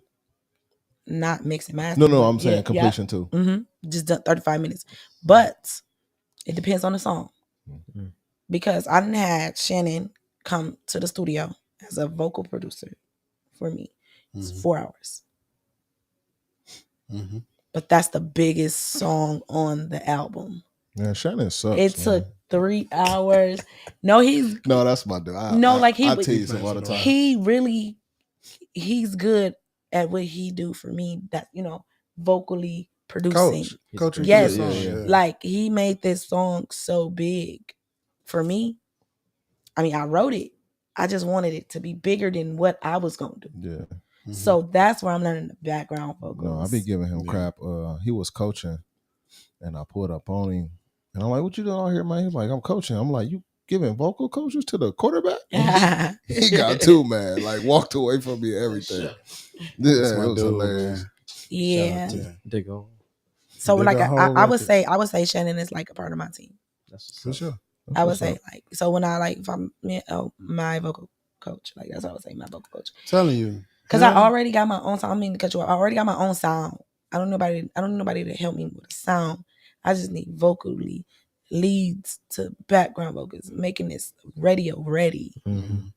[SPEAKER 4] Not mixing math.
[SPEAKER 3] No, I'm saying completion too.
[SPEAKER 4] Just done 35 minutes. But it depends on the song.
[SPEAKER 5] Mhm.
[SPEAKER 4] Because I didn't have Shannon come to the studio as a vocal producer for me. It's
[SPEAKER 2] Mhm.
[SPEAKER 4] 4 hours.
[SPEAKER 2] Mhm.
[SPEAKER 4] But that's the biggest song on the album.
[SPEAKER 3] Yeah, Shannon sucks.
[SPEAKER 4] It took 3 hours. No,
[SPEAKER 3] No, that's my dude. I tease him all the time.
[SPEAKER 4] He really, he's good at what he do for me. That, you know, vocally producing.
[SPEAKER 2] Coach,
[SPEAKER 4] Yes,
[SPEAKER 3] yeah.
[SPEAKER 4] like he made this song so big for me. I mean, I wrote it. I just wanted it to be bigger than what I was gonna do.
[SPEAKER 3] Yeah.
[SPEAKER 2] Mhm.
[SPEAKER 4] So that's where I'm learning the background vocals.
[SPEAKER 3] No, I be giving him
[SPEAKER 2] Yeah.
[SPEAKER 3] crap. He was coaching, and I pulled up on him, and I'm like, "What you doing out here, man?" He's like, "I'm coaching." I'm like, "You giving vocal coaches to the quarterback?" He got too mad, like walked away from me, and everything.
[SPEAKER 2] That's
[SPEAKER 3] Yeah,
[SPEAKER 2] my
[SPEAKER 3] it was
[SPEAKER 2] dude,
[SPEAKER 3] hilarious.
[SPEAKER 2] man.
[SPEAKER 4] Yeah.
[SPEAKER 2] Yeah.
[SPEAKER 5] dig on.
[SPEAKER 4] So
[SPEAKER 2] Dig
[SPEAKER 4] like
[SPEAKER 2] a whole
[SPEAKER 4] I would
[SPEAKER 2] record.
[SPEAKER 4] say Shannon is like a part of my team.
[SPEAKER 5] That's
[SPEAKER 2] For sure.
[SPEAKER 4] I would
[SPEAKER 3] What's
[SPEAKER 4] say
[SPEAKER 3] up?
[SPEAKER 4] like, so when I like, if I'm my vocal coach, like that's what I would say, my vocal coach.
[SPEAKER 2] Telling you.
[SPEAKER 4] Because
[SPEAKER 2] him-
[SPEAKER 4] I already got my own sound. I mean, because I already got my own sound. I don't need nobody to help me with a sound. I just need vocally leads to background vocals, making this radio ready.
[SPEAKER 5] Mhm.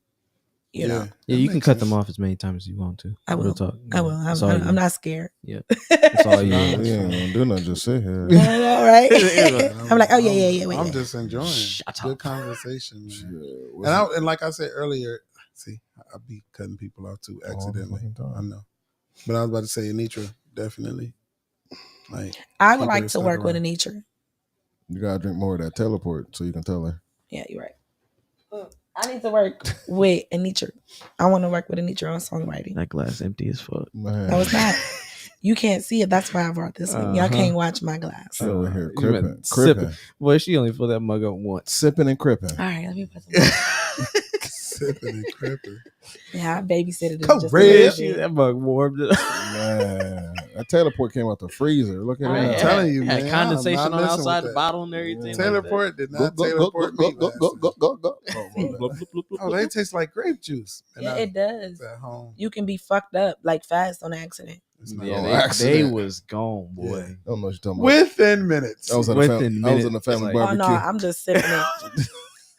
[SPEAKER 4] You know,
[SPEAKER 5] Yeah,
[SPEAKER 2] that
[SPEAKER 5] you can
[SPEAKER 2] makes
[SPEAKER 5] cut them
[SPEAKER 2] sense.
[SPEAKER 5] off as many times as you want to.
[SPEAKER 4] I
[SPEAKER 5] Real
[SPEAKER 4] will.
[SPEAKER 5] talk.
[SPEAKER 4] I will.
[SPEAKER 5] It's all you.
[SPEAKER 4] I'm not scared.
[SPEAKER 5] Yeah. It's all you.
[SPEAKER 2] Nah,
[SPEAKER 3] Yeah, you ain't gonna do nothing. Just sit here.
[SPEAKER 4] All right.
[SPEAKER 2] And
[SPEAKER 4] I'm like, oh yeah. Wait,
[SPEAKER 2] I'm
[SPEAKER 4] wait.
[SPEAKER 2] just enjoying
[SPEAKER 5] Shut
[SPEAKER 2] good
[SPEAKER 5] up.
[SPEAKER 2] conversation,
[SPEAKER 3] Shit,
[SPEAKER 2] man.
[SPEAKER 3] what's
[SPEAKER 2] And like I said earlier, see, I be cutting people off too
[SPEAKER 3] All the
[SPEAKER 2] accidentally.
[SPEAKER 3] fucking time.
[SPEAKER 2] I know, but I was about to say Anitra, definitely. Like,
[SPEAKER 4] I would
[SPEAKER 2] keep
[SPEAKER 4] like
[SPEAKER 2] her
[SPEAKER 4] to
[SPEAKER 2] stuff
[SPEAKER 4] work with
[SPEAKER 2] around.
[SPEAKER 4] Anitra.
[SPEAKER 3] You gotta drink more of that teleport so you can tell her.
[SPEAKER 4] Yeah, you're right. I need to work with Anitra. I want to work with Anitra on songwriting.
[SPEAKER 5] That glass empty as fuck.
[SPEAKER 3] Man,
[SPEAKER 4] No, it's not. You can't see it. That's why I brought this one. Y'all
[SPEAKER 5] Uh-huh.
[SPEAKER 4] can't watch my glass.
[SPEAKER 3] She over here
[SPEAKER 5] You meant
[SPEAKER 3] cripping,
[SPEAKER 5] sipping.
[SPEAKER 3] cripping,
[SPEAKER 5] Boy, she only filled that mug up once.
[SPEAKER 3] sipping and cripping.
[SPEAKER 4] All right, let me put some.
[SPEAKER 2] Sipping and cripping.
[SPEAKER 4] Yeah, I babysitted it.
[SPEAKER 2] Come
[SPEAKER 4] just a
[SPEAKER 2] red.
[SPEAKER 4] little
[SPEAKER 5] She,
[SPEAKER 4] bit.
[SPEAKER 5] that mug warmed it up.
[SPEAKER 3] Man, that teleport came out the freezer. Look at
[SPEAKER 4] All right,
[SPEAKER 2] I'm
[SPEAKER 3] that.
[SPEAKER 2] telling you,
[SPEAKER 5] Had
[SPEAKER 2] man.
[SPEAKER 5] condensation
[SPEAKER 2] I'm
[SPEAKER 5] on
[SPEAKER 2] not
[SPEAKER 5] the
[SPEAKER 2] messing
[SPEAKER 5] outside
[SPEAKER 2] with
[SPEAKER 5] the
[SPEAKER 2] that.
[SPEAKER 5] bottle and everything.
[SPEAKER 2] Teleport did
[SPEAKER 3] Go,
[SPEAKER 2] not
[SPEAKER 3] go, go, go,
[SPEAKER 2] teleport
[SPEAKER 3] go,
[SPEAKER 2] me.
[SPEAKER 3] go,
[SPEAKER 2] last
[SPEAKER 3] go,
[SPEAKER 2] time.
[SPEAKER 3] go, go.
[SPEAKER 2] Oh, they taste like grape juice. And
[SPEAKER 4] Yeah, it does.
[SPEAKER 2] at home.
[SPEAKER 4] You can be fucked up like fast on accident.
[SPEAKER 2] It's not
[SPEAKER 5] Yeah,
[SPEAKER 3] on
[SPEAKER 5] they
[SPEAKER 3] accident.
[SPEAKER 5] was gone, boy.
[SPEAKER 2] Yeah.
[SPEAKER 3] I don't know what you're talking about.
[SPEAKER 2] Within minutes.
[SPEAKER 3] I was in a
[SPEAKER 5] Within
[SPEAKER 3] I was in
[SPEAKER 5] minutes,
[SPEAKER 3] a family
[SPEAKER 5] like-
[SPEAKER 4] Oh
[SPEAKER 3] barbecue.
[SPEAKER 4] no, I'm just sipping it.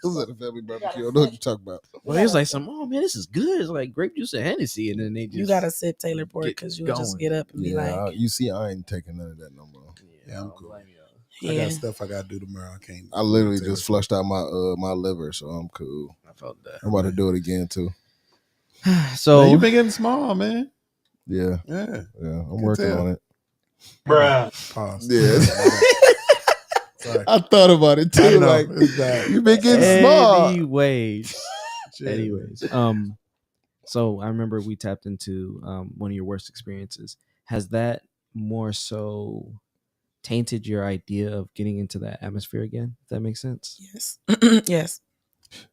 [SPEAKER 3] I was at a family barbecue. I don't know what you're talking about.
[SPEAKER 5] Well, he was like, "Some, oh man, this is good. It's like grape juice and Hennessy," and then they just
[SPEAKER 4] You gotta sip Taylor Port
[SPEAKER 5] get
[SPEAKER 4] because you'll just
[SPEAKER 5] going.
[SPEAKER 4] get up and be
[SPEAKER 3] Yeah,
[SPEAKER 4] like,
[SPEAKER 3] you see, I ain't taking none of that no more.
[SPEAKER 2] Yeah, I'm
[SPEAKER 5] I don't
[SPEAKER 2] cool.
[SPEAKER 5] blame y'all.
[SPEAKER 2] I
[SPEAKER 4] yeah.
[SPEAKER 2] got stuff I gotta do tomorrow. I can't.
[SPEAKER 3] I literally just flushed out my my liver, so I'm cool.
[SPEAKER 5] I felt that.
[SPEAKER 3] I'm about to do it again too.
[SPEAKER 5] So
[SPEAKER 2] Man, you've been getting small, man.
[SPEAKER 3] Yeah,
[SPEAKER 2] Yeah.
[SPEAKER 3] I'm
[SPEAKER 2] Can
[SPEAKER 3] working
[SPEAKER 2] tell.
[SPEAKER 3] on it.
[SPEAKER 6] Bruh.
[SPEAKER 2] Pause.
[SPEAKER 3] Yeah.
[SPEAKER 2] Sorry.
[SPEAKER 3] I thought about it
[SPEAKER 2] I
[SPEAKER 3] too.
[SPEAKER 2] know.
[SPEAKER 3] Like
[SPEAKER 2] It's bad.
[SPEAKER 3] you've been getting small.
[SPEAKER 5] anyways,
[SPEAKER 2] Shit.
[SPEAKER 5] anyways, so I remember we tapped into one of your worst experiences. Has that more so tainted your idea of getting into that atmosphere again? If that makes sense.
[SPEAKER 4] Yes. Yes.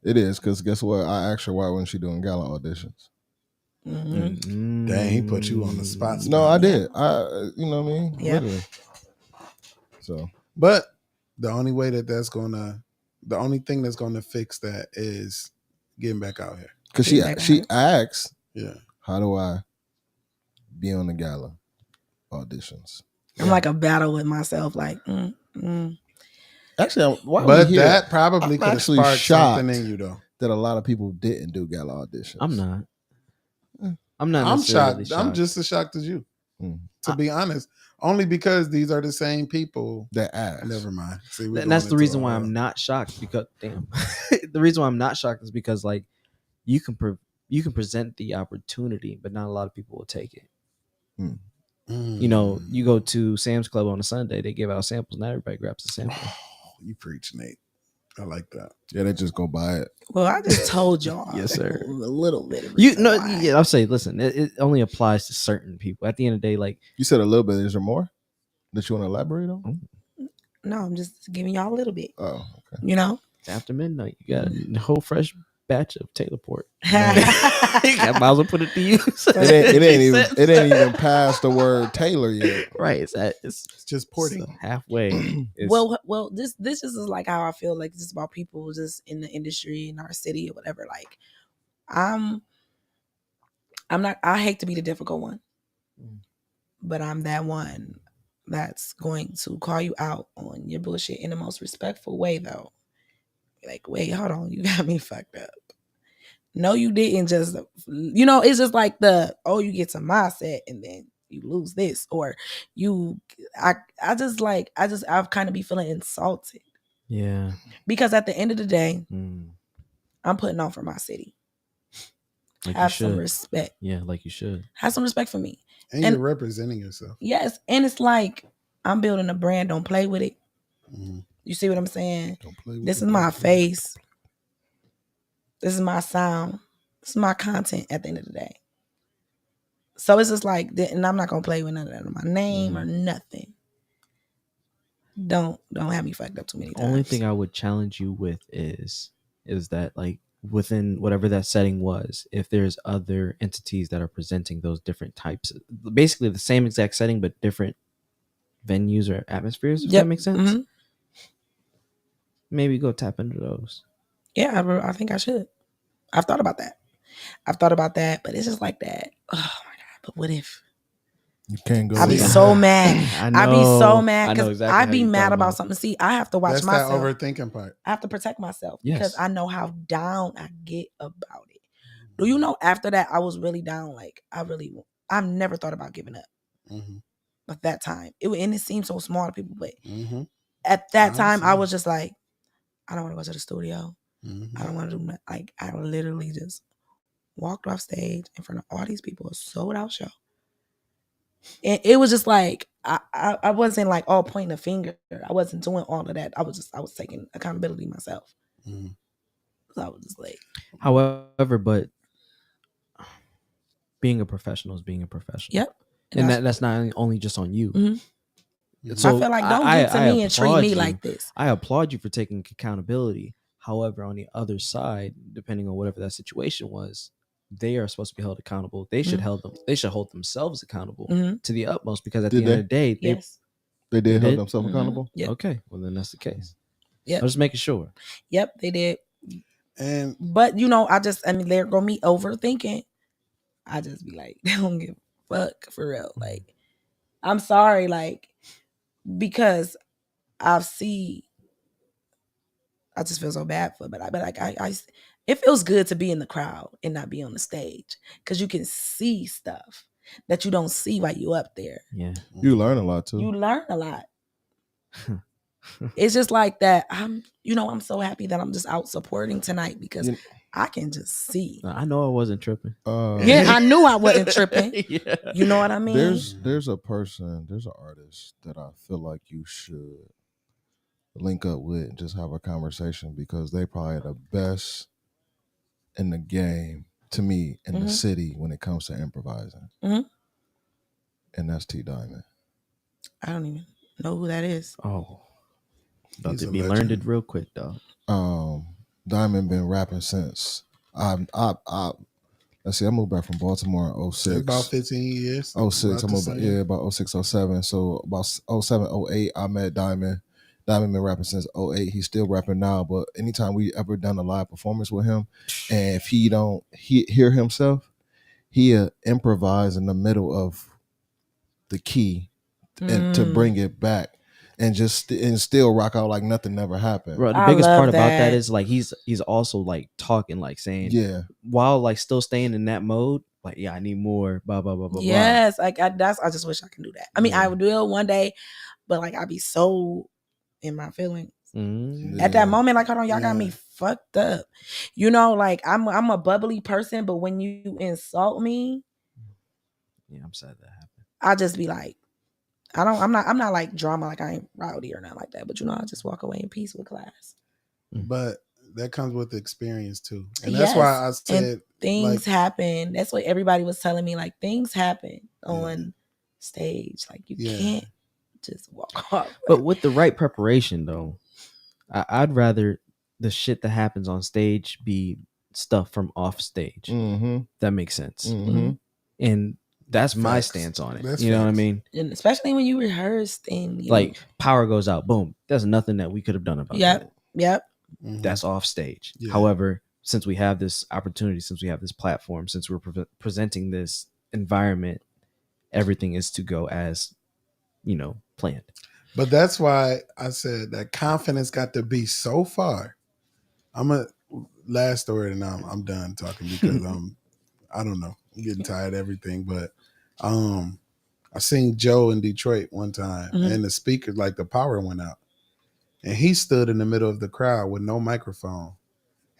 [SPEAKER 3] It is because guess what? I asked her why wasn't she doing gala auditions.
[SPEAKER 4] Mm-hmm.
[SPEAKER 2] Dang, he put you on the spot.
[SPEAKER 3] No, I did. You know what I mean?
[SPEAKER 4] Yep.
[SPEAKER 3] Literally. So
[SPEAKER 2] But the only way the only thing that's gonna fix that is getting back out here.
[SPEAKER 3] because
[SPEAKER 4] Feedback
[SPEAKER 3] she
[SPEAKER 4] on
[SPEAKER 3] asked,
[SPEAKER 2] Yeah.
[SPEAKER 3] how do I be on the gala? auditions.
[SPEAKER 4] I'm like a battle with myself. Like,
[SPEAKER 3] Actually, why
[SPEAKER 2] But
[SPEAKER 3] we here,
[SPEAKER 2] that probably
[SPEAKER 3] I'm
[SPEAKER 2] could have
[SPEAKER 3] actually
[SPEAKER 2] sparked something
[SPEAKER 3] shocked
[SPEAKER 2] in you, though.
[SPEAKER 3] that a lot of people didn't do gala auditions.
[SPEAKER 5] I'm not. I'm not
[SPEAKER 2] I'm
[SPEAKER 5] necessarily
[SPEAKER 2] shocked. I'm just as shocked as you,
[SPEAKER 3] Mm.
[SPEAKER 2] to be honest. Only because these are the same people.
[SPEAKER 3] That asked.
[SPEAKER 2] Never mind. See, we're
[SPEAKER 5] and that's
[SPEAKER 2] going
[SPEAKER 5] the
[SPEAKER 2] into
[SPEAKER 5] reason
[SPEAKER 2] a
[SPEAKER 5] why
[SPEAKER 2] whole-
[SPEAKER 5] I'm not shocked. Because damn, the reason why I'm not shocked is because like you can present the opportunity, but not a lot of people will take it. You know, you go to Sam's Club on a Sunday, they give out samples. Not everybody grabs the sample.
[SPEAKER 2] You preach, Nate. I like that.
[SPEAKER 3] Yeah, they just go buy it.
[SPEAKER 4] well, I just told y'all.
[SPEAKER 5] Yes, sir.
[SPEAKER 4] A little bit of
[SPEAKER 5] You
[SPEAKER 4] reason
[SPEAKER 5] know,
[SPEAKER 4] why.
[SPEAKER 5] yeah, I'll say, listen, it only applies to certain people. At the end of the day, like
[SPEAKER 3] You said a little bit. Is there more that you want to elaborate on?
[SPEAKER 4] No, I'm just giving y'all a little bit.
[SPEAKER 3] Oh, okay.
[SPEAKER 4] You know.
[SPEAKER 5] it's after midnight, you got a whole fresh batch of Taylor Port.
[SPEAKER 3] Man.
[SPEAKER 5] I might as well put it to use.
[SPEAKER 3] It ain't even past the word Taylor yet.
[SPEAKER 5] Right. It's
[SPEAKER 2] It's just porting.
[SPEAKER 5] halfway. It's,
[SPEAKER 4] well, this just is like how I feel like just about people just in the industry in our city or whatever. Like, I'm not. I hate to be the difficult one, but I'm that one that's going to call you out on your bullshit in the most respectful way, though. Like, wait, hold on, you got me fucked up. No, you didn't just, it's just like you get to my set and then you lose this, or I've kind of be feeling insulted.
[SPEAKER 5] yeah.
[SPEAKER 4] Because at the end of the day,
[SPEAKER 5] Mm.
[SPEAKER 4] I'm putting on for my city.
[SPEAKER 5] Like
[SPEAKER 4] Have
[SPEAKER 5] you
[SPEAKER 4] some
[SPEAKER 5] should.
[SPEAKER 4] respect.
[SPEAKER 5] Yeah, like you should.
[SPEAKER 4] Have some respect for me.
[SPEAKER 2] And
[SPEAKER 4] And-
[SPEAKER 2] you're representing yourself.
[SPEAKER 4] Yes, and it's like I'm building a brand. Don't play with it.
[SPEAKER 2] Mhm.
[SPEAKER 4] You see what I'm saying?
[SPEAKER 3] Don't play with
[SPEAKER 4] This
[SPEAKER 3] the
[SPEAKER 4] is my
[SPEAKER 3] brand.
[SPEAKER 4] face. This is my sound. This is my content at the end of the day. So it's just like, and I'm not gonna play with none of that. My name or nothing. Don't have me fucked up too many times.
[SPEAKER 5] Only thing I would challenge you with is that like within whatever that setting was, if there's other entities that are presenting those different types, basically the same exact setting but different venues or atmospheres, if
[SPEAKER 4] Yep.
[SPEAKER 5] that makes sense.
[SPEAKER 4] Mhm.
[SPEAKER 5] Maybe go tap into those.
[SPEAKER 4] Yeah, I think I should. I've thought about that. But it's just like that. Oh my god! But what if?
[SPEAKER 3] You can't go.
[SPEAKER 4] I'd be
[SPEAKER 3] either.
[SPEAKER 4] so mad.
[SPEAKER 5] I
[SPEAKER 4] I'd be so
[SPEAKER 5] know.
[SPEAKER 4] mad
[SPEAKER 5] I know
[SPEAKER 4] because
[SPEAKER 5] exactly
[SPEAKER 4] I'd
[SPEAKER 5] how
[SPEAKER 4] be
[SPEAKER 5] you
[SPEAKER 4] mad
[SPEAKER 5] talking
[SPEAKER 4] about something. See, I have to watch
[SPEAKER 2] That's
[SPEAKER 4] myself.
[SPEAKER 2] that overthinking part.
[SPEAKER 4] I have to protect myself
[SPEAKER 5] Yes.
[SPEAKER 4] because I know how down I get about it. Do you know after that I was really down? Like I've never thought about giving up.
[SPEAKER 2] Mm-hmm.
[SPEAKER 4] But that time, it seemed so small to people, but
[SPEAKER 2] Mm-hmm.
[SPEAKER 4] at that
[SPEAKER 2] I
[SPEAKER 4] time I
[SPEAKER 2] understand.
[SPEAKER 4] was just like, I don't want to go to the studio.
[SPEAKER 2] Mm-hmm.
[SPEAKER 4] I don't want to do nothing. Like I literally just walked off stage in front of all these people, a sold out show. And it was just like I wasn't like all pointing a finger. I wasn't doing all of that. I was taking accountability myself.
[SPEAKER 2] Mm-hmm.
[SPEAKER 4] So I was just like,
[SPEAKER 5] However, but being a professional is being a professional.
[SPEAKER 4] yep.
[SPEAKER 5] And that's not only just on you.
[SPEAKER 4] Mhm.
[SPEAKER 5] So
[SPEAKER 4] I feel like don't get to me and treat
[SPEAKER 5] applaud
[SPEAKER 4] me
[SPEAKER 5] you.
[SPEAKER 4] like this.
[SPEAKER 5] I applaud you for taking accountability. However, on the other side, depending on whatever that situation was, they are supposed to be held accountable. They should They should hold themselves accountable
[SPEAKER 4] Mhm.
[SPEAKER 5] to the utmost because at
[SPEAKER 3] Did
[SPEAKER 5] the end of the day,
[SPEAKER 4] Yes.
[SPEAKER 3] They did
[SPEAKER 5] They
[SPEAKER 3] hold
[SPEAKER 5] did?
[SPEAKER 3] themselves
[SPEAKER 4] Mhm.
[SPEAKER 3] accountable.
[SPEAKER 4] Yep.
[SPEAKER 5] okay, well then that's the case.
[SPEAKER 4] Yep.
[SPEAKER 5] I'm just making sure.
[SPEAKER 4] Yep, they did.
[SPEAKER 2] And
[SPEAKER 4] But there go me overthinking. I just be like, they don't give a fuck for real. Like, I'm sorry, like, because I just feel so bad for it. But it feels good to be in the crowd and not be on the stage because you can see stuff that you don't see while you up there.
[SPEAKER 5] Yeah.
[SPEAKER 3] You learn a lot too.
[SPEAKER 4] You learn a lot. It's just like that. I'm so happy that I'm just out supporting tonight because
[SPEAKER 3] You-
[SPEAKER 4] I can just see.
[SPEAKER 5] I know I wasn't tripping.
[SPEAKER 4] Yeah, I knew I wasn't tripping.
[SPEAKER 5] Yeah.
[SPEAKER 4] You know what I mean?
[SPEAKER 3] there's an artist that I feel like you should link up with and just have a conversation because they probably the best in the game to me in the city when it comes to improvising.
[SPEAKER 4] Mhm.
[SPEAKER 3] And that's T Diamond.
[SPEAKER 4] I don't even know who that is.
[SPEAKER 5] Oh. About
[SPEAKER 2] He's
[SPEAKER 5] to
[SPEAKER 2] a
[SPEAKER 5] be
[SPEAKER 2] legend.
[SPEAKER 5] learned it real quick, dog.
[SPEAKER 3] Diamond been rapping since let's see, I moved back from Baltimore in 06.
[SPEAKER 2] about 15 years.
[SPEAKER 3] 06,
[SPEAKER 2] About
[SPEAKER 3] I
[SPEAKER 2] the
[SPEAKER 3] moved
[SPEAKER 2] same.
[SPEAKER 3] back, yeah, about 06, 07. So about 07, 08, I met Diamond. Diamond been rapping since 08. He's still rapping now, but anytime we ever done a live performance with him, and if he don't hear himself, he'll improvise in the middle of the key and to bring it back and still rock out like nothing never happened.
[SPEAKER 5] Bro, the
[SPEAKER 4] I
[SPEAKER 5] biggest
[SPEAKER 4] love
[SPEAKER 5] part about that
[SPEAKER 4] that.
[SPEAKER 5] is like he's also like talking, like saying,
[SPEAKER 3] Yeah.
[SPEAKER 5] while like still staying in that mode, like, yeah, I need more, blah blah blah blah
[SPEAKER 4] Yes, like I just wish I can do that. I mean,
[SPEAKER 3] Yeah.
[SPEAKER 4] I would do it one day, but like I'd be so in my feelings
[SPEAKER 5] blah. Mm.
[SPEAKER 4] at that moment. Like, hold on, y'all got me
[SPEAKER 2] Yeah.
[SPEAKER 4] fucked up. You know, like I'm a bubbly person, but when you insult me,
[SPEAKER 5] Yeah, I'm sad that happened.
[SPEAKER 4] I just be like, I'm not like drama, like I ain't rowdy or nothing like that. But you know, I just walk away in peace with class.
[SPEAKER 2] But that comes with experience too, and that's why I said
[SPEAKER 4] and things
[SPEAKER 2] like,
[SPEAKER 4] happen. That's what everybody was telling me. Like things happen
[SPEAKER 2] Yeah.
[SPEAKER 4] on stage. Like you
[SPEAKER 2] Yeah.
[SPEAKER 4] can't just walk off.
[SPEAKER 5] But with the right preparation, though, I'd rather the shit that happens on stage be stuff from off stage.
[SPEAKER 3] Mm-hmm.
[SPEAKER 5] That makes sense.
[SPEAKER 3] Mm-hmm.
[SPEAKER 5] And that's my
[SPEAKER 2] Facts.
[SPEAKER 5] stance on it.
[SPEAKER 2] That's
[SPEAKER 5] You know what I
[SPEAKER 2] facts.
[SPEAKER 5] mean?
[SPEAKER 4] And especially when you rehearsed and you
[SPEAKER 5] Like power goes out, boom. There's nothing that we could have done about that.
[SPEAKER 4] Yep.
[SPEAKER 2] Mhm.
[SPEAKER 5] That's off stage.
[SPEAKER 2] Yeah.
[SPEAKER 5] However, since we have this opportunity, since we have this platform, since we're presenting this environment, everything is to go as, planned.
[SPEAKER 2] But that's why I said that confidence got to be so far. I'm a last story, and I'm done talking because I don't know, I'm getting tired of everything. But I seen Joe in Detroit one time,
[SPEAKER 4] Mhm.
[SPEAKER 2] and the speaker, like the power went out, and he stood in the middle of the crowd with no microphone,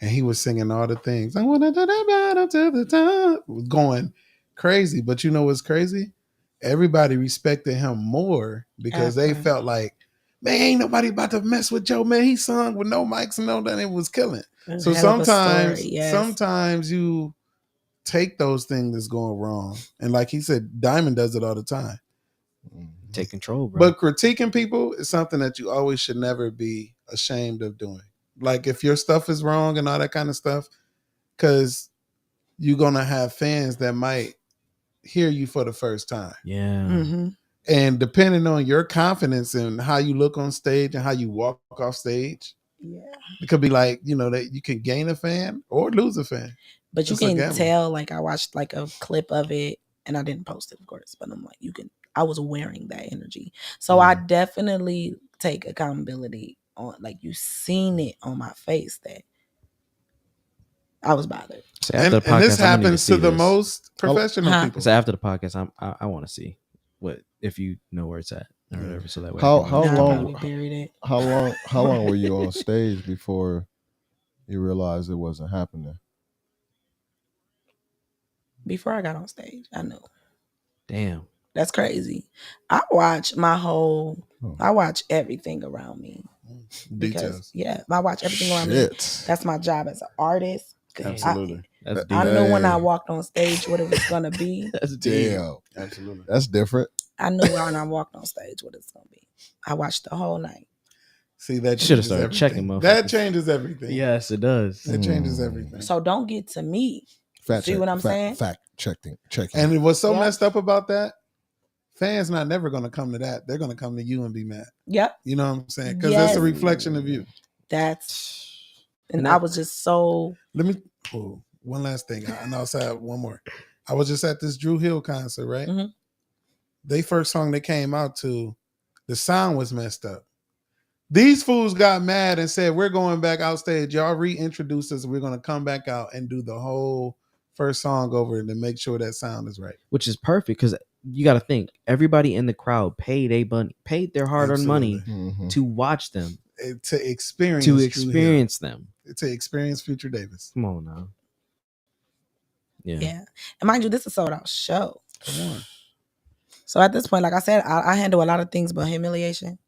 [SPEAKER 2] and he was singing all the things. I want to do the battle to the top, going crazy. But you know what's crazy? Everybody respected him more because they
[SPEAKER 4] After.
[SPEAKER 2] felt like, man, ain't nobody about to mess with Joe, man. He sung with no mics and no that, it was killing.
[SPEAKER 4] It's
[SPEAKER 2] So
[SPEAKER 4] a hell of a
[SPEAKER 2] sometimes,
[SPEAKER 4] story, yes.
[SPEAKER 2] sometimes you take those things that's going wrong, and like he said, Diamond does it all the time.
[SPEAKER 5] Take control, bro.
[SPEAKER 2] But critiquing people is something that you always should never be ashamed of doing. Like if your stuff is wrong and all that kind of stuff, because you're gonna have fans that might hear you for the first time.
[SPEAKER 5] Yeah.
[SPEAKER 4] Mm-hmm.
[SPEAKER 2] And depending on your confidence and how you look on stage and how you walk off stage,
[SPEAKER 4] Yeah.
[SPEAKER 2] it could be like, that you can gain a fan or lose a fan.
[SPEAKER 4] But you
[SPEAKER 2] It's a
[SPEAKER 4] can
[SPEAKER 2] gamble.
[SPEAKER 4] tell, like I watched like a clip of it and I didn't post it, of course, but I'm like, I was wearing that energy. So I definitely take accountability on, like, you seen it on my face that I was bothered.
[SPEAKER 5] So after the podcast,
[SPEAKER 2] And this
[SPEAKER 5] I'm gonna need
[SPEAKER 2] happens
[SPEAKER 5] see
[SPEAKER 2] to the
[SPEAKER 5] this.
[SPEAKER 2] most professional
[SPEAKER 4] Huh?
[SPEAKER 2] people.
[SPEAKER 5] So after the podcast, I want to see what if you know where it's at or whatever. So that way,
[SPEAKER 3] How
[SPEAKER 5] I can,
[SPEAKER 4] Nah, I
[SPEAKER 3] long-
[SPEAKER 4] probably buried it.
[SPEAKER 3] How long were you on stage before you realized it wasn't happening?
[SPEAKER 4] Before I got on stage, I knew.
[SPEAKER 5] Damn.
[SPEAKER 4] That's crazy. I watch everything around me. Because
[SPEAKER 2] Details.
[SPEAKER 4] I watch everything around me.
[SPEAKER 3] Shit.
[SPEAKER 4] That's my job as an artist. 'Cause
[SPEAKER 2] Absolutely.
[SPEAKER 5] That's deep.
[SPEAKER 4] I knew when I
[SPEAKER 3] Dang.
[SPEAKER 4] walked on stage what it was gonna be.
[SPEAKER 5] That's deep.
[SPEAKER 3] Damn.
[SPEAKER 2] Absolutely.
[SPEAKER 3] That's different.
[SPEAKER 4] I knew when I walked on stage what it's gonna be. I watched the whole night.
[SPEAKER 2] See, that
[SPEAKER 5] Should've
[SPEAKER 2] changes
[SPEAKER 5] started
[SPEAKER 2] everything.
[SPEAKER 5] checking, motherfuckers.
[SPEAKER 2] That changes everything.
[SPEAKER 5] Yes, it does.
[SPEAKER 2] It changes everything.
[SPEAKER 4] So don't get to me.
[SPEAKER 3] Fact
[SPEAKER 4] See
[SPEAKER 3] check,
[SPEAKER 4] what I'm saying?
[SPEAKER 3] Fact checking.
[SPEAKER 2] And what's so
[SPEAKER 4] Yeah.
[SPEAKER 2] messed up about that, fans not never going to come to that. They're going to come to you and be mad.
[SPEAKER 4] Yep.
[SPEAKER 2] You know what I'm saying? Because that's a reflection of you.
[SPEAKER 4] And I was just so.
[SPEAKER 2] Let me, one last thing. And I'll say one more. I was just at this Drew Hill concert, right?
[SPEAKER 4] Mhm.
[SPEAKER 2] They first song they came out to, the sound was messed up. These fools got mad and said, we're going back out stage. Y'all reintroduce us. We're going to come back out and do the whole first song over to make sure that sound is right.
[SPEAKER 5] Which is perfect because you got to think everybody in the crowd paid their hard-earned money to watch them,
[SPEAKER 2] to experience
[SPEAKER 5] them,
[SPEAKER 2] to experience Future Davis.
[SPEAKER 5] Come on now.
[SPEAKER 4] Yeah. And mind you, this is a sold out show.
[SPEAKER 2] Come on.
[SPEAKER 4] So at this point, like I said, I handle a lot of things but humiliation.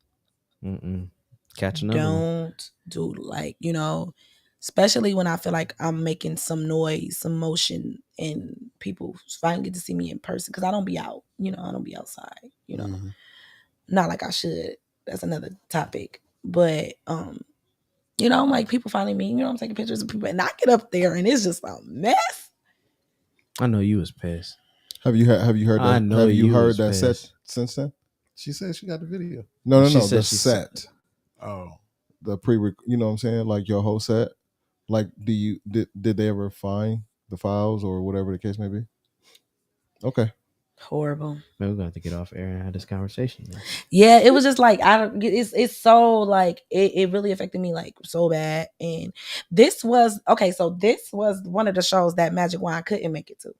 [SPEAKER 5] Catch another one.
[SPEAKER 4] Don't do especially when I feel like I'm making some noise, some motion, and people finally get to see me in person because I don't be out. I don't be outside. Not like I should. That's another topic. But I'm like people finally meet. I'm taking pictures of people, and I get up there, and it's just a mess.
[SPEAKER 5] I know you was pissed.
[SPEAKER 3] Have you heard that?
[SPEAKER 5] I know
[SPEAKER 3] have you heard
[SPEAKER 5] was
[SPEAKER 3] that
[SPEAKER 5] pissed.
[SPEAKER 3] set since then?
[SPEAKER 2] She said she got the video.
[SPEAKER 3] No.
[SPEAKER 5] She
[SPEAKER 3] The
[SPEAKER 5] said she
[SPEAKER 3] set.
[SPEAKER 2] Oh.
[SPEAKER 3] The you know what I'm saying? Like your whole set. Like, did they ever find the files or whatever the case may be? Okay.
[SPEAKER 4] Horrible.
[SPEAKER 5] Man, we're gonna have to get off air and have this conversation. Man.
[SPEAKER 4] Yeah, it was just like I don't. It's so like it really affected me like so bad. And this was okay. So this was one of the shows that Magic Wine couldn't make it to.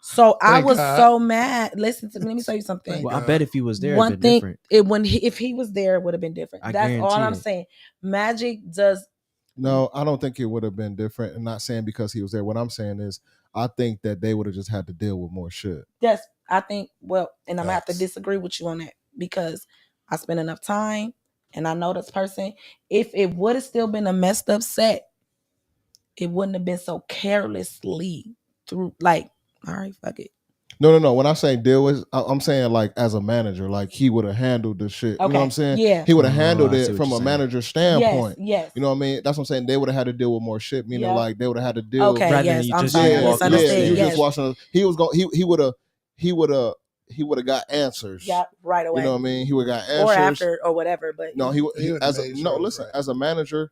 [SPEAKER 4] So I
[SPEAKER 2] Thank
[SPEAKER 4] was
[SPEAKER 2] God.
[SPEAKER 4] so mad. Listen to me. Let me tell you something.
[SPEAKER 2] Thank
[SPEAKER 5] Well, I
[SPEAKER 2] God.
[SPEAKER 5] bet if he was there,
[SPEAKER 4] One
[SPEAKER 5] it'd been
[SPEAKER 4] thing,
[SPEAKER 5] different.
[SPEAKER 4] if he was there, it would have been different.
[SPEAKER 5] I
[SPEAKER 4] That's all
[SPEAKER 5] guarantee
[SPEAKER 4] I'm
[SPEAKER 5] it.
[SPEAKER 4] saying. Magic does.
[SPEAKER 3] No, I don't think it would have been different. I'm not saying because he was there. What I'm saying is, I think that they would have just had to deal with more shit.
[SPEAKER 4] Yes, I think. Well, and I'm gonna have to
[SPEAKER 2] Facts.
[SPEAKER 4] disagree with you on that because I spent enough time and I know this person. If it would have still been a messed up set, it wouldn't have been so carelessly through. Like, all right, fuck it.
[SPEAKER 3] No. When I say deal with, I'm saying like as a manager, like he would have handled the shit. You know
[SPEAKER 4] Okay,
[SPEAKER 3] what I'm saying?
[SPEAKER 4] yeah.
[SPEAKER 3] He would have
[SPEAKER 5] Oh,
[SPEAKER 3] handled
[SPEAKER 5] I see
[SPEAKER 3] it
[SPEAKER 5] what
[SPEAKER 3] from
[SPEAKER 5] you're
[SPEAKER 3] a
[SPEAKER 5] saying.
[SPEAKER 3] manager standpoint.
[SPEAKER 4] Yes.
[SPEAKER 3] You know what I mean? That's what I'm saying. They would have had to deal with more shit. Meaning
[SPEAKER 4] Yep.
[SPEAKER 3] like they would have had to deal.
[SPEAKER 4] Okay.
[SPEAKER 5] Rather than
[SPEAKER 4] Yes.
[SPEAKER 5] you
[SPEAKER 4] I'm
[SPEAKER 5] just
[SPEAKER 4] sorry. I
[SPEAKER 5] walking off
[SPEAKER 4] misunderstood.
[SPEAKER 3] you
[SPEAKER 5] stage.
[SPEAKER 3] just
[SPEAKER 4] Yes.
[SPEAKER 3] watching. He would have got answers.
[SPEAKER 4] Yeah. Right away.
[SPEAKER 3] You know what I mean? He would have got answers.
[SPEAKER 4] Or after or whatever. But
[SPEAKER 3] No,
[SPEAKER 2] He would've
[SPEAKER 3] as a,
[SPEAKER 2] made
[SPEAKER 3] no.
[SPEAKER 2] sure it was
[SPEAKER 3] Listen,
[SPEAKER 2] right.
[SPEAKER 3] as a manager,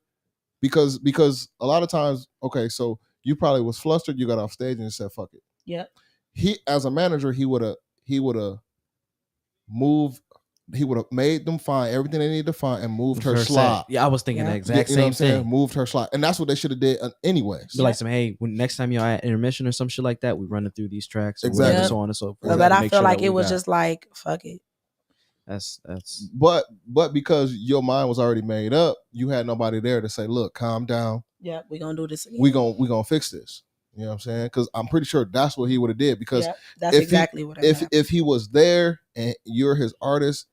[SPEAKER 3] because a lot of times, okay, so you probably was flustered. You got off stage and you said, "Fuck it."
[SPEAKER 4] Yep.
[SPEAKER 3] He, as a manager, he would have moved. He would have made them find everything they needed to find and moved her slot.
[SPEAKER 5] Yeah, I was thinking
[SPEAKER 4] Yeah.
[SPEAKER 5] the exact
[SPEAKER 3] You know what
[SPEAKER 5] same
[SPEAKER 3] I'm saying?
[SPEAKER 5] thing.
[SPEAKER 3] Moved her slot, and that's what they should have did anyways.
[SPEAKER 5] Be like some, hey, when next time y'all at intermission or some shit like that, we running through these tracks, or
[SPEAKER 3] Exactly.
[SPEAKER 5] whatever, so on and so forth.
[SPEAKER 3] Exactly.
[SPEAKER 4] But I
[SPEAKER 5] Make
[SPEAKER 4] feel
[SPEAKER 5] sure
[SPEAKER 4] like
[SPEAKER 5] that
[SPEAKER 4] it
[SPEAKER 5] we
[SPEAKER 4] was
[SPEAKER 5] got-
[SPEAKER 4] just like fuck it.
[SPEAKER 5] that's
[SPEAKER 3] But because your mind was already made up, you had nobody there to say, "Look, calm down.
[SPEAKER 4] Yeah, we gonna do this again.
[SPEAKER 3] We gonna fix this." You know what I'm saying? Because I'm pretty sure that's what he would have did. Because
[SPEAKER 4] Yep, that's
[SPEAKER 3] if
[SPEAKER 4] exactly what I
[SPEAKER 3] if he was there and you're his artist,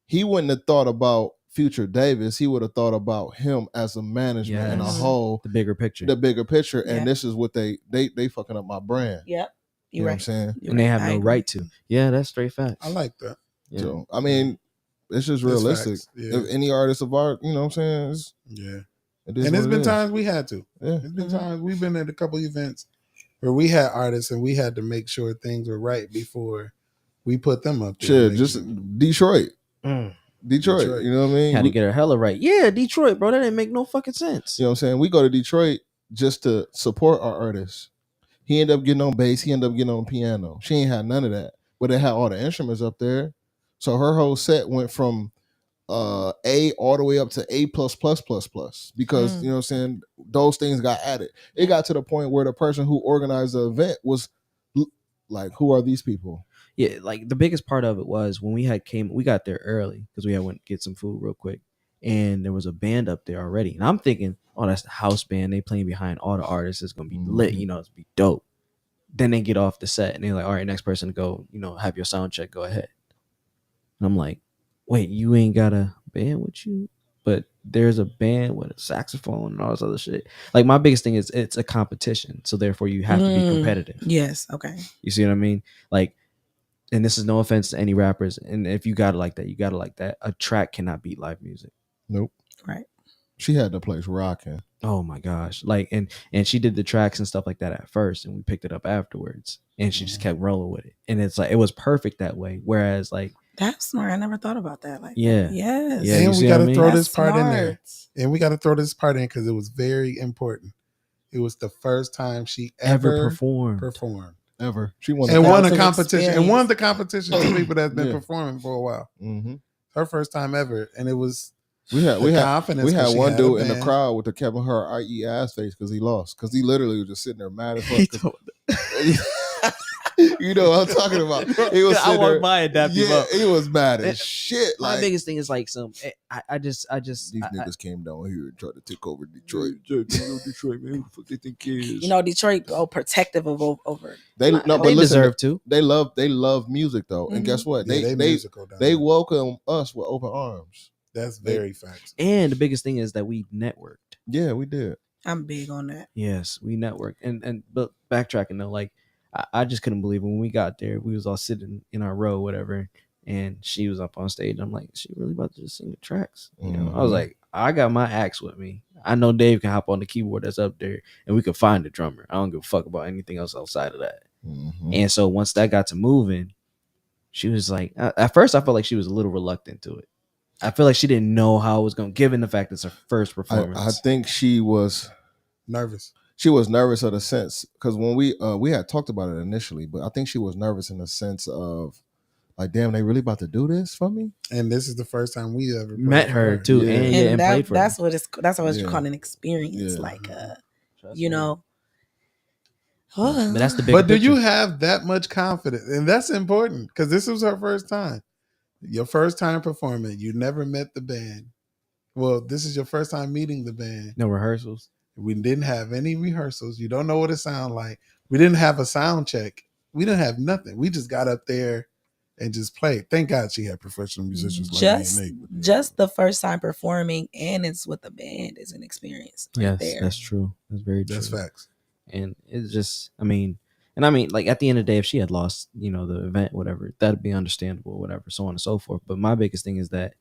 [SPEAKER 3] he wouldn't have thought about Future Davis. He would have thought about him as a management and a
[SPEAKER 5] Yes.
[SPEAKER 3] whole,
[SPEAKER 5] the bigger picture.
[SPEAKER 3] the bigger picture.
[SPEAKER 4] Yeah.
[SPEAKER 3] And this is what they fucking up my brand.
[SPEAKER 4] Yep.
[SPEAKER 3] You know what I'm saying?
[SPEAKER 4] You're
[SPEAKER 5] and they
[SPEAKER 4] right.
[SPEAKER 5] have
[SPEAKER 4] I
[SPEAKER 5] no
[SPEAKER 4] agree.
[SPEAKER 5] right to. Yeah, that's straight facts.
[SPEAKER 2] I like that.
[SPEAKER 5] Yeah.
[SPEAKER 3] So I mean, it's just
[SPEAKER 2] It's
[SPEAKER 3] realistic.
[SPEAKER 2] facts, yeah.
[SPEAKER 3] If any artist of art, you know what I'm saying?
[SPEAKER 2] Yeah.
[SPEAKER 3] It is
[SPEAKER 2] And there's
[SPEAKER 3] what
[SPEAKER 2] been
[SPEAKER 3] it is.
[SPEAKER 2] times we had to.
[SPEAKER 3] Yeah.
[SPEAKER 2] There's been
[SPEAKER 4] Mhm.
[SPEAKER 2] times we've been at a couple events where we had artists and we had to make sure things were right before we put them up there.
[SPEAKER 3] Shit,
[SPEAKER 2] Make
[SPEAKER 3] just
[SPEAKER 2] sure-
[SPEAKER 3] Detroit.
[SPEAKER 5] Mm.
[SPEAKER 3] Detroit. You know what I mean?
[SPEAKER 5] Had to
[SPEAKER 3] We-
[SPEAKER 5] get her hella right. Yeah, Detroit, bro. That didn't make no fucking sense.
[SPEAKER 3] You know what I'm saying? We go to Detroit just to support our artists. He ended up getting on bass. He ended up getting on piano. She ain't had none of that, but they had all the instruments up there. So her whole set went from A all the way up to A plus because you know what I'm saying, those things got added. It got to the point where the person who organized the event was like, who are these people?
[SPEAKER 5] Yeah, like the biggest part of it was when we got there early because we had went get some food real quick, and there was a band up there already, and I'm thinking, oh, that's the house band. They playing behind all the artists. It's gonna be lit, you know, it's gonna be dope. Then they get off the set and they're like, all right, next person to go, you know, have your sound check, go ahead. And I'm like, wait, you ain't got a band with you? But there's a band with a saxophone and all this other shit. Like my biggest thing is it's a competition, so therefore you have to be competitive.
[SPEAKER 4] Yes. Okay.
[SPEAKER 5] You see what I mean? Like, and this is no offense to any rappers, and if you got it like that, you got it like that. A track cannot beat live music.
[SPEAKER 3] Nope.
[SPEAKER 4] Right.
[SPEAKER 3] She had the place rocking.
[SPEAKER 5] Oh my gosh. Like, and she did the tracks and stuff like that at first, and we picked it up afterwards, and she just kept rolling with it. And it's like, it was perfect that way. Whereas like,
[SPEAKER 4] That's smart. I never thought about that. Like,
[SPEAKER 5] Yeah.
[SPEAKER 4] that. Yes.
[SPEAKER 5] Yeah, you
[SPEAKER 2] and
[SPEAKER 5] see
[SPEAKER 2] we
[SPEAKER 5] what
[SPEAKER 2] got
[SPEAKER 5] I
[SPEAKER 2] to
[SPEAKER 5] mean?
[SPEAKER 2] throw
[SPEAKER 4] That's
[SPEAKER 2] this part in there.
[SPEAKER 4] smart.
[SPEAKER 2] And we got to throw this part in because it was very important. It was the first time she
[SPEAKER 5] ever
[SPEAKER 2] ever
[SPEAKER 5] performed.
[SPEAKER 3] Ever. She won
[SPEAKER 2] and
[SPEAKER 3] the
[SPEAKER 2] won a
[SPEAKER 4] An
[SPEAKER 2] competition. And
[SPEAKER 4] experience.
[SPEAKER 2] won the competition to people that's been
[SPEAKER 3] Yeah.
[SPEAKER 2] performing for a while.
[SPEAKER 3] Mm-hmm.
[SPEAKER 2] Her first time ever. And it was
[SPEAKER 3] We had
[SPEAKER 2] confidence.
[SPEAKER 3] we
[SPEAKER 2] 'cause
[SPEAKER 3] had
[SPEAKER 2] she
[SPEAKER 3] one
[SPEAKER 2] a
[SPEAKER 3] dude in the
[SPEAKER 2] band.
[SPEAKER 3] crowd with the Kevin Hart IE ass face because he lost. Because he literally was just sitting there mad as
[SPEAKER 5] He
[SPEAKER 3] fuck.
[SPEAKER 5] told-
[SPEAKER 3] You know what I'm talking about. He was
[SPEAKER 5] I
[SPEAKER 3] sitting
[SPEAKER 5] walked
[SPEAKER 3] there,
[SPEAKER 5] by and dapped him
[SPEAKER 3] yeah,
[SPEAKER 5] up.
[SPEAKER 3] he was mad as
[SPEAKER 5] It-
[SPEAKER 3] shit.
[SPEAKER 5] My
[SPEAKER 3] Like,
[SPEAKER 5] biggest thing is like I just
[SPEAKER 3] these
[SPEAKER 5] I-
[SPEAKER 3] niggas came down here and tried to take over Detroit. Detroit, man. Who the fuck they think he is?
[SPEAKER 4] You know, Detroit go protective of over.
[SPEAKER 3] They no, but
[SPEAKER 5] they
[SPEAKER 3] listen,
[SPEAKER 5] deserve to.
[SPEAKER 3] they love music though, and guess what?
[SPEAKER 2] Yeah,
[SPEAKER 3] They
[SPEAKER 2] musical down
[SPEAKER 3] they
[SPEAKER 2] there.
[SPEAKER 3] welcome us with open arms.
[SPEAKER 2] That's very facts.
[SPEAKER 5] And the biggest thing is that we networked.
[SPEAKER 3] Yeah, we did.
[SPEAKER 4] I'm big on that.
[SPEAKER 5] Yes, we networked. And but backtracking though, like I just couldn't believe when we got there, we was all sitting in our row, whatever, and she was up on stage. I'm like, she really about to just sing the tracks? You know, I was
[SPEAKER 3] Mhm.
[SPEAKER 5] like, I got my axe with me. I know Dave can hop on the keyboard that's up there, and we could find the drummer. I don't give a fuck about anything else outside of that.
[SPEAKER 3] Mhm.
[SPEAKER 5] And so once that got to moving, she was like, at first I felt like she was a little reluctant to it. I feel like she didn't know how it was going, given the fact it's her first
[SPEAKER 3] I
[SPEAKER 5] performance.
[SPEAKER 3] think she was.
[SPEAKER 2] Nervous.
[SPEAKER 3] she was nervous of the sense because when we had talked about it initially, but I think she was nervous in the sense of like, damn, they really about to do this for me.
[SPEAKER 2] And this is the first time we ever played
[SPEAKER 5] Met
[SPEAKER 2] for
[SPEAKER 5] her too,
[SPEAKER 3] Yeah.
[SPEAKER 5] and
[SPEAKER 4] And
[SPEAKER 5] played for
[SPEAKER 4] that's
[SPEAKER 5] her.
[SPEAKER 4] what you
[SPEAKER 3] Yeah.
[SPEAKER 4] call an experience.
[SPEAKER 3] Yeah.
[SPEAKER 4] Like
[SPEAKER 5] Trust
[SPEAKER 4] you
[SPEAKER 5] me.
[SPEAKER 4] know.
[SPEAKER 5] But that's the bigger
[SPEAKER 2] But do you
[SPEAKER 5] picture.
[SPEAKER 2] have that much confidence? And that's important because this was her first time. Your first time performing. You never met the band. Well, this is your first time meeting the band.
[SPEAKER 5] No rehearsals.
[SPEAKER 2] We didn't have any rehearsals. You don't know what it sounds like. We didn't have a sound check. We didn't have nothing. We just got up there and just played. Thank God she had professional musicians like
[SPEAKER 4] just
[SPEAKER 2] me and Nate.
[SPEAKER 4] just the first time performing and it's with a band is an experience right
[SPEAKER 5] Yes,
[SPEAKER 4] there.
[SPEAKER 5] that's true. That's very true.
[SPEAKER 2] That's facts.
[SPEAKER 5] And it's just, I mean, like at the end of the day, if she had lost, the event, whatever, that'd be understandable, whatever, so on and so forth. But my biggest thing is that,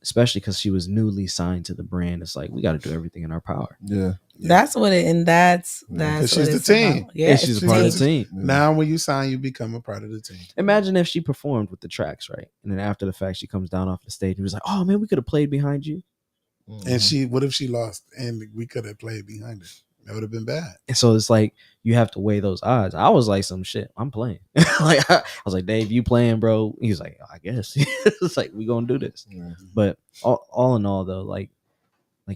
[SPEAKER 5] especially because she was newly signed to the brand, it's like we got to do everything in our power.
[SPEAKER 3] Yeah.
[SPEAKER 4] That's what it, and that's
[SPEAKER 2] Because
[SPEAKER 4] what
[SPEAKER 2] she's the
[SPEAKER 4] it's
[SPEAKER 2] team.
[SPEAKER 4] about. Yeah,
[SPEAKER 5] And she's a
[SPEAKER 4] it's
[SPEAKER 5] part of
[SPEAKER 2] team.
[SPEAKER 5] the team.
[SPEAKER 3] Yeah.
[SPEAKER 2] Now when you sign, you become a part of the team.
[SPEAKER 5] Imagine if she performed with the tracks, right? And then after the fact, she comes down off the stage and was like, "Oh man, we could have played behind you."
[SPEAKER 2] And what if she lost and we could have played behind her? That would have been bad.
[SPEAKER 5] And so it's like you have to weigh those odds. I was like, "Some shit, I'm playing." Like I was like, "Dave, you playing, bro?" He was like, "I guess." It's like we gonna do this.
[SPEAKER 3] Yeah.
[SPEAKER 5] But all in all, though, like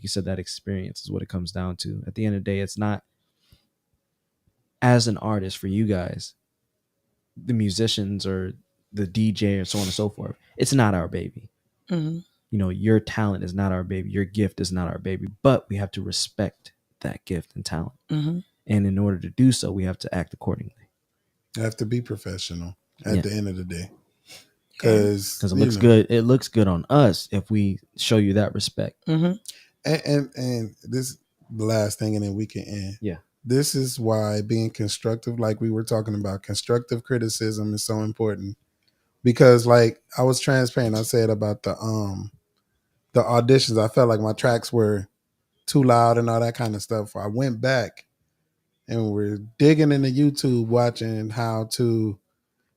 [SPEAKER 5] you said, that experience is what it comes down to. At the end of the day, it's not, as an artist, for you guys, the musicians or the DJ or so on and so forth. It's not our baby.
[SPEAKER 4] Mhm.
[SPEAKER 5] Your talent is not our baby. Your gift is not our baby. But we have to respect that gift and talent.
[SPEAKER 4] Mhm.
[SPEAKER 5] And in order to do so, we have to act accordingly.
[SPEAKER 2] You have to be professional at
[SPEAKER 5] Yeah.
[SPEAKER 2] the end of the day. Because
[SPEAKER 5] Because it looks good. It looks good on us if we show you that respect.
[SPEAKER 4] Mhm.
[SPEAKER 2] And this the last thing, and then we can end.
[SPEAKER 5] Yeah.
[SPEAKER 2] This is why being constructive, like we were talking about, constructive criticism is so important. Because like I was transparent, I said about the auditions, I felt like my tracks were too loud and all that kind of stuff. I went back and we're digging into YouTube, watching how to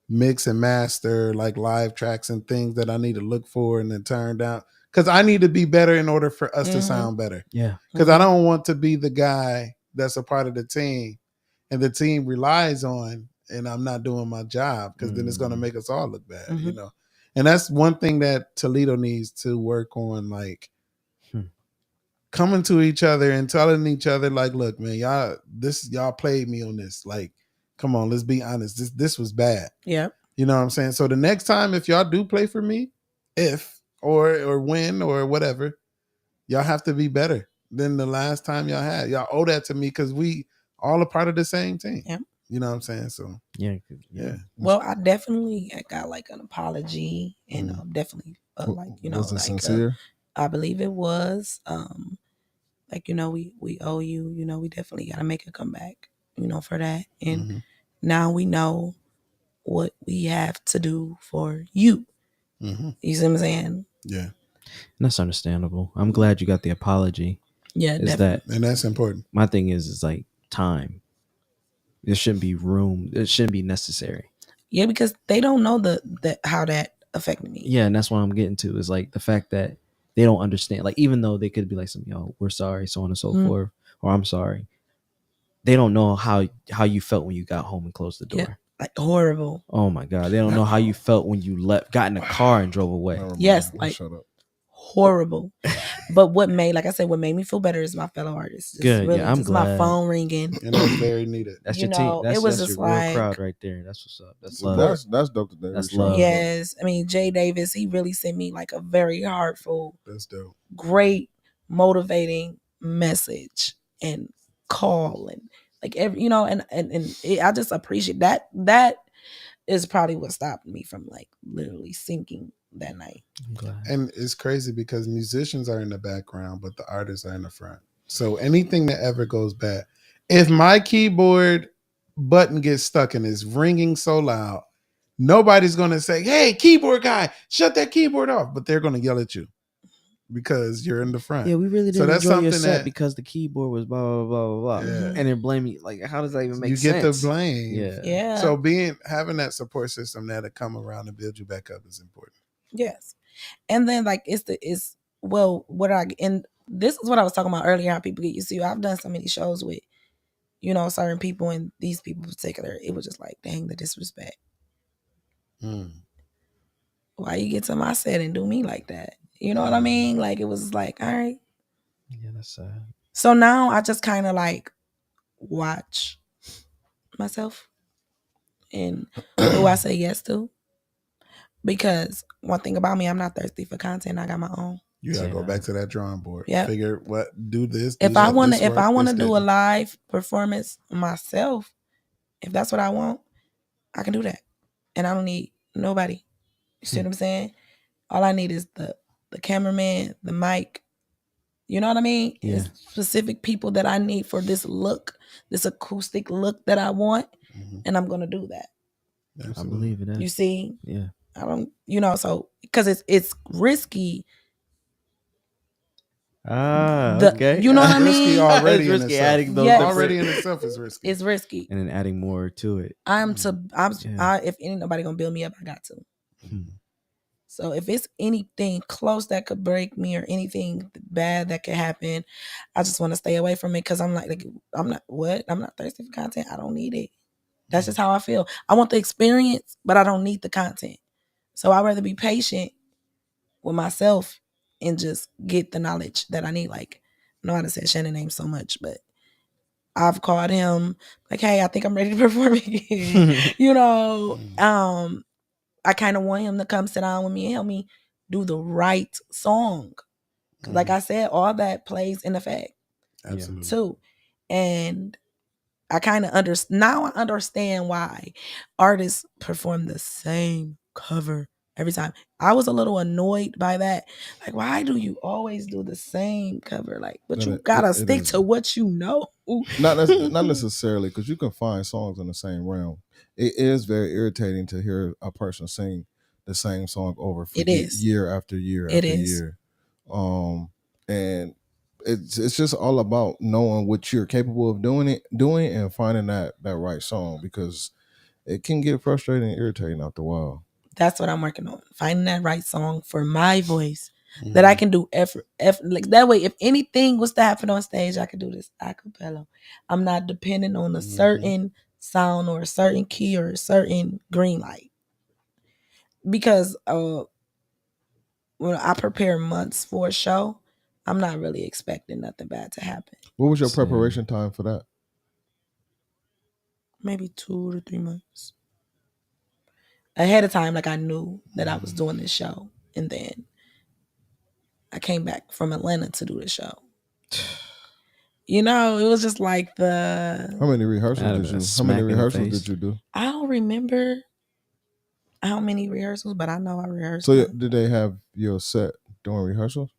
[SPEAKER 2] mix and master like live tracks and things that I need to look for and then turn down. Because I need to be better in order for us to
[SPEAKER 4] Mhm.
[SPEAKER 2] sound better.
[SPEAKER 5] Yeah.
[SPEAKER 2] Because I don't want to be the guy that's a part of the team and the team relies on and I'm not doing my job, because then it's going to make us all look bad,
[SPEAKER 4] Mhm.
[SPEAKER 2] And that's one thing that Toledo needs to work on, like coming to each other and telling each other, like, look, man, y'all played me on this. Like, come on, let's be honest. This was bad.
[SPEAKER 4] Yeah.
[SPEAKER 2] You know what I'm saying? So the next time, if y'all do play for me, or win or whatever, y'all have to be better than the last time y'all had. Y'all owe that to me because we all a part of the same team.
[SPEAKER 4] Yeah.
[SPEAKER 2] You know what I'm saying? So
[SPEAKER 5] Yeah.
[SPEAKER 4] Well, I definitely got like an apology and definitely like
[SPEAKER 3] Was it
[SPEAKER 4] like
[SPEAKER 3] sincere?
[SPEAKER 4] I believe it was like we owe you, we definitely got to make a comeback, for that. And now we know what we have to do for you. You see what I'm saying?
[SPEAKER 2] yeah,
[SPEAKER 5] And that's understandable. I'm glad you got the apology.
[SPEAKER 4] Yeah,
[SPEAKER 5] Is
[SPEAKER 4] definitely.
[SPEAKER 2] and that's important.
[SPEAKER 5] My thing is like time. There shouldn't be room. It shouldn't be necessary.
[SPEAKER 4] Yeah, because they don't know the how that affected me.
[SPEAKER 5] Yeah, and that's what I'm getting to is like the fact that they don't understand. Like even though they could be like, we're sorry, so on and so forth, or I'm sorry. They don't know how you felt when you got home and closed the door.
[SPEAKER 4] Yeah, like horrible.
[SPEAKER 5] Oh my God, they don't know how you felt when you got in the car and drove away.
[SPEAKER 3] Never mind.
[SPEAKER 4] Yes,
[SPEAKER 3] I'll
[SPEAKER 4] like
[SPEAKER 3] shut up.
[SPEAKER 4] horrible. But what made me feel better is my fellow artists. Just
[SPEAKER 5] Good,
[SPEAKER 4] really,
[SPEAKER 5] yeah, I'm
[SPEAKER 4] just my
[SPEAKER 5] glad.
[SPEAKER 4] phone ringing.
[SPEAKER 2] And that's very needed.
[SPEAKER 5] That's
[SPEAKER 4] You
[SPEAKER 5] your team.
[SPEAKER 4] know,
[SPEAKER 5] That's,
[SPEAKER 4] it was
[SPEAKER 5] that's
[SPEAKER 4] just
[SPEAKER 5] your real
[SPEAKER 4] like-
[SPEAKER 5] crowd right there. That's what's up. That's love.
[SPEAKER 3] That's dope that they
[SPEAKER 5] That's
[SPEAKER 3] reached out.
[SPEAKER 5] love.
[SPEAKER 4] Yes, I mean Jay Davis, he really sent me like a very heartful,
[SPEAKER 2] That's dope.
[SPEAKER 4] great, motivating message and call and like every I just appreciate that. That is probably what stopped me from like literally sinking that night.
[SPEAKER 5] I'm glad.
[SPEAKER 2] And it's crazy because musicians are in the background, but the artists are in the front. So anything that ever goes bad, if my keyboard button gets stuck and is ringing so loud, nobody's going to say, hey, keyboard guy, shut that keyboard off. But they're going to yell at you because you're in the front.
[SPEAKER 5] Yeah, we really
[SPEAKER 2] So
[SPEAKER 5] didn't
[SPEAKER 2] that's
[SPEAKER 5] enjoy your
[SPEAKER 2] something
[SPEAKER 5] set
[SPEAKER 2] that-
[SPEAKER 5] because the keyboard was blah blah blah blah blah,
[SPEAKER 2] Yeah.
[SPEAKER 5] and then blame you. Like, how does that even make
[SPEAKER 2] You
[SPEAKER 5] sense?
[SPEAKER 2] get the blame.
[SPEAKER 5] Yeah.
[SPEAKER 4] Yeah.
[SPEAKER 2] So having that support system there to come around and build you back up is important.
[SPEAKER 4] Yes. And then like and this is what I was talking about earlier, how people get used to you. I've done so many shows with you know, certain people and these people in particular, it was just like, dang, the disrespect.
[SPEAKER 2] Mm.
[SPEAKER 4] Why you get to my set and do me like that? You know what I mean? Like, it was like, all right.
[SPEAKER 5] Yeah, that's sad.
[SPEAKER 4] So now I just kind of like watch myself and who I say yes to. Because one thing about me, I'm not thirsty for content. I got my own.
[SPEAKER 2] You gotta
[SPEAKER 5] Say
[SPEAKER 2] go
[SPEAKER 5] that.
[SPEAKER 2] back to that drawing board.
[SPEAKER 4] Yep.
[SPEAKER 2] Figure what do this. Do
[SPEAKER 4] If I
[SPEAKER 2] that,
[SPEAKER 4] want
[SPEAKER 2] this
[SPEAKER 4] to, if I
[SPEAKER 2] work,
[SPEAKER 4] want to
[SPEAKER 2] this
[SPEAKER 4] do a
[SPEAKER 2] didn't.
[SPEAKER 4] live performance myself, if that's what I want, I can do that, and I don't need nobody. You see what I'm saying? All I need is the cameraman, the mic. You know what I mean?
[SPEAKER 5] Yeah.
[SPEAKER 4] It's specific people that I need for this look, this acoustic look that I want,
[SPEAKER 2] Mhm.
[SPEAKER 4] and I'm gonna do that.
[SPEAKER 5] I
[SPEAKER 2] Absolutely.
[SPEAKER 5] believe in that.
[SPEAKER 4] You see?
[SPEAKER 5] Yeah.
[SPEAKER 4] I don't, you know, so because it's risky.
[SPEAKER 5] Okay.
[SPEAKER 4] You know what I
[SPEAKER 2] Risky
[SPEAKER 4] mean?
[SPEAKER 2] already
[SPEAKER 5] It's
[SPEAKER 2] in
[SPEAKER 5] risky
[SPEAKER 2] itself.
[SPEAKER 5] adding those
[SPEAKER 4] Yes.
[SPEAKER 2] Already in
[SPEAKER 5] different-
[SPEAKER 2] itself is risky.
[SPEAKER 4] It's risky.
[SPEAKER 5] and then adding more to it.
[SPEAKER 4] I'm
[SPEAKER 5] Yeah.
[SPEAKER 4] if ain't nobody gonna build me up, I got to.
[SPEAKER 5] Hmm.
[SPEAKER 4] So if it's anything close that could break me or anything bad that could happen, I just want to stay away from it because I'm like, I'm not thirsty for content. I don't need it. That's just how I feel. I want the experience, but I don't need the content. So I'd rather be patient with myself and just get the knowledge that I need. Like, I know how to say Shannon name so much, but I've called him like, hey, I think I'm ready to perform again. You know, I kind of want him to come sit down with me and help me do the right song. Like I said, all that plays in effect
[SPEAKER 2] Absolutely.
[SPEAKER 4] too. And I kind of now I understand why artists perform the same cover every time. I was a little annoyed by that. Like, why do you always do the same cover? Like, but
[SPEAKER 3] But
[SPEAKER 4] you
[SPEAKER 3] it
[SPEAKER 4] gotta stick
[SPEAKER 3] is.
[SPEAKER 4] to what you know.
[SPEAKER 3] Not necessarily, because you can find songs in the same realm. It is very irritating to hear a person sing the same song over for
[SPEAKER 4] It is.
[SPEAKER 3] year after year
[SPEAKER 4] It
[SPEAKER 3] after
[SPEAKER 4] is.
[SPEAKER 3] year. And it's just all about knowing what you're capable of doing and finding that right song, because it can get frustrating and irritating after a while.
[SPEAKER 4] That's what I'm working on. Finding that right song for my voice that I can do like that way. If anything was to happen on stage, I could do this a cappella. I'm not dependent on a certain sound or a certain key or a certain green light. Because when I prepare months for a show, I'm not really expecting nothing bad to happen.
[SPEAKER 3] What was your
[SPEAKER 5] Same.
[SPEAKER 3] preparation time for that?
[SPEAKER 4] Maybe 2 to 3 months. Ahead of time, like I knew that I was doing this show. And then I came back from Atlanta to do the show. You know, it was just like
[SPEAKER 3] How
[SPEAKER 4] the
[SPEAKER 3] many rehearsals did you do?
[SPEAKER 4] I don't remember how many rehearsals, but I know I rehearsed.
[SPEAKER 3] So
[SPEAKER 4] them.
[SPEAKER 3] did they have your set during rehearsals?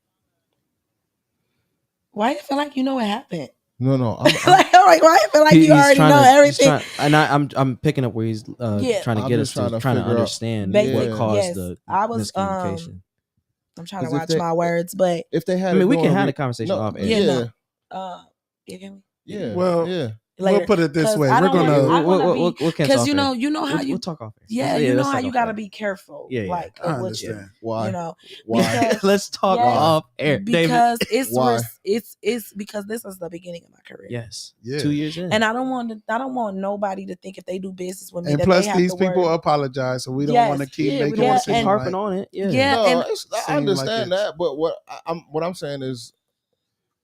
[SPEAKER 4] Why you feel like you know what happened?
[SPEAKER 3] No,
[SPEAKER 4] Like, I'm like, why you feel like you already know everything?
[SPEAKER 5] I'm picking up where he's
[SPEAKER 4] Yeah.
[SPEAKER 5] trying to
[SPEAKER 3] I'm
[SPEAKER 5] get
[SPEAKER 3] just
[SPEAKER 5] us to
[SPEAKER 3] trying to figure out-
[SPEAKER 5] understand
[SPEAKER 4] Basic,
[SPEAKER 5] what caused
[SPEAKER 4] yes.
[SPEAKER 5] the
[SPEAKER 4] I was
[SPEAKER 5] miscommunication.
[SPEAKER 4] I'm trying to
[SPEAKER 3] 'Cause if
[SPEAKER 4] watch
[SPEAKER 3] they-
[SPEAKER 4] my words, but
[SPEAKER 3] If they had,
[SPEAKER 5] I mean,
[SPEAKER 3] it
[SPEAKER 5] we can
[SPEAKER 3] during
[SPEAKER 5] have a conversation off air.
[SPEAKER 4] Yeah,
[SPEAKER 3] Yeah,
[SPEAKER 4] no. You get me?
[SPEAKER 3] yeah.
[SPEAKER 2] Well,
[SPEAKER 3] yeah.
[SPEAKER 4] Later.
[SPEAKER 2] we'll put it this
[SPEAKER 4] 'Cause
[SPEAKER 2] way.
[SPEAKER 4] I
[SPEAKER 2] We're
[SPEAKER 4] don't wanna-
[SPEAKER 2] gonna.
[SPEAKER 4] I wanna
[SPEAKER 5] We'll
[SPEAKER 4] be-
[SPEAKER 5] cancel
[SPEAKER 4] because
[SPEAKER 5] off
[SPEAKER 4] you
[SPEAKER 5] air.
[SPEAKER 4] know how
[SPEAKER 5] We'll
[SPEAKER 4] you
[SPEAKER 5] talk off air.
[SPEAKER 4] yeah, you
[SPEAKER 5] let's
[SPEAKER 4] know
[SPEAKER 5] talk
[SPEAKER 4] how you
[SPEAKER 5] off
[SPEAKER 4] gotta
[SPEAKER 5] air.
[SPEAKER 4] be careful,
[SPEAKER 5] Yeah, yeah.
[SPEAKER 4] like
[SPEAKER 2] I
[SPEAKER 4] of what you
[SPEAKER 2] understand.
[SPEAKER 3] Why?
[SPEAKER 4] you know
[SPEAKER 3] Why?
[SPEAKER 4] because
[SPEAKER 5] Let's talk
[SPEAKER 4] Yes.
[SPEAKER 5] off air, David.
[SPEAKER 4] because it's
[SPEAKER 3] Why?
[SPEAKER 4] it's because this is the beginning of my career.
[SPEAKER 5] Yes.
[SPEAKER 2] Yeah.
[SPEAKER 5] 2 years in.
[SPEAKER 4] And I don't want nobody to think if they do business with me
[SPEAKER 2] And
[SPEAKER 4] that
[SPEAKER 2] plus,
[SPEAKER 4] they have
[SPEAKER 2] these
[SPEAKER 4] to
[SPEAKER 2] people
[SPEAKER 4] worry.
[SPEAKER 2] apologize, so we don't
[SPEAKER 4] Yes.
[SPEAKER 2] want to keep
[SPEAKER 5] yeah, we
[SPEAKER 2] making
[SPEAKER 5] don't want
[SPEAKER 2] it
[SPEAKER 5] to keep
[SPEAKER 2] seem
[SPEAKER 5] harping
[SPEAKER 2] like,
[SPEAKER 5] on it. Yeah.
[SPEAKER 4] Yeah.
[SPEAKER 3] No,
[SPEAKER 4] and-
[SPEAKER 3] I
[SPEAKER 2] seem
[SPEAKER 3] understand
[SPEAKER 2] like
[SPEAKER 3] that, but what I'm saying is,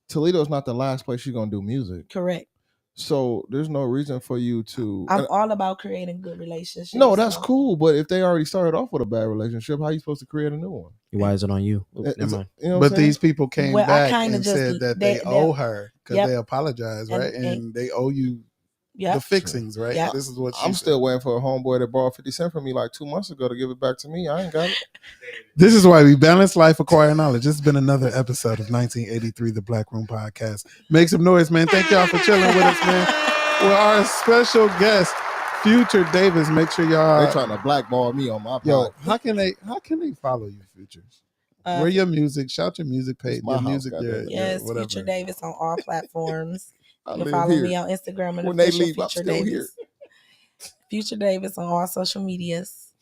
[SPEAKER 3] Toledo's not the last place you're gonna do music.
[SPEAKER 4] Correct.
[SPEAKER 3] So there's no reason for you to.
[SPEAKER 4] I'm all about creating good relationships.
[SPEAKER 3] No, that's
[SPEAKER 4] so-
[SPEAKER 3] cool. But if they already started off with a bad relationship, how are you supposed to create a new one?
[SPEAKER 5] Why is it on you? Oop,
[SPEAKER 3] It's-
[SPEAKER 5] never mind.
[SPEAKER 3] You know what
[SPEAKER 2] but
[SPEAKER 3] I'm saying?
[SPEAKER 2] these people came
[SPEAKER 4] Well, I
[SPEAKER 2] back
[SPEAKER 4] kinda
[SPEAKER 2] and
[SPEAKER 4] just-
[SPEAKER 2] said that
[SPEAKER 4] they-
[SPEAKER 2] they owe her because
[SPEAKER 4] Yep.
[SPEAKER 2] they apologized,
[SPEAKER 4] And-
[SPEAKER 2] right?
[SPEAKER 4] and-
[SPEAKER 2] And they owe you
[SPEAKER 4] Yep.
[SPEAKER 2] the fixings, right?
[SPEAKER 4] Yep.
[SPEAKER 2] This is what she
[SPEAKER 3] I'm
[SPEAKER 2] said.
[SPEAKER 3] still waiting for a homeboy that borrowed 50 cents from me like 2 months ago to give it back to me. I ain't got it.
[SPEAKER 2] This is why we balance life, acquire knowledge. This has been another episode of 1983, the Black Room Podcast. Make some noise, man. Thank y'all for chilling with us, man. With our special guest, Future Davis. Make sure y'all.
[SPEAKER 3] They trying to blackball me on my
[SPEAKER 2] Yo,
[SPEAKER 3] podcast.
[SPEAKER 2] how can they follow you, Future?
[SPEAKER 4] Uh,
[SPEAKER 2] Where your music? Shout your music page.
[SPEAKER 3] It's my
[SPEAKER 2] Your
[SPEAKER 3] house,
[SPEAKER 2] music,
[SPEAKER 3] goddamn
[SPEAKER 2] your,
[SPEAKER 3] it.
[SPEAKER 4] Yes,
[SPEAKER 2] your whatever.
[SPEAKER 4] Future Davis on all platforms.
[SPEAKER 3] I
[SPEAKER 4] You can
[SPEAKER 3] live
[SPEAKER 4] follow
[SPEAKER 3] here.
[SPEAKER 4] me on Instagram and
[SPEAKER 3] When they
[SPEAKER 4] official
[SPEAKER 3] leave, I'm
[SPEAKER 4] Future
[SPEAKER 3] still
[SPEAKER 4] Davis. Future Davis on all social medias,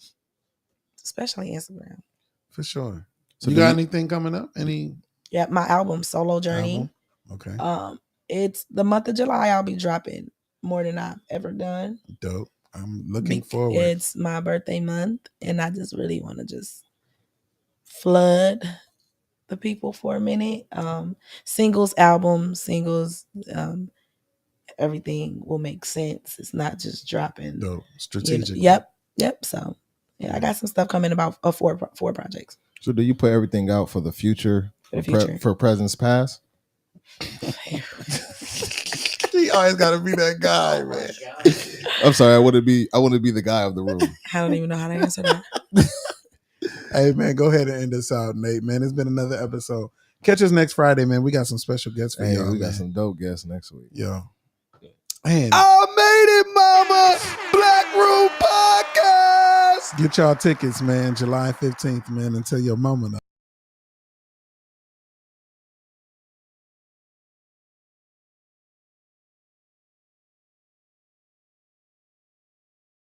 [SPEAKER 4] especially Instagram.
[SPEAKER 2] For sure.
[SPEAKER 3] So
[SPEAKER 2] you
[SPEAKER 3] do
[SPEAKER 2] got
[SPEAKER 3] you-
[SPEAKER 2] anything coming up? Any
[SPEAKER 4] Yeah, my album Solo Journey.
[SPEAKER 2] album? Okay.
[SPEAKER 4] It's the month of July. I'll be dropping more than I've ever done.
[SPEAKER 2] Dope. I'm looking forward.
[SPEAKER 4] It's my birthday month, and I just really want to just flood the people for a minute. Singles, albums, singles, everything will make sense. It's not just dropping.
[SPEAKER 2] Dope. Strategic.
[SPEAKER 4] Yep. So yeah, I got some stuff coming about four projects.
[SPEAKER 3] So do you put everything out for the future? For presents past?
[SPEAKER 2] He always got to be that guy, man.
[SPEAKER 3] I'm sorry. I want to be the guy of the room.
[SPEAKER 4] I don't even know how to answer that.
[SPEAKER 2] Hey, man, go ahead and end us out, Nate, man. It's been another episode. Catch us next Friday, man. We got some special guests for y'all.
[SPEAKER 3] We got
[SPEAKER 2] man.
[SPEAKER 3] some dope guests next week.
[SPEAKER 2] Yo. Man.
[SPEAKER 3] I made it, mama. Black Room Podcast.
[SPEAKER 2] Get y'all tickets, man. July 15th, man. And tell your mama now.